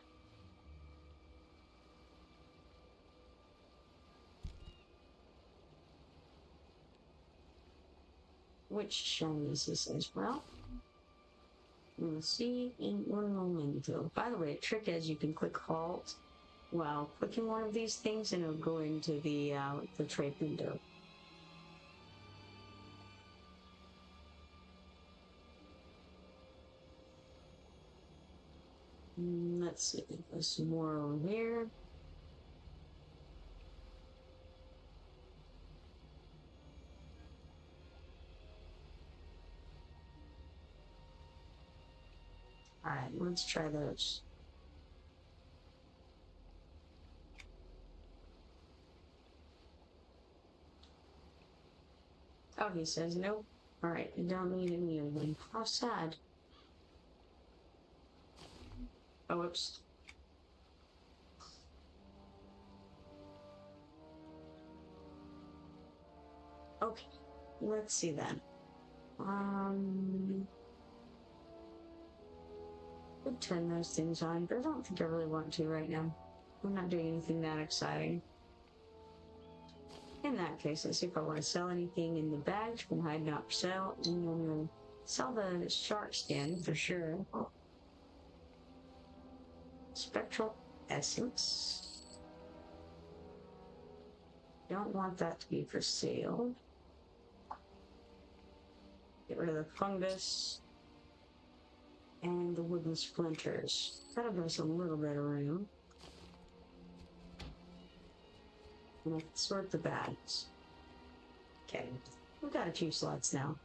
Which shinies this is? Well, we'll see in one momento. By the way, a trick is you can click halt while clicking one of these things and it'll go into the trade window. Let's see, there's some more over here. Alright, let's try those. Oh, he says nope. Alright, I don't need any of them. How sad. Oh, whoops. Okay, let's see then. Could turn those things on, but I don't think I really want to right now. I'm not doing anything that exciting. In that case, let's see if I want to sell anything in the bags from hide not for sale, and then we'll sell the shark skin for sure. Spectral essence. Don't want that to be for sale. Get rid of the fungus and the wooden splinters. That'll give us a little bit of room. And I can sort the bags. Okay, we've got a few slots now.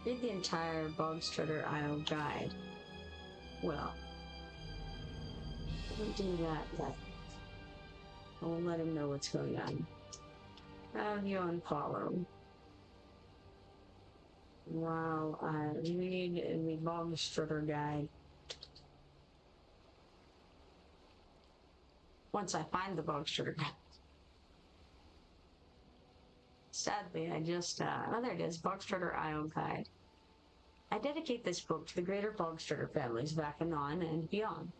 Read the entire Bogshredder Isle guide. Well, I won't do that yet. I will let him know what's going on. Have you unfollow. Wow, read the Bogshredder guide. Once I find the Bogshredder guide. Sadly, I just, oh, there it is, Bogshredder Isle guide. I dedicate this book to the greater Bogshredder families of Akanon and beyond.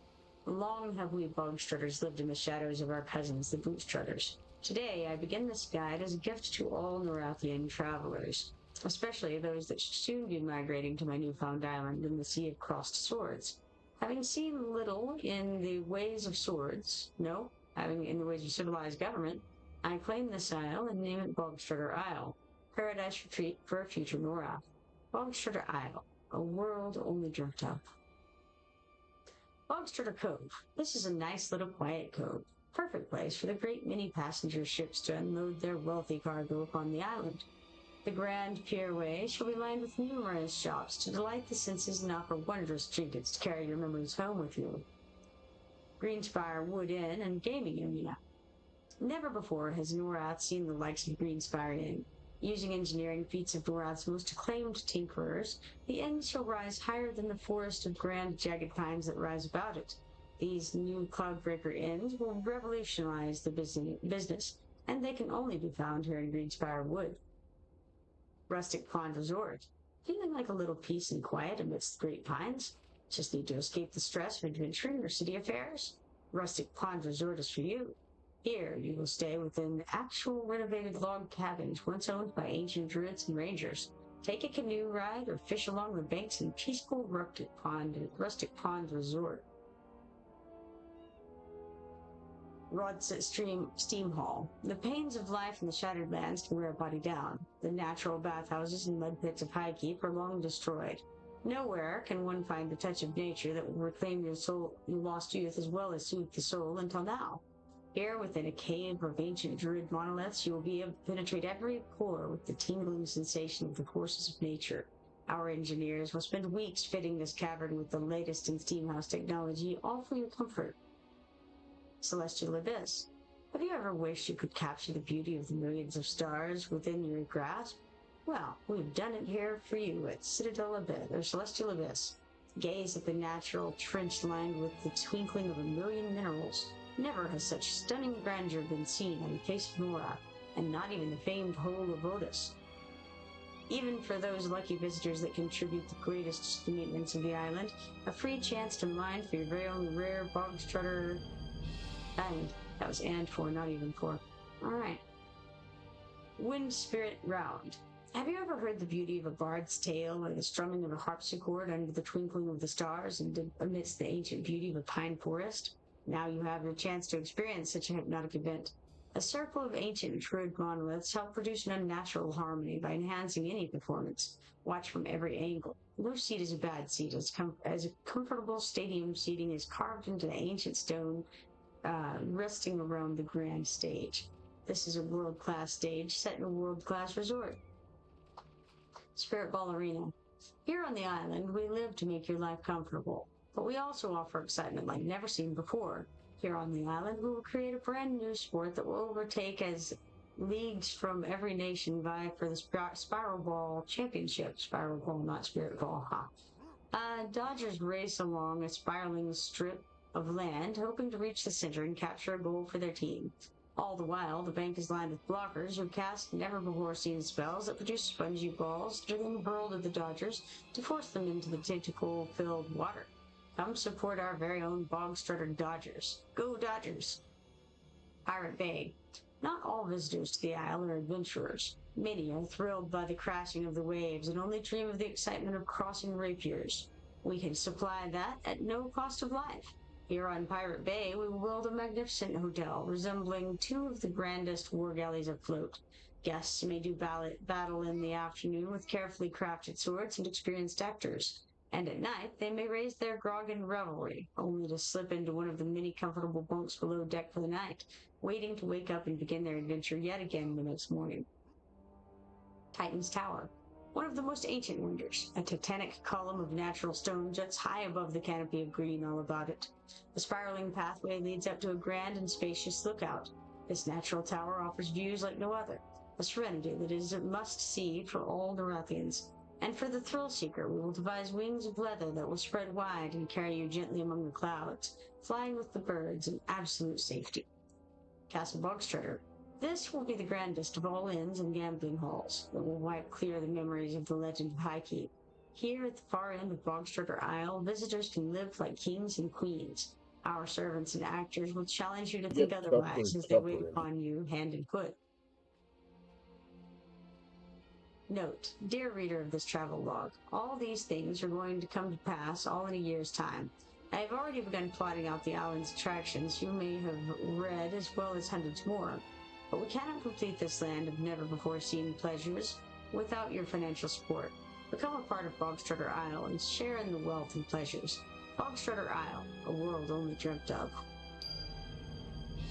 Long have we Bogshredders lived in the shadows of our cousins, the Bootshredders. Today, I begin this guide as a gift to all Nerathian travelers, especially those that should soon be migrating to my newfound island in the Sea of Crossed Swords. Having seen little in the ways of swords, no, having in the ways of civilized government, I claim this isle and name it Bogshredder Isle, paradise retreat for a future Norath. Bogshredder Isle, a world only dreamt of. Bogshredder Cove. This is a nice little quiet cove. Perfect place for the great many passenger ships to unload their wealthy cargo upon the island. The grand pierway shall be lined with numerous shops to delight the senses and offer wondrous trinkets to carry your memories home with you. Greenspire Wood Inn and Gaming Arena. Never before has Norath seen the likes of Greenspire Inn. Using engineering feats of Norath's most acclaimed tinkerers, the inn shall rise higher than the forest of grand jagged pines that rise about it. These new Cloudbreaker inns will revolutionize the business, and they can only be found here in Greenspire Wood. Rustic Pond Resort. Feeling like a little peace and quiet amidst the great pines? Just need to escape the stress of adventuring or city affairs? Rustic Pond Resort is for you. Here you will stay within actual renovated log cabins once owned by ancient druids and rangers. Take a canoe ride or fish along the banks in peaceful Rustic Pond Resort. Rodset Steam Hall. The pains of life in the Shattered Lands can wear a body down. The natural bathhouses and mud pits of High Keep are long destroyed. Nowhere can one find the touch of nature that will reclaim your lost youth as well as soothe the soul until now. Here, within a cave of ancient druid monoliths, you will be able to penetrate every pore with the tingling sensation of the forces of nature. Our engineers will spend weeks fitting this cavern with the latest in Steamhouse technology, all for your comfort. Celestial Abyss. Have you ever wished you could capture the beauty of the millions of stars within your grasp? Well, we've done it here for you at Citadel Abyss, or Celestial Abyss. Gaze at the natural trench lined with the twinkling of a million minerals. Never has such stunning grandeur been seen on the face of Norath, and not even the famed Hole of Otis. Even for those lucky visitors that contribute the greatest to the maintenance of the island, a free chance to mine for your very own rare Bogshredder diamond. That was and for, not even for. Alright. Wind Spirit Round. Have you ever heard the beauty of a bard's tale or the strumming of a harpsichord under the twinkling of the stars and amidst the ancient beauty of a pine forest? Now you have your chance to experience such a hypnotic event. A circle of ancient druid monoliths help produce an unnatural harmony by enhancing any performance. Watch from every angle. No seat is a bad seat, as a comfortable stadium seating is carved into the ancient stone, resting around the grand stage. This is a world-class stage set in a world-class resort. Spirit Ball Arena. Here on the island, we live to make your life comfortable, but we also offer excitement like never seen before. Here on the island, we will create a brand new sport that will overtake as leagues from every nation vie for the Spiral Ball Championship. Spiral Ball, not Spirit Ball, Dodgers race along a spiraling strip of land, hoping to reach the center and capture a goal for their team. All the while, the bank is lined with blockers who cast never-before-seen spells that produce spongy balls that are then hurled at the Dodgers to force them into the tentacle-filled water. Come support our very own Bogshredder Dodgers. Go Dodgers! Pirate Bay. Not all visitors to the isle are adventurers. Many are thrilled by the crashing of the waves and only dream of the excitement of crossing rapiers. We can supply that at no cost of life. Here on Pirate Bay, we will build a magnificent hotel resembling two of the grandest war galleys afloat. Guests may do battle in the afternoon with carefully crafted swords and experienced actors. And at night, they may raise their grog and revelry, only to slip into one of the many comfortable bunks below deck for the night, waiting to wake up and begin their adventure yet again the next morning. Titan's Tower. One of the most ancient wonders, a titanic column of natural stone juts high above the canopy of green all about it. The spiraling pathway leads up to a grand and spacious lookout. This natural tower offers views like no other, a serenity that is a must-see for all Nerathians. And for the thrill seeker, we will devise wings of leather that will spread wide and carry you gently among the clouds, flying with the birds in absolute safety. Castle Bogshredder. This will be the grandest of all inns and gambling halls that will wipe clear the memories of the legend of Highkeep. Here at the far end of Bogshredder Isle, visitors can live like kings and queens. Our servants and actors will challenge you to think otherwise as they wait upon you hand and foot. Note, dear reader of this travel log, all these things are going to come to pass all in a year's time. I have already begun plotting out the island's attractions you may have read as well as hundreds more. But we cannot complete this land of never-before-seen pleasures without your financial support. Become a part of Bogshredder Isle and share in the wealth and pleasures. Bogshredder Isle, a world only dreamt of.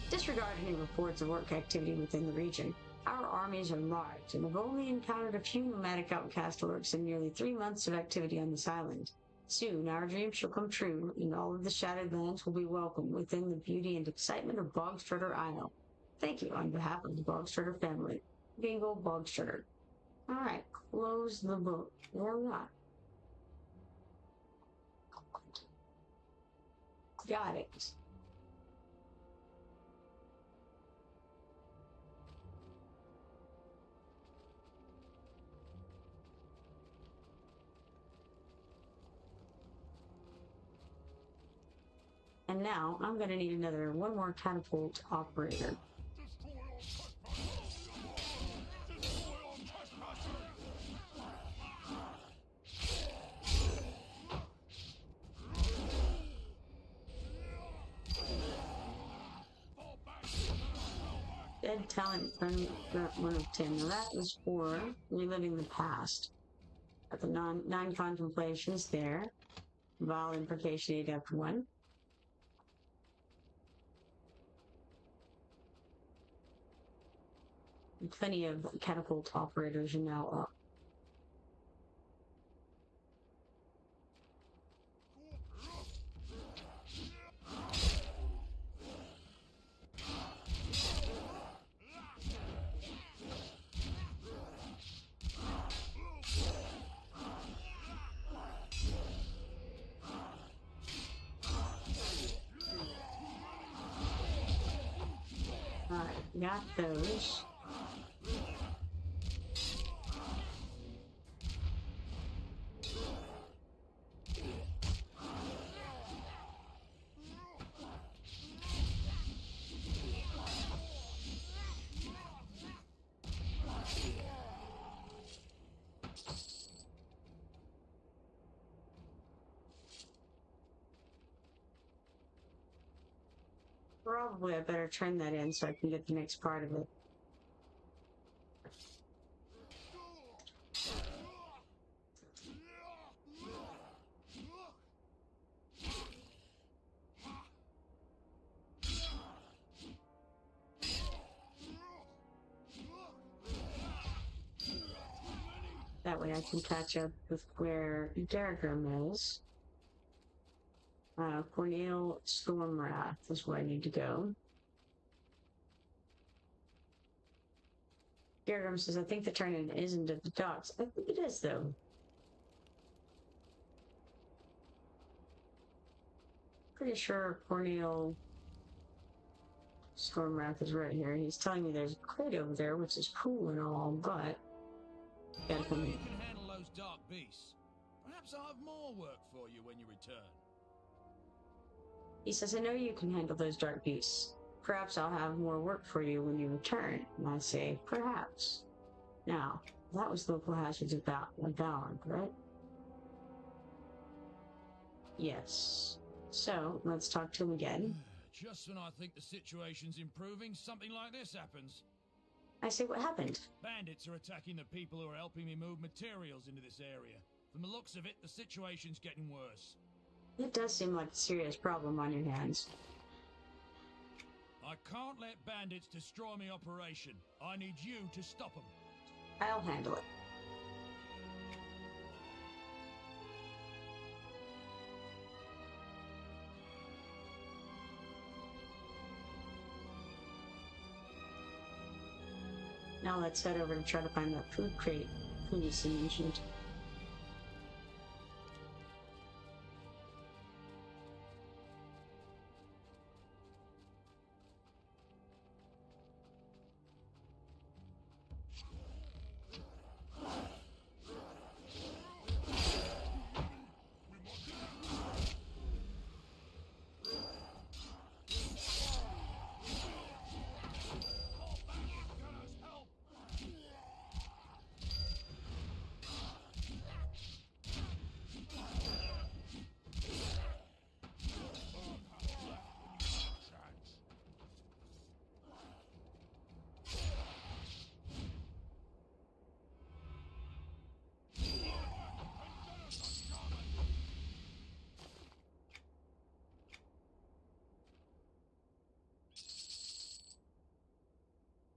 Disregard any reports of orc activity within the region. Our armies are large and have only encountered a few nomadic outcast orcs in nearly 3 months of activity on this island. Soon our dreams shall come true, and all of the Shattered Lands will be welcome within the beauty and excitement of Bogshredder Isle. Thank you on behalf of the Bogshredder family. Bingo Bogshredder. Alright, close the book. There we are. Got it. And now I'm going to need one more catapult operator. Dead talent, 1 of 10. Now that was for reliving the past. Got the nine contemplations there. Vile imprecation 8 after 1. And plenty of catapult operators are now up. Alright, got those. Probably I better turn that in so I can get the next part of it. That way I can catch up with where Garagrim is. Cornel Stormwrath is where I need to go. Garagrim says, I think the turn-in isn't at the docks. I think it is, though. Pretty sure Cornel Stormwrath is right here. He's telling me there's a crate over there, which is cool and all, but... Gotta come in. You can handle those dark beasts. Perhaps I'll have more work for you when you return. He says, I know you can handle those dark beasts. Perhaps I'll have more work for you when you return. And I say, perhaps. Now, that was local hazards about Valorant, right? Yes. So, let's talk to him again. Just when I think the situation's improving, something like this happens. I say, what happened? Bandits are attacking the people who are helping me move materials into this area. From the looks of it, the situation's getting worse. It does seem like a serious problem on your hands. I can't let bandits destroy my operation. I need you to stop them. I'll handle it. Now let's head over to try to find that food crate previously mentioned.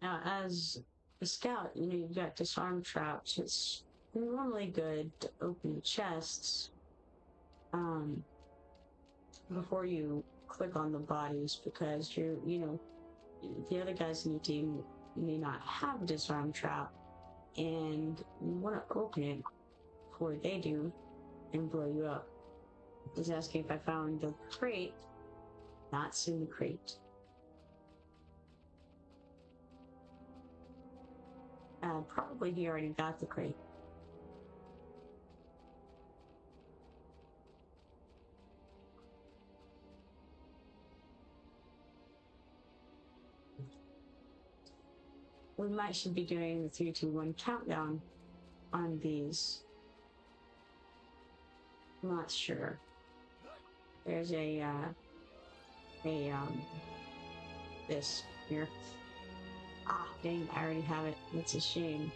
Now, as a scout, you've got disarm traps. It's normally good to open chests before you click on the bodies because the other guys in your team may not have a disarm trap and you want to open it before they do and blow you up. He's asking if I found the crate. Not in the crate. Probably he already got the crate. We should be doing the 3, 2, 1 countdown on these. I'm not sure. There's this here. Ah, dang, I already have it. That's a shame.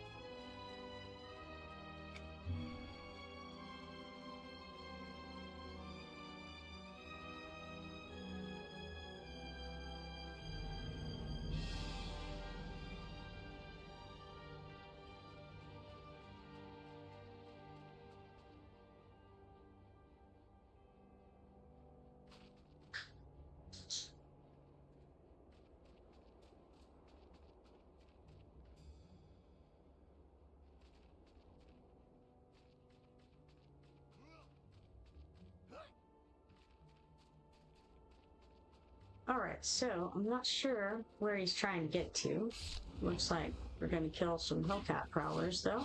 Alright, so I'm not sure where he's trying to get to. Looks like we're gonna kill some Hellcat prowlers, though.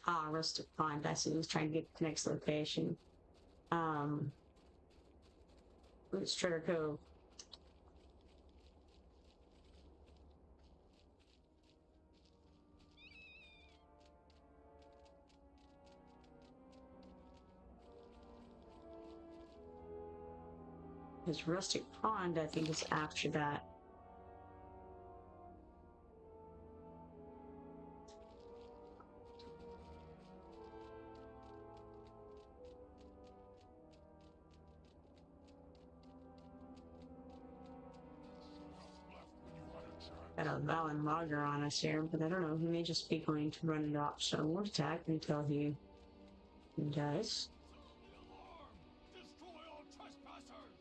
Ah, rustic pond. I see he was trying to get to the next location. Bogshredder Cove. His rustic pond, I think, is after that. Got a Valen Augur on us here, but I don't know, he may just be going to run it off, so I won't attack until he does. Destroy all trespassers!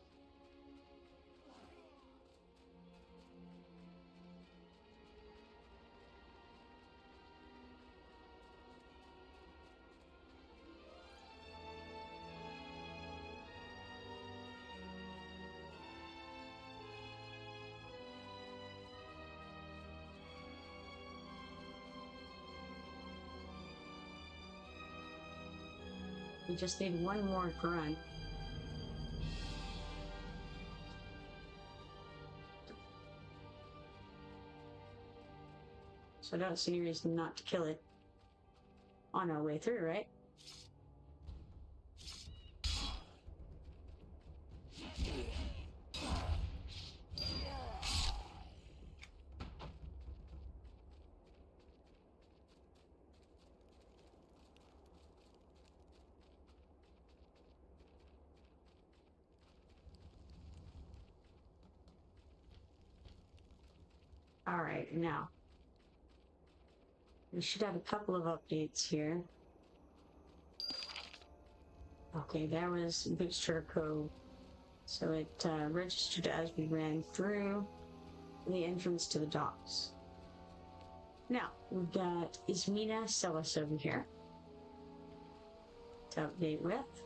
We just need one more grunt. So I don't see any reason not to kill it on our way through, right? Alright, now. We should have a couple of updates here. Okay, that was Bogshredder Cove. So it registered as we ran through the entrance to the docks. Now, we've got Ismina Celis over here to update with.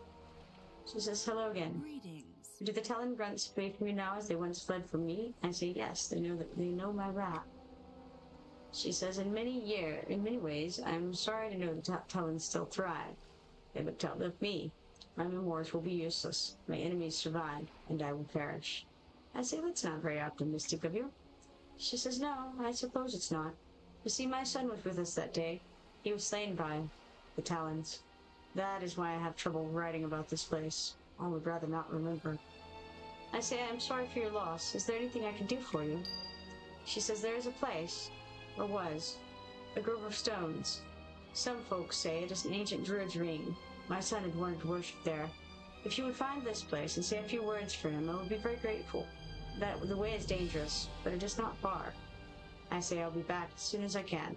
She says, hello again. Greetings. Do the Talon grunts flee from you now as they once fled from me? I say yes, they know my wrath. She says, in many ways, I'm sorry to know the Talons still thrive. They looked to outlive me. My memoirs will be useless. My enemies survive, and I will perish. I say, that's not very optimistic of you. She says, no, I suppose it's not. You see, my son was with us that day. He was slain by the Talons. That is why I have trouble writing about this place. I would rather not remember. I say, I'm sorry for your loss. Is there anything I can do for you? She says there is a place, or was, a grove of stones. Some folks say it is an ancient druid's ring. My son had wanted to worship there. If you would find this place and say a few words for him, I would be very grateful. That the way is dangerous, but it is not far. I say I'll be back as soon as I can.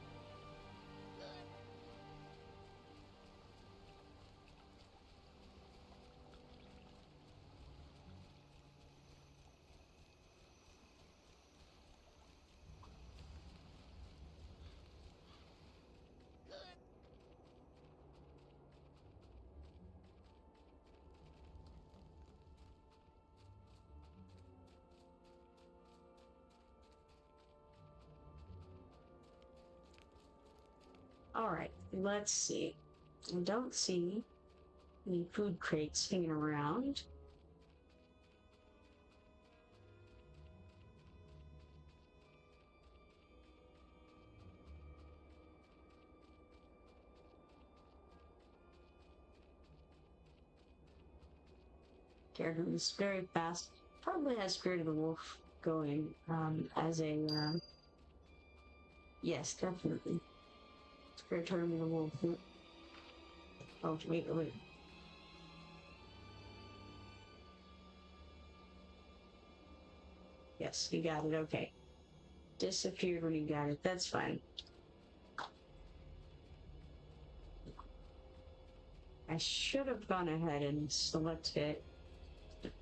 Alright, let's see. I don't see any food crates hanging around. Character is very fast. Probably has Spirit of the Wolf going as a yes, definitely. Spirit Totem of the Wolf. Oh, wait. Yes, you got it, okay. Disappeared when you got it, that's fine. I should have gone ahead and selected it,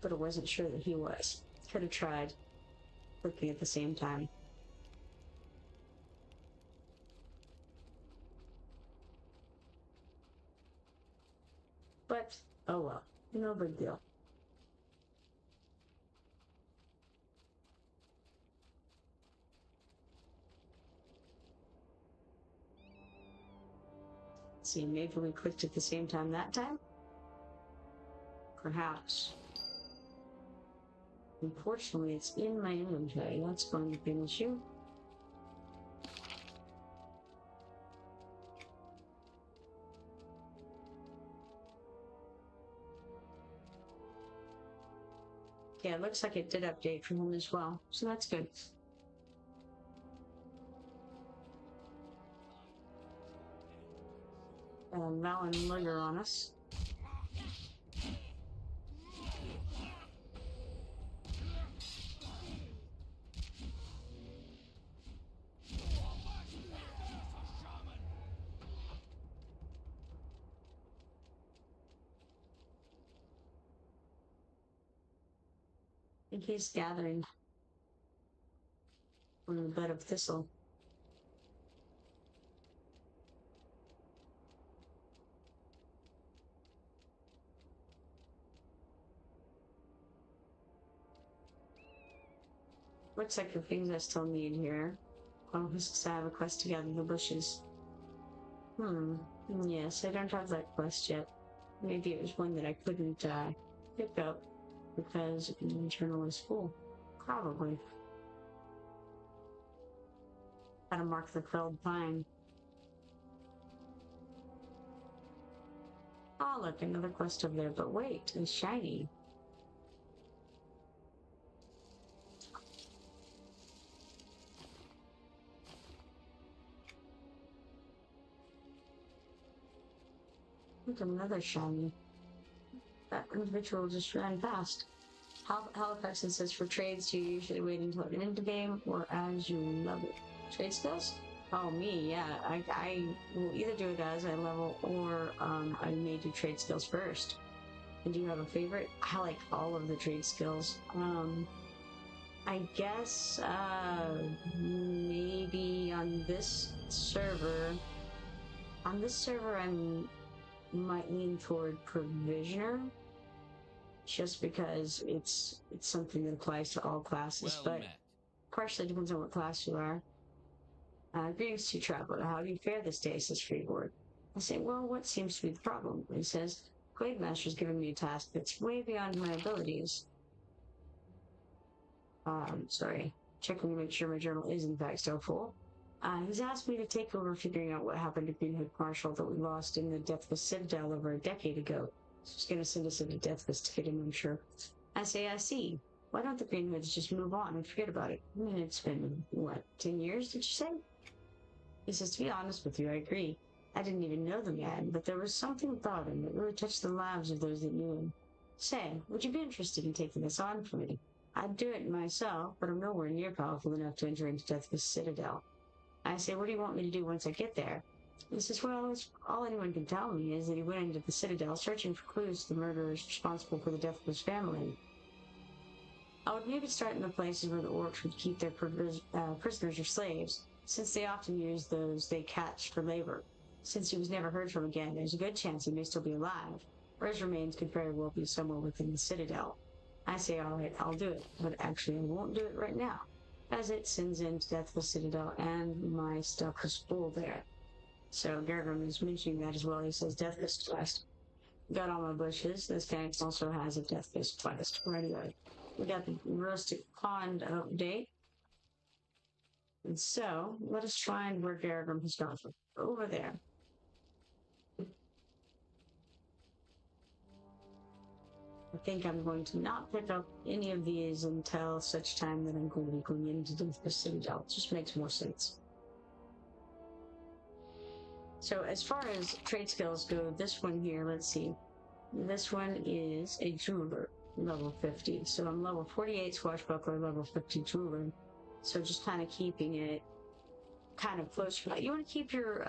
but I wasn't sure that he was. Could have tried clicking at the same time. But, oh well, no big deal. Let's see, maybe we clicked at the same time that time? Perhaps. Unfortunately, it's in my inventory. That's going to be an issue. Yeah, it looks like it did update for him as well, so that's good. Valen Lugger on us. I think he's gathering from the bed of thistle. Looks like the things I still need here. Oh, this I have a quest to gather the bushes. Yes, I don't have that quest yet. Maybe it was one that I couldn't pick up because the journal is full. Probably. Gotta mark the felled pine. Oh, look, another quest over there, but wait, it's shiny. Look, another shiny. That individual just ran past. Halifax says for trades, you usually wait until an end game or as you level. Trade skills? Oh, me, yeah. I will either do it as I level or I may do trade skills first. And do you have a favorite? I like all of the trade skills. I guess maybe on this server I might lean toward provisioner, just because it's something that applies to all classes, but partially depends on what class you are. Greetings to you, traveler. How do you fare this day, says Freeboard. I say, well, what seems to be the problem? He says, Glade Master's given me a task that's way beyond my abilities. Sorry. Checking to make sure my journal is in fact still full. He's asked me to take over figuring out what happened to Greenhood Marshall that we lost in the Deathless Citadel over a decade ago. So he's going to send us into Deathless to get him, I'm sure. I say, I see. Why don't the Greenhoods just move on and forget about it? I mean, it's been, what, 10 years, did you say? He says, to be honest with you, I agree. I didn't even know the man, but there was something about him that really touched the lives of those that knew him. Say, would you be interested in taking this on for me? I'd do it myself, but I'm nowhere near powerful enough to enter into Death's Citadel. I say, what do you want me to do once I get there? He says, well, all anyone can tell me is that he went into the Citadel searching for clues to the murderers responsible for the death of his family. I would maybe start in the places where the orcs would keep their prisoners or slaves, since they often use those they catch for labor. Since he was never heard from again, there's a good chance he may still be alive, or his remains could very well be somewhere within the Citadel. I say, all right, I'll do it, but actually I won't do it right now, as it sends into Deathless Citadel, and my stuff is full there. So Gargrim is mentioning that as well. He says, Deathless quest. Got all my bushes. This guy also has a Deathless quest. Right. We got the rustic pond update. And so, let us find where Gargrim has gone from. Over there. I think I'm going to not pick up any of these until such time that I'm going to be going into the Citadel. It just makes more sense. So as far as trade skills go, this one here, let's see. This one is a jeweler, level 50. So I'm level 48 swashbuckler, level 50 jeweler. So just kind of keeping it kind of close. You want to keep your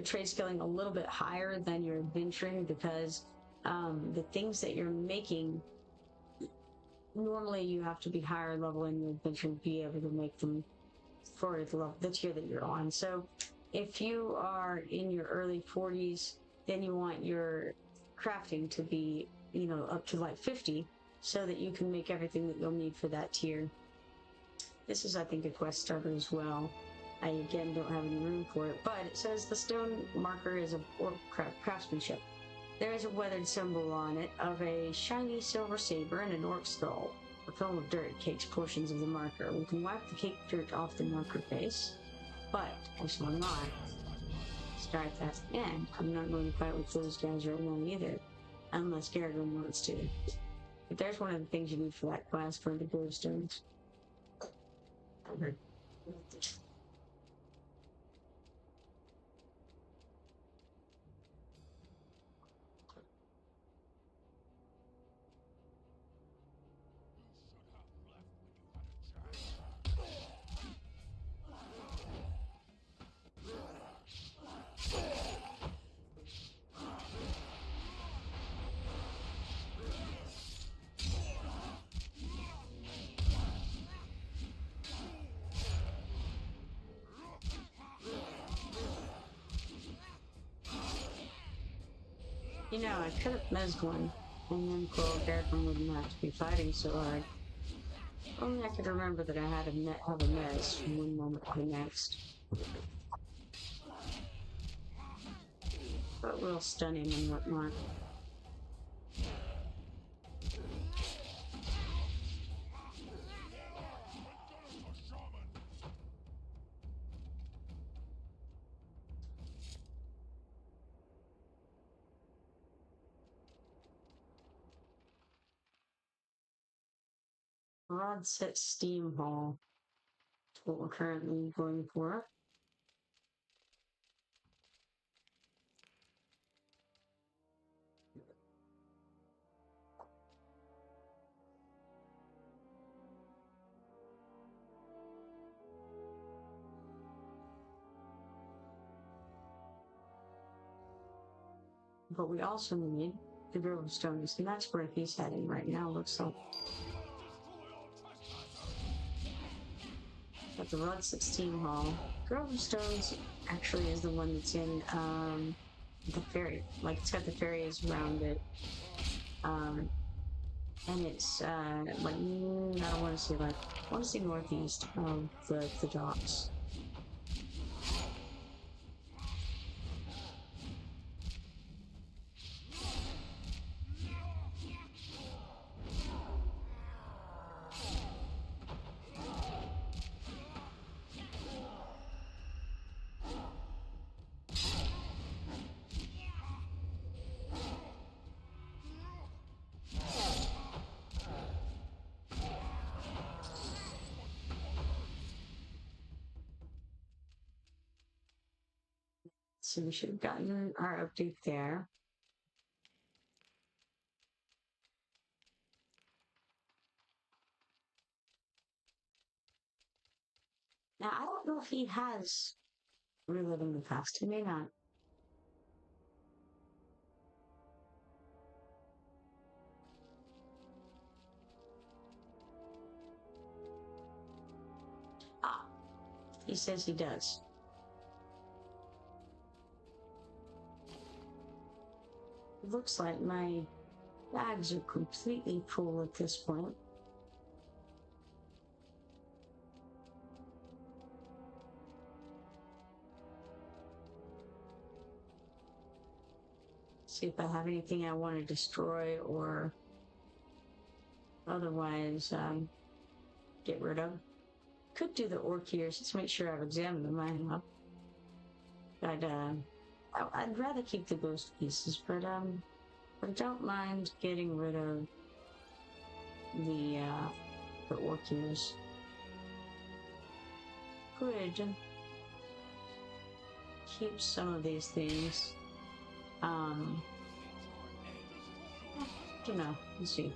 trade skilling a little bit higher than your adventuring, because the things that you're making, normally you have to be higher level in your adventuring to be able to make them for the tier that you're on. So if you are in your early 40s, then you want your crafting to be, you know, up to like 50, so that you can make everything that you'll need for that tier. This is, I think, a quest starter as well. I, again, don't have any room for it, but it says the stone marker is of orc craftsmanship. There is a weathered symbol on it of a shiny silver saber and an orc skull. A film of dirt cakes portions of the marker. We can wipe the caked dirt off the marker face, but I shall not start that again. I'm not going to fight with those guys right now either, unless Garrett wants to. But there's one of the things you need for that quest for the gravestones. You know, I could have mezzed one, and then Coral Garrison wouldn't have to be fighting so hard. Only I could remember that I had to have a mezz from one moment to the next. But we'll stun him and whatnot. Rod set Steam Hall. That's what we're currently going for. But we also need the Grove of Stones, and that's where he's heading right now, looks like. At the Rod 16 Hall. Grove of Stones actually is the one that's in the ferry. Like, it's got the ferries around it. And it's like, I don't want to say like, I want to say northeast of the docks. So we should have gotten our update there. Now, I don't know if he has reliving the past. He may not. Ah, he says he does. It looks like my bags are completely full at this point. See if I have anything I want to destroy or otherwise get rid of. Could do the orc here, just make sure I've examined them. I have. I'd rather keep the ghost pieces, but I don't mind getting rid of the orc ears. Could keep some of these things. I don't know. Let's see.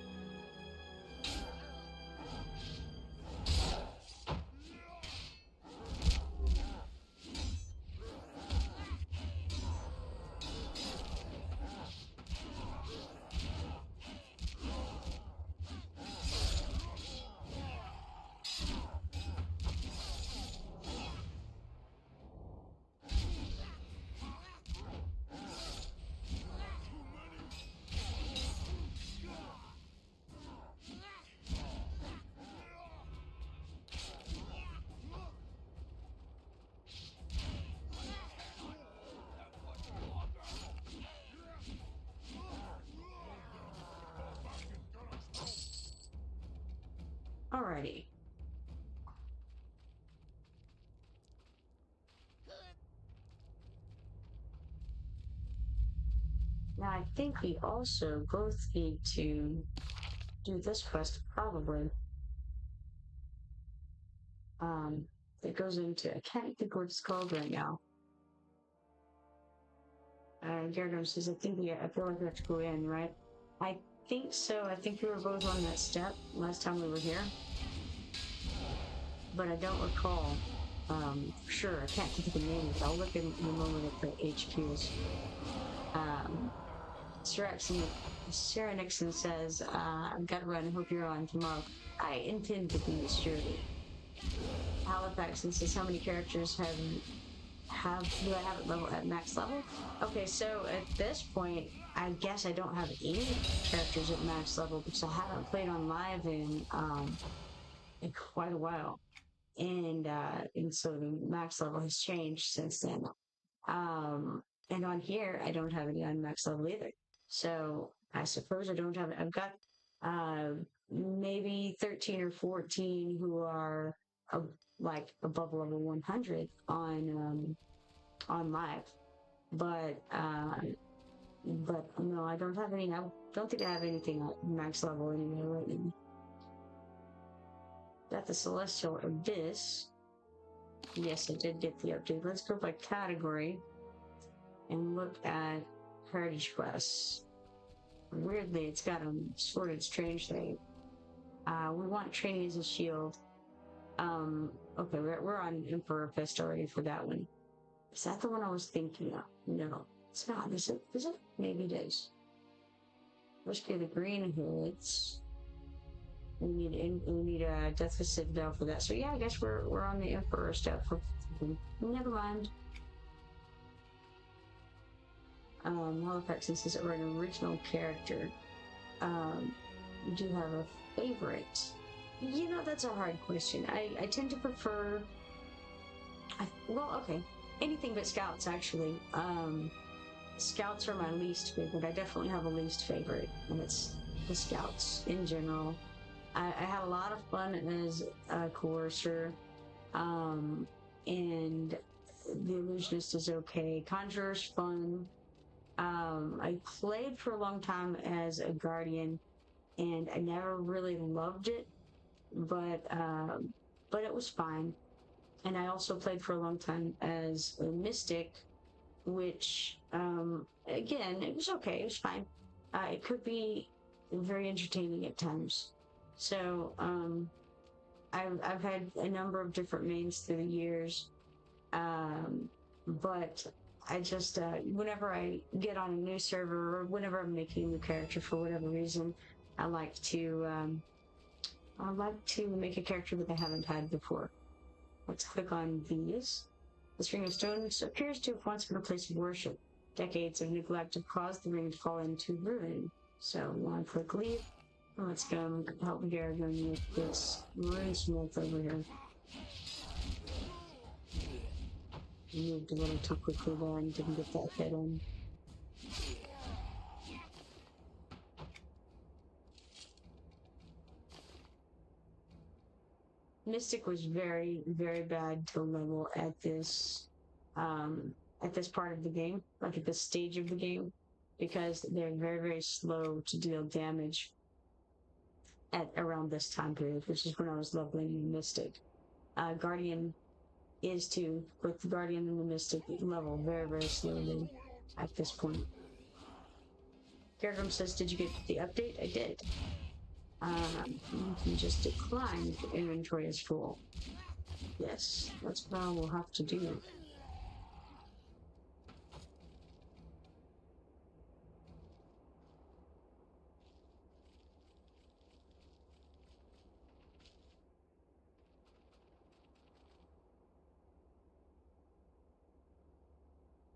Alrighty. Now I think we also both need to do this quest probably. It goes into, I can't think what it's called right now. Gargam says, I feel like we have to go in, right? I think so. I think we were both on that step last time we were here. But I don't recall. For sure, I can't think of the name. I'll look in a moment at the HQs. Sarah Nixon says, I've got to run. I hope you're on tomorrow. I intend to be surely. Halifax says, how many characters do I have at max level? Okay, so at this point, I guess I don't have any characters at max level because I haven't played on live in quite a while. And so the max level has changed since then. And on here, I don't have any on max level either. So I suppose I don't have, I've got maybe 13 or 14 who are like above level 100 on live. But no, I don't have any, I don't think I have anything at max level anyway right now. Got the Celestial Abyss. Yes, I did get the update. Let's go by category and look at Heritage Quests. Weirdly, it's got a sorted strange thing. We want training as a shield. Okay, we're on Emperor Fest already for that one. Is that the one I was thinking of? No, it's not. Is it? Is it? Maybe it is. Rescue the green hoods. We need a Death Citadel for that. So yeah, I guess we're on the Emperor stuff. Never mind. Halifax says that we're an original character. We do have a favorite. You know, that's a hard question. I tend to prefer. Well, okay, anything but scouts actually. Scouts are my least favorite. I definitely have a least favorite, and it's the scouts in general. I had a lot of fun as a coercer, and the illusionist is okay. Conjurer's fun. I played for a long time as a guardian, and I never really loved it, but it was fine. And I also played for a long time as a mystic, which, again, it was okay, it was fine. It could be very entertaining at times. So, I've had a number of different mains through the years, but I just, whenever I get on a new server or whenever I'm making a new character for whatever reason, I like to make a character that I haven't had before. Let's click on these. This ring of stone appears to have once been a place of worship. Decades of neglect have caused the ring to fall into ruin. So, one click leave. Let's go help Garrigan with this runesmith over here. Moved a little too quickly there and didn't get that hit in. Mystic was very, very bad to level at this part of the game, like at this stage of the game, because they're very, very slow to deal damage at around this time period, which is when I was leveling Mystic. Guardian is too, but the Guardian and the Mystic level very, very slowly at this point. Gargrim says, did you get the update? I did. You can just decline if your inventory is full. Yes, that's what I will have to do.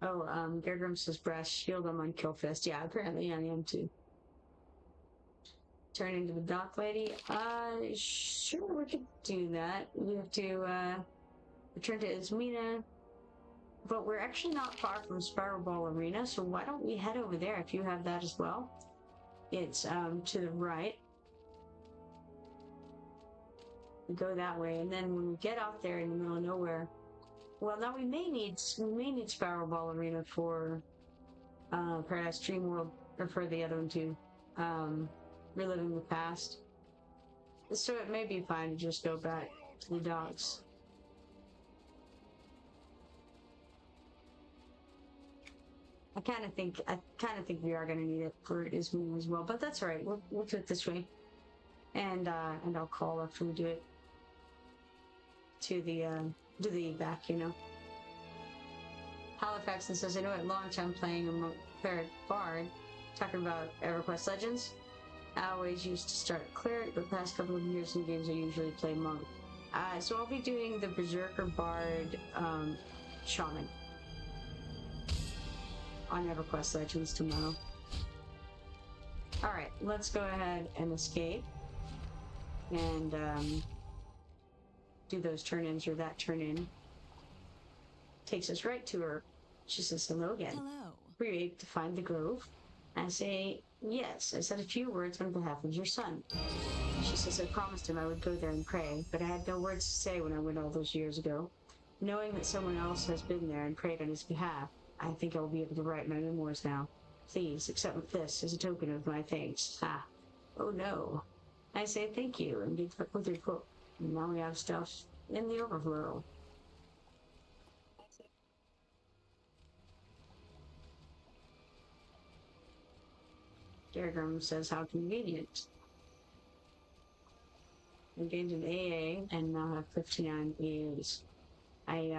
Oh, Gargrim says brass shield, I'm on Killfest. Yeah, apparently I am too. Turn into the dock lady? Sure, we could do that. We have to, return to Ismina. But we're actually not far from Spiral Ball Arena, so why don't we head over there if you have that as well? It's, to the right. We go that way, and then when we get out there in the middle of nowhere, well, now we may need Spiral Ball Arena for, Paradise Dream World, or for the other one too. Reliving the past. So it may be fine to just go back to the docks. I kind of think we are going to need it for Ismina as well, but that's all right. We'll do it this way, and I'll call after we do it to the back, you know. Halifax says, I know at launch I'm playing a monk cleric bard, talking about EverQuest Legends. I always used to start cleric, but the past couple of years in games I usually play monk. So I'll be doing the berserker bard shaman on EverQuest Legends tomorrow. Alright, let's go ahead and escape and do those turn-ins, or that turn-in. Takes us right to her. She says hello again. Hello. Were you able to find the grove? I say, yes. I said a few words on behalf of your son. She says I promised him I would go there and pray, but I had no words to say when I went all those years ago. Knowing that someone else has been there and prayed on his behalf, I think I will be able to write my memoirs now. Please, accept this as a token of my thanks. Ha. Oh no. I say thank you, and get back with your book. And now we have stuff in the overflow. Gargrim says, how convenient. I gained an AA and now have 59 AAs. I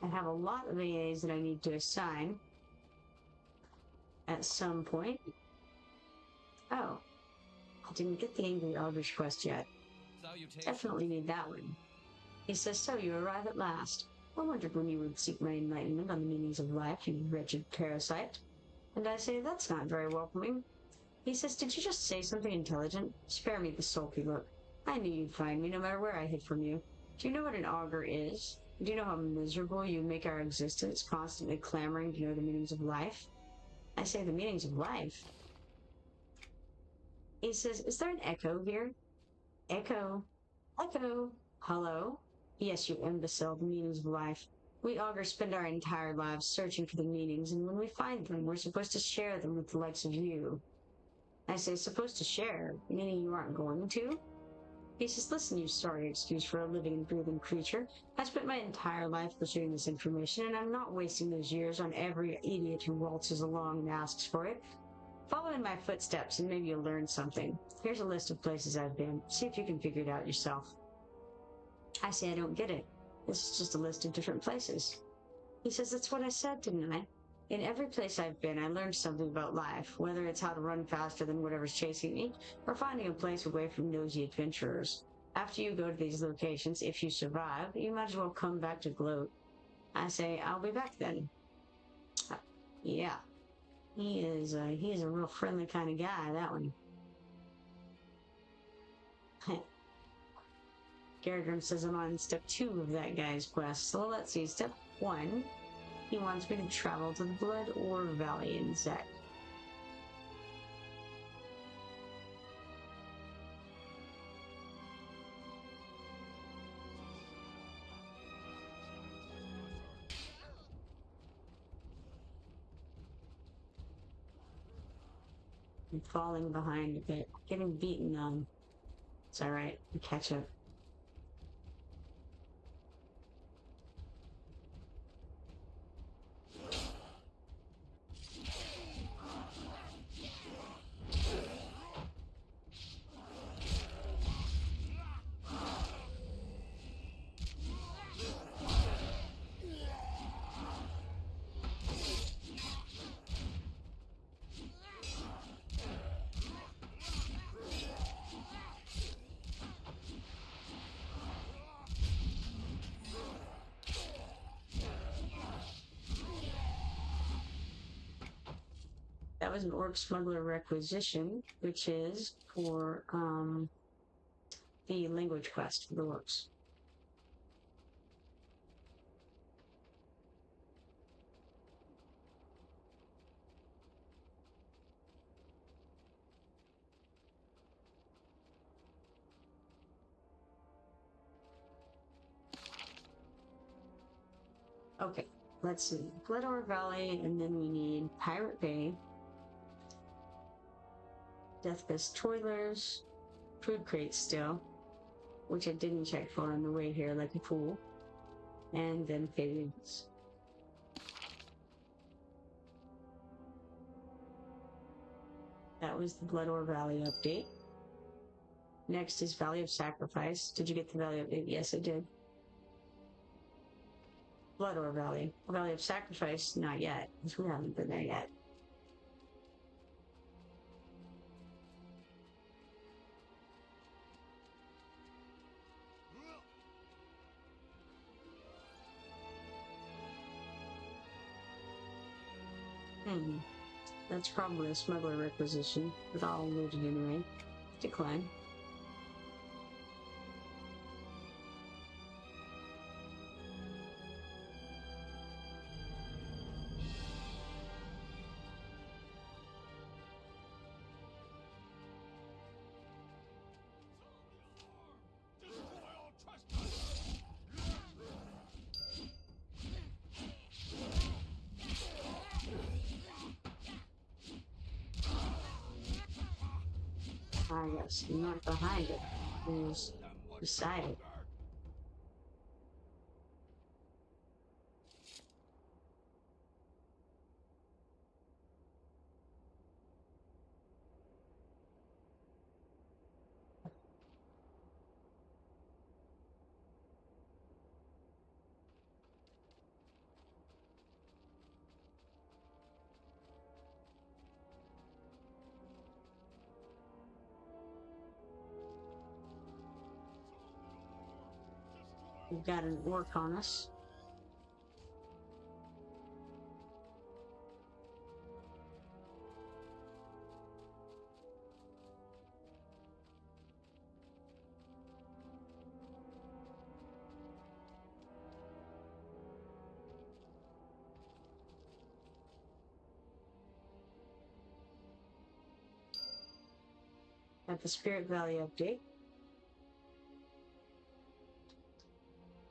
have a lot of AAs that I need to assign at some point. Oh, I didn't get the Angry Augur quest yet. Definitely need that one. He says, so you arrive at last. I wondered when you would seek my enlightenment on the meanings of life, you wretched parasite. And I say, that's not very welcoming. He says, did you just say something intelligent? Spare me the sulky look. I knew you'd find me no matter where I hid from you. Do you know what an augur is? Do you know how miserable you make our existence, constantly clamoring to know the meanings of life? I say, the meanings of life? He says, is there an echo here? Echo. Echo. Hello? Yes, you imbecile, the meanings of life. We augurs spend our entire lives searching for the meanings, and when we find them, we're supposed to share them with the likes of you. I say, supposed to share, meaning you aren't going to? He says, listen, you sorry excuse for a living and breathing creature. I spent my entire life pursuing this information, and I'm not wasting those years on every idiot who waltzes along and asks for it. Follow in my footsteps, and maybe you'll learn something. Here's a list of places I've been. See if you can figure it out yourself. I say I don't get it. This is just a list of different places. He says, that's what I said, didn't I? In every place I've been, I learned something about life, whether it's how to run faster than whatever's chasing me, or finding a place away from nosy adventurers. After you go to these locations, if you survive, you might as well come back to gloat. I say, I'll be back then. Yeah. He is a real friendly kind of guy, that one. Garrett says I'm on step 2 of that guy's quest. So let's see, step 1. He wants me to travel to the Blood Ore Valley in Zek. I'm falling behind a bit. Getting beaten on. It's alright. I'll catch up. That was an orc smuggler requisition, which is for the language quest for the orcs. Okay, let's see. Bloodore Valley, and then we need Pirate Bay, Deathfist Toilers, food crates still, which I didn't check for on the way here like a fool, and then Fabians. That was the Bloodore Valley update. Next is Valley of Sacrifice. Did you get the Valley update? Yes, I did. Bloodore Valley. Valley of Sacrifice, not yet, because we haven't been there yet. That's probably a smuggler requisition, but I'll loot it anyway. Decline. Ah, yes, not behind it. It was beside it. We've got an orc on us. Got the Spirit Valley update.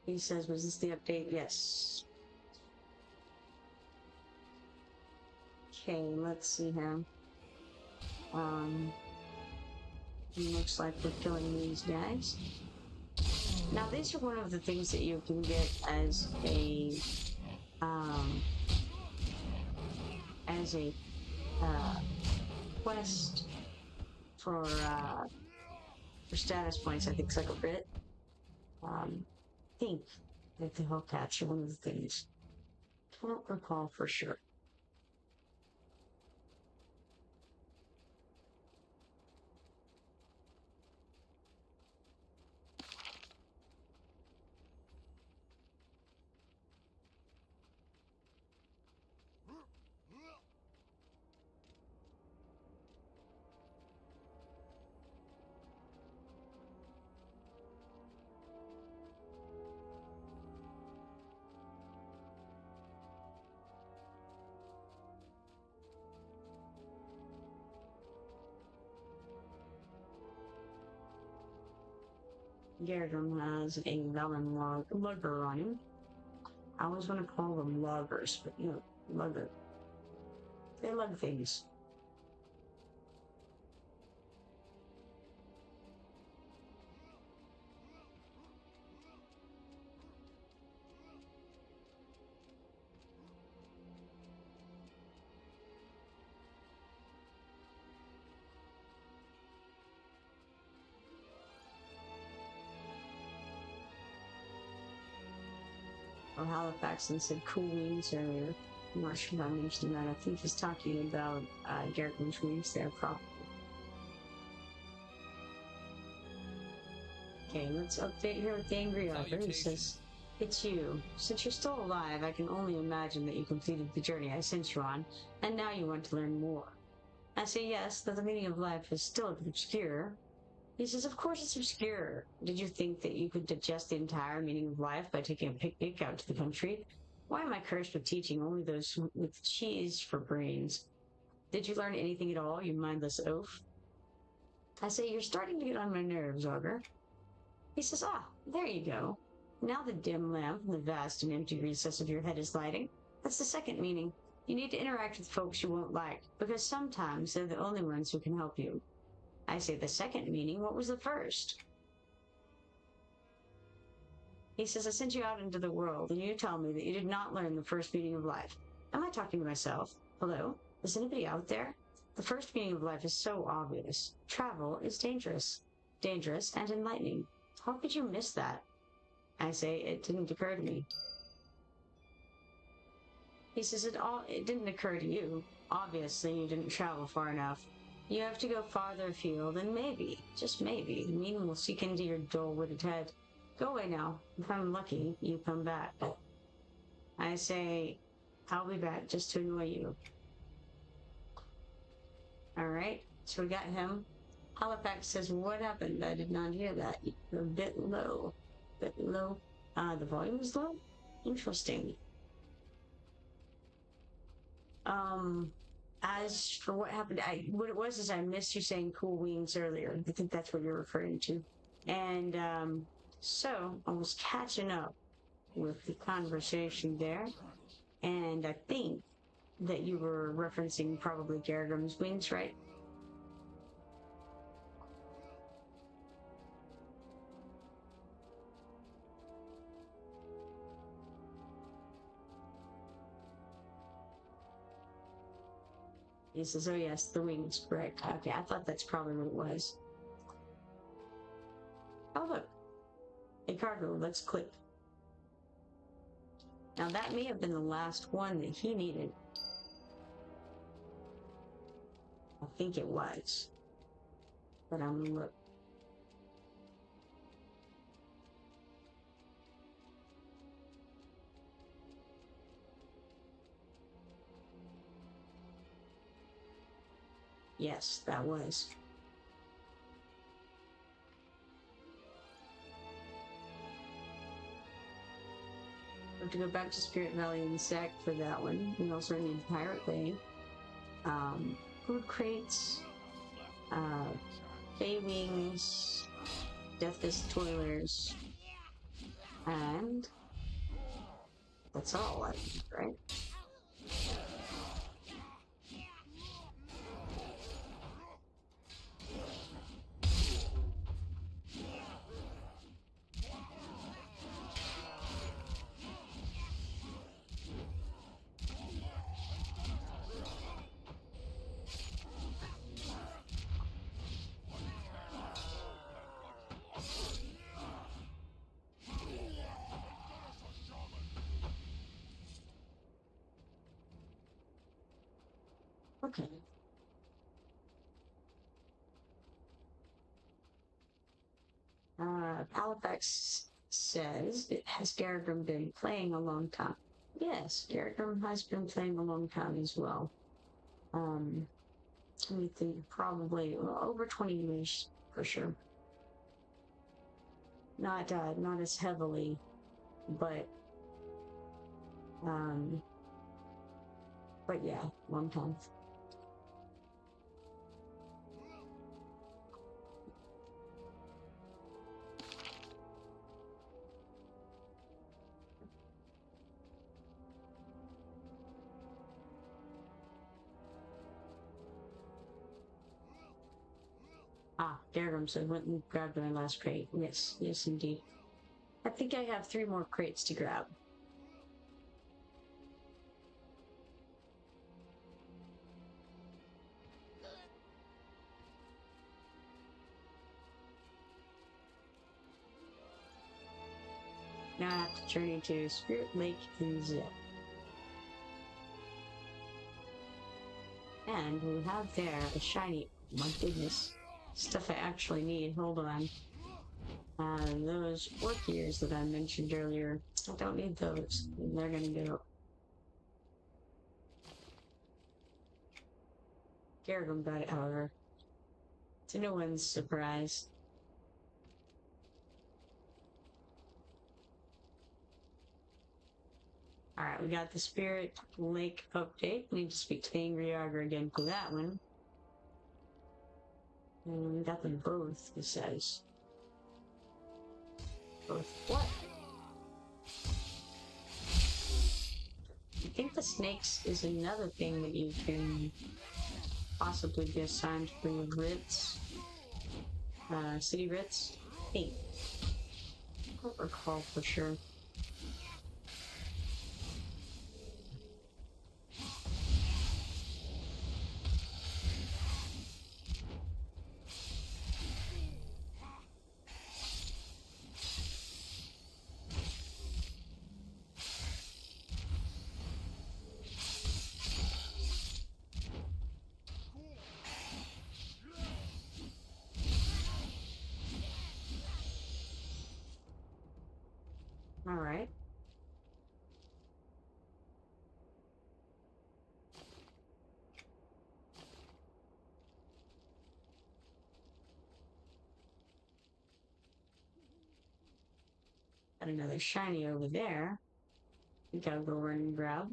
He says, was this the update? Yes. Okay, let's see here. It looks like we're killing these guys. Now, these are one of the things that you can get as a quest for status points. I think it's like a bit. I think that the Hellcats are one of the things. I don't recall for sure. Garrett has a melon lugger on him. I always want to call them loggers, but no, lugger. They lug things. Halifax and said cool wings earlier. I'm not sure if I mentioned that. I think he's talking about Garrett's wings there, probably. Okay, let's update here with the Angry Augur. He says, it's you. Since you're still alive, I can only imagine that you completed the journey I sent you on, and now you want to learn more. I say yes, that the meaning of life is still obscure. He says, of course it's obscure. Did you think that you could digest the entire meaning of life by taking a picnic out to the country? Why am I cursed with teaching only those with cheese for brains? Did you learn anything at all, you mindless oaf? I say, you're starting to get on my nerves, Augur. He says, there you go. Now the dim lamp in the vast and empty recess of your head is lighting. That's the second meaning. You need to interact with folks you won't like, because sometimes they're the only ones who can help you. I say the second meaning, what was the first? He says, I sent you out into the world, and you tell me that you did not learn the first meaning of life. Am I talking to myself? Hello? Is anybody out there? The first meaning of life is so obvious. Travel is dangerous. Dangerous and enlightening. How could you miss that? I say, it didn't occur to me. He says, it didn't occur to you. Obviously, you didn't travel far enough. You have to go farther afield, and maybe, just maybe, the meaning will seek into your dull-witted head. Go away now. If I'm lucky, you come back. I say, I'll be back just to annoy you. Alright, so we got him. Halifax says, what happened? I did not hear that. You're a bit low. Bit low. The volume is low? Interesting. As for what happened, what it was is I missed you saying cool wings earlier. I think that's what you're referring to. And, so I was catching up with the conversation there. And I think that you were referencing probably Garrum's wings, right? He says, oh yes, the wings, right. Okay, I thought that's probably what it was. Oh look, a cargo, let's click. Now that may have been the last one that he needed. I think it was. But I'm gonna look. Yes, that was. We have to go back to Spirit Valley and Sack for that one. We also need Pirate Bay. Food crates. Bay wings. Deathless toilers. And that's all I think, right? Okay. Halifax says, has Garagrim been playing a long time? Yes, Garagrim has been playing a long time as well. I think probably over 20 years for sure. Not as heavily, but yeah, long time. Ah, Garagrim said went and grabbed my last crate. Yes, yes indeed. I think I have 3 more crates to grab. Now I have to journey to Spirit Lake in Zip. And we have there a shiny. Oh my goodness. Stuff I actually need. Hold on. Those orc ears that I mentioned earlier. I don't need those. They're gonna go. Garagrim got it, however. To no one's surprise. Alright, we got the Spirit Lake update. We need to speak to the Angry Augur again for that one. And we got them both, it says. Both what? I think the snakes is another thing that you can possibly be assigned for your writs. City writs. Hey. I don't recall for sure. Alright. Got another shiny over there. We gotta go run and grab.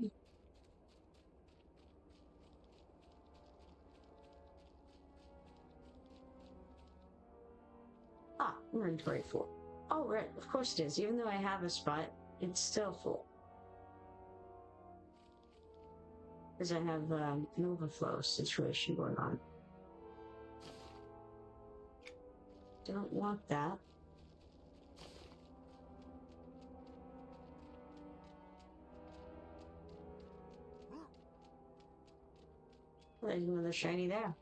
Ah, inventory full. Oh, right, of course it is. Even though I have a spot, it's still full. Because I have an overflow situation going on. Don't want that. There's another shiny there.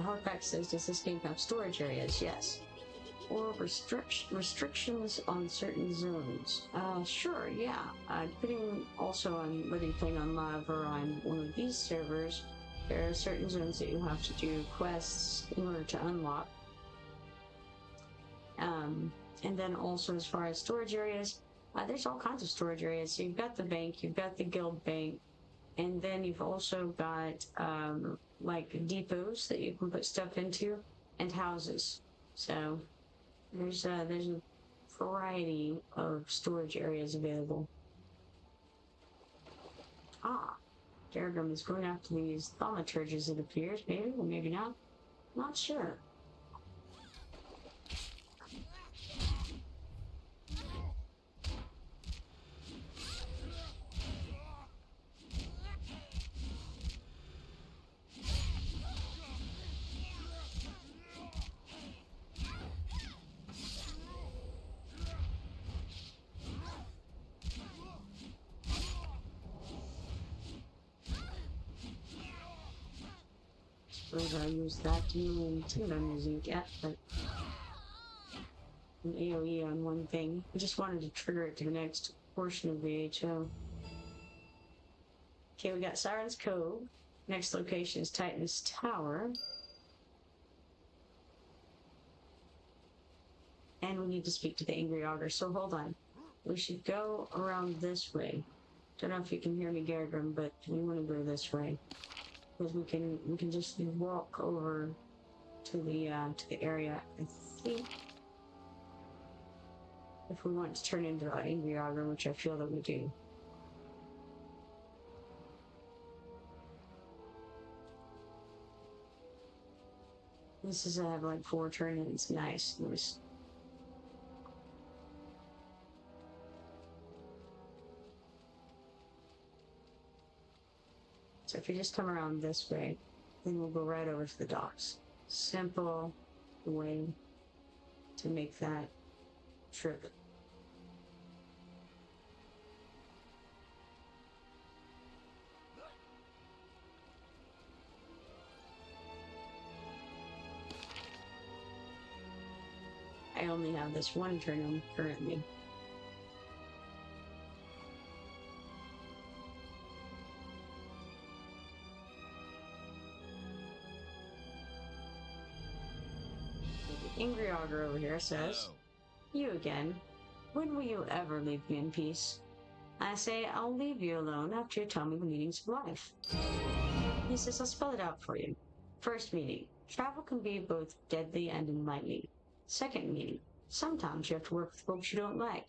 Halifax says, does this game have storage areas? Yes. Or restrictions on certain zones? Sure, yeah. Depending also on whether you're playing on live or on one of these servers, there are certain zones that you have to do quests in order to unlock. And then also as far as storage areas, there's all kinds of storage areas. So you've got the bank, you've got the guild bank, and then you've also got like depots that you can put stuff into, and houses. So there's a variety of storage areas available. Ah, Garagrim is going after these thaumaturges, it appears. Maybe, or maybe not. Not sure. suppose I'll use that to intend on using it yet, but an AoE on one thing. I just wanted to trigger it to the next portion of the HO. Okay, we got Siren's Cove. Next location is Titan's Tower. And we need to speak to the Angry Augur, so hold on. We should go around this way. Don't know if you can hear me, Gargrim, but we want to go this way. Because we can just walk over to the area, I think. If we want to turn into an Angry Augur, which I feel that we do. This is, I have like 4 turn-ins. Nice. So if you just come around this way, then we'll go right over to the docks. Simple way to make that trip. I only have this one turn-in currently. The Angry Augur over here says, "You again. When will you ever leave me in peace? I say I'll leave you alone after you tell me the meanings of life." He says, "I'll spell it out for you. First meaning, travel can be both deadly and enlightening. Second meaning, sometimes you have to work with folks you don't like.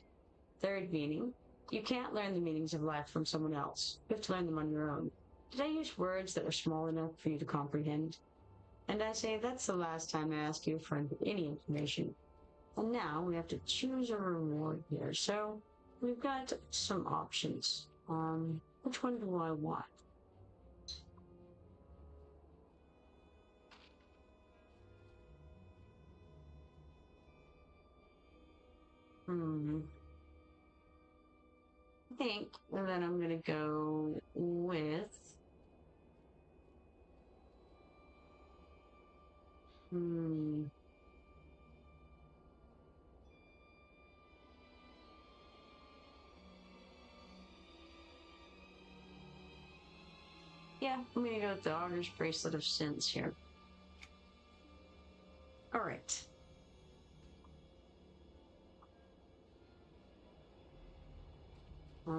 Third meaning, you can't learn the meanings of life from someone else. You have to learn them on your own." Did I use words that were small enough for you to comprehend? And I say that's the last time I ask you for any information. And now we have to choose a reward here. So we've got some options. Which one do I want? I think that I'm gonna go with yeah, I'm gonna go with the Augur's Bracelet of Sins here. Alright.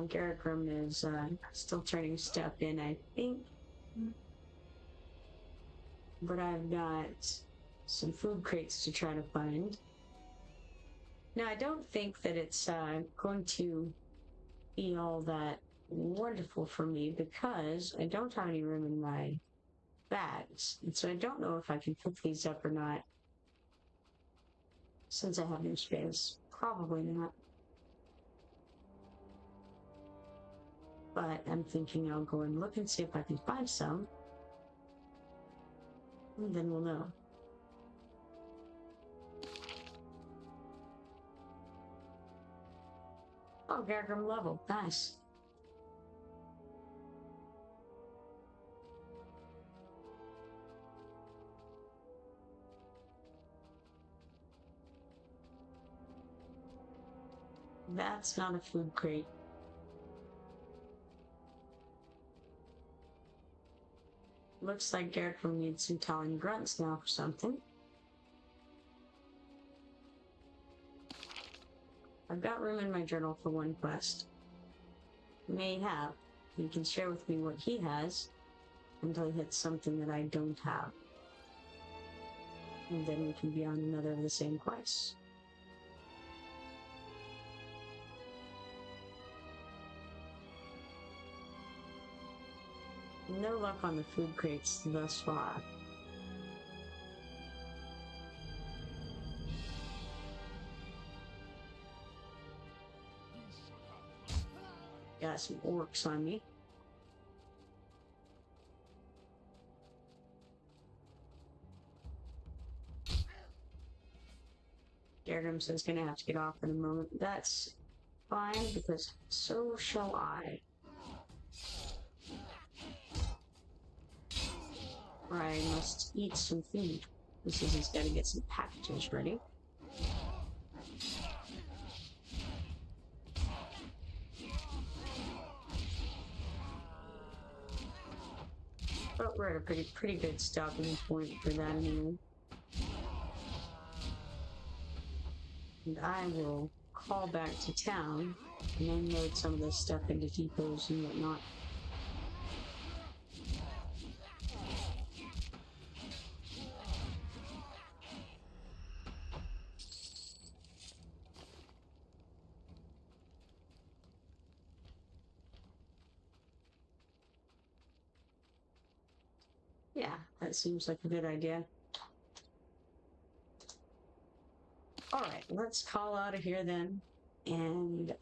Garrett-Grim is still turning stuff in, I think. But I've got some food crates to try to find. Now, I don't think that it's going to be all that wonderful for me because I don't have any room in my bags. And so I don't know if I can pick these up or not. Since I have no space. Probably not. But I'm thinking I'll go and look and see if I can find some. And then we'll know. Oh, Gargrim level. Nice. That's not a food crate. Looks like Garrett needs some telling grunts now for something. I've got room in my journal for one quest. May have. He can share with me what he has until he hits something that I don't have. And then we can be on another of the same quests. No luck on the food crates thus far. Got some orcs on me. Gargrim says gonna have to get off in a moment. That's fine because so shall I. or I must eat some food. This is he's got to get some packages ready. But we're at a pretty good stopping point for that anyway. And I will call back to town and unload some of this stuff into depots and whatnot. Yeah, that seems like a good idea. Alright, let's call out of here then. And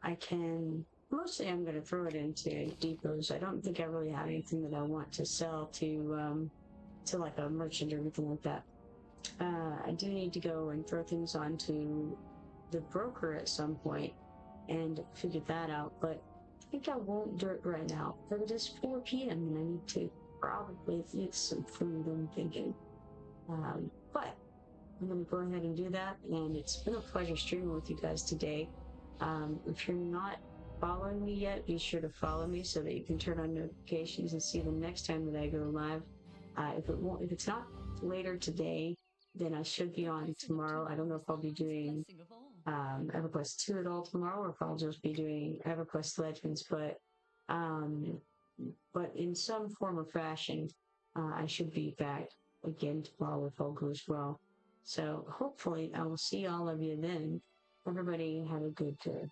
I can... Mostly I'm going to throw it into depots. I don't think I really have anything that I want to sell to like a merchant or anything like that. I do need to go and throw things onto the broker at some point and figure that out, but I think I won't do it right now. But it is 4 p.m. and I need to probably eat some food, I'm thinking. But I'm going to go ahead and do that, and it's been a pleasure streaming with you guys today. If you're not following me yet, be sure to follow me so that you can turn on notifications and see the next time that I go live. If it's not later today, then I should be on tomorrow. I don't know if I'll be doing EverQuest 2 at all tomorrow, or if I'll just be doing EverQuest Legends, but in some form or fashion, I should be back again tomorrow if all goes well. So hopefully I will see all of you then. Everybody have a good day.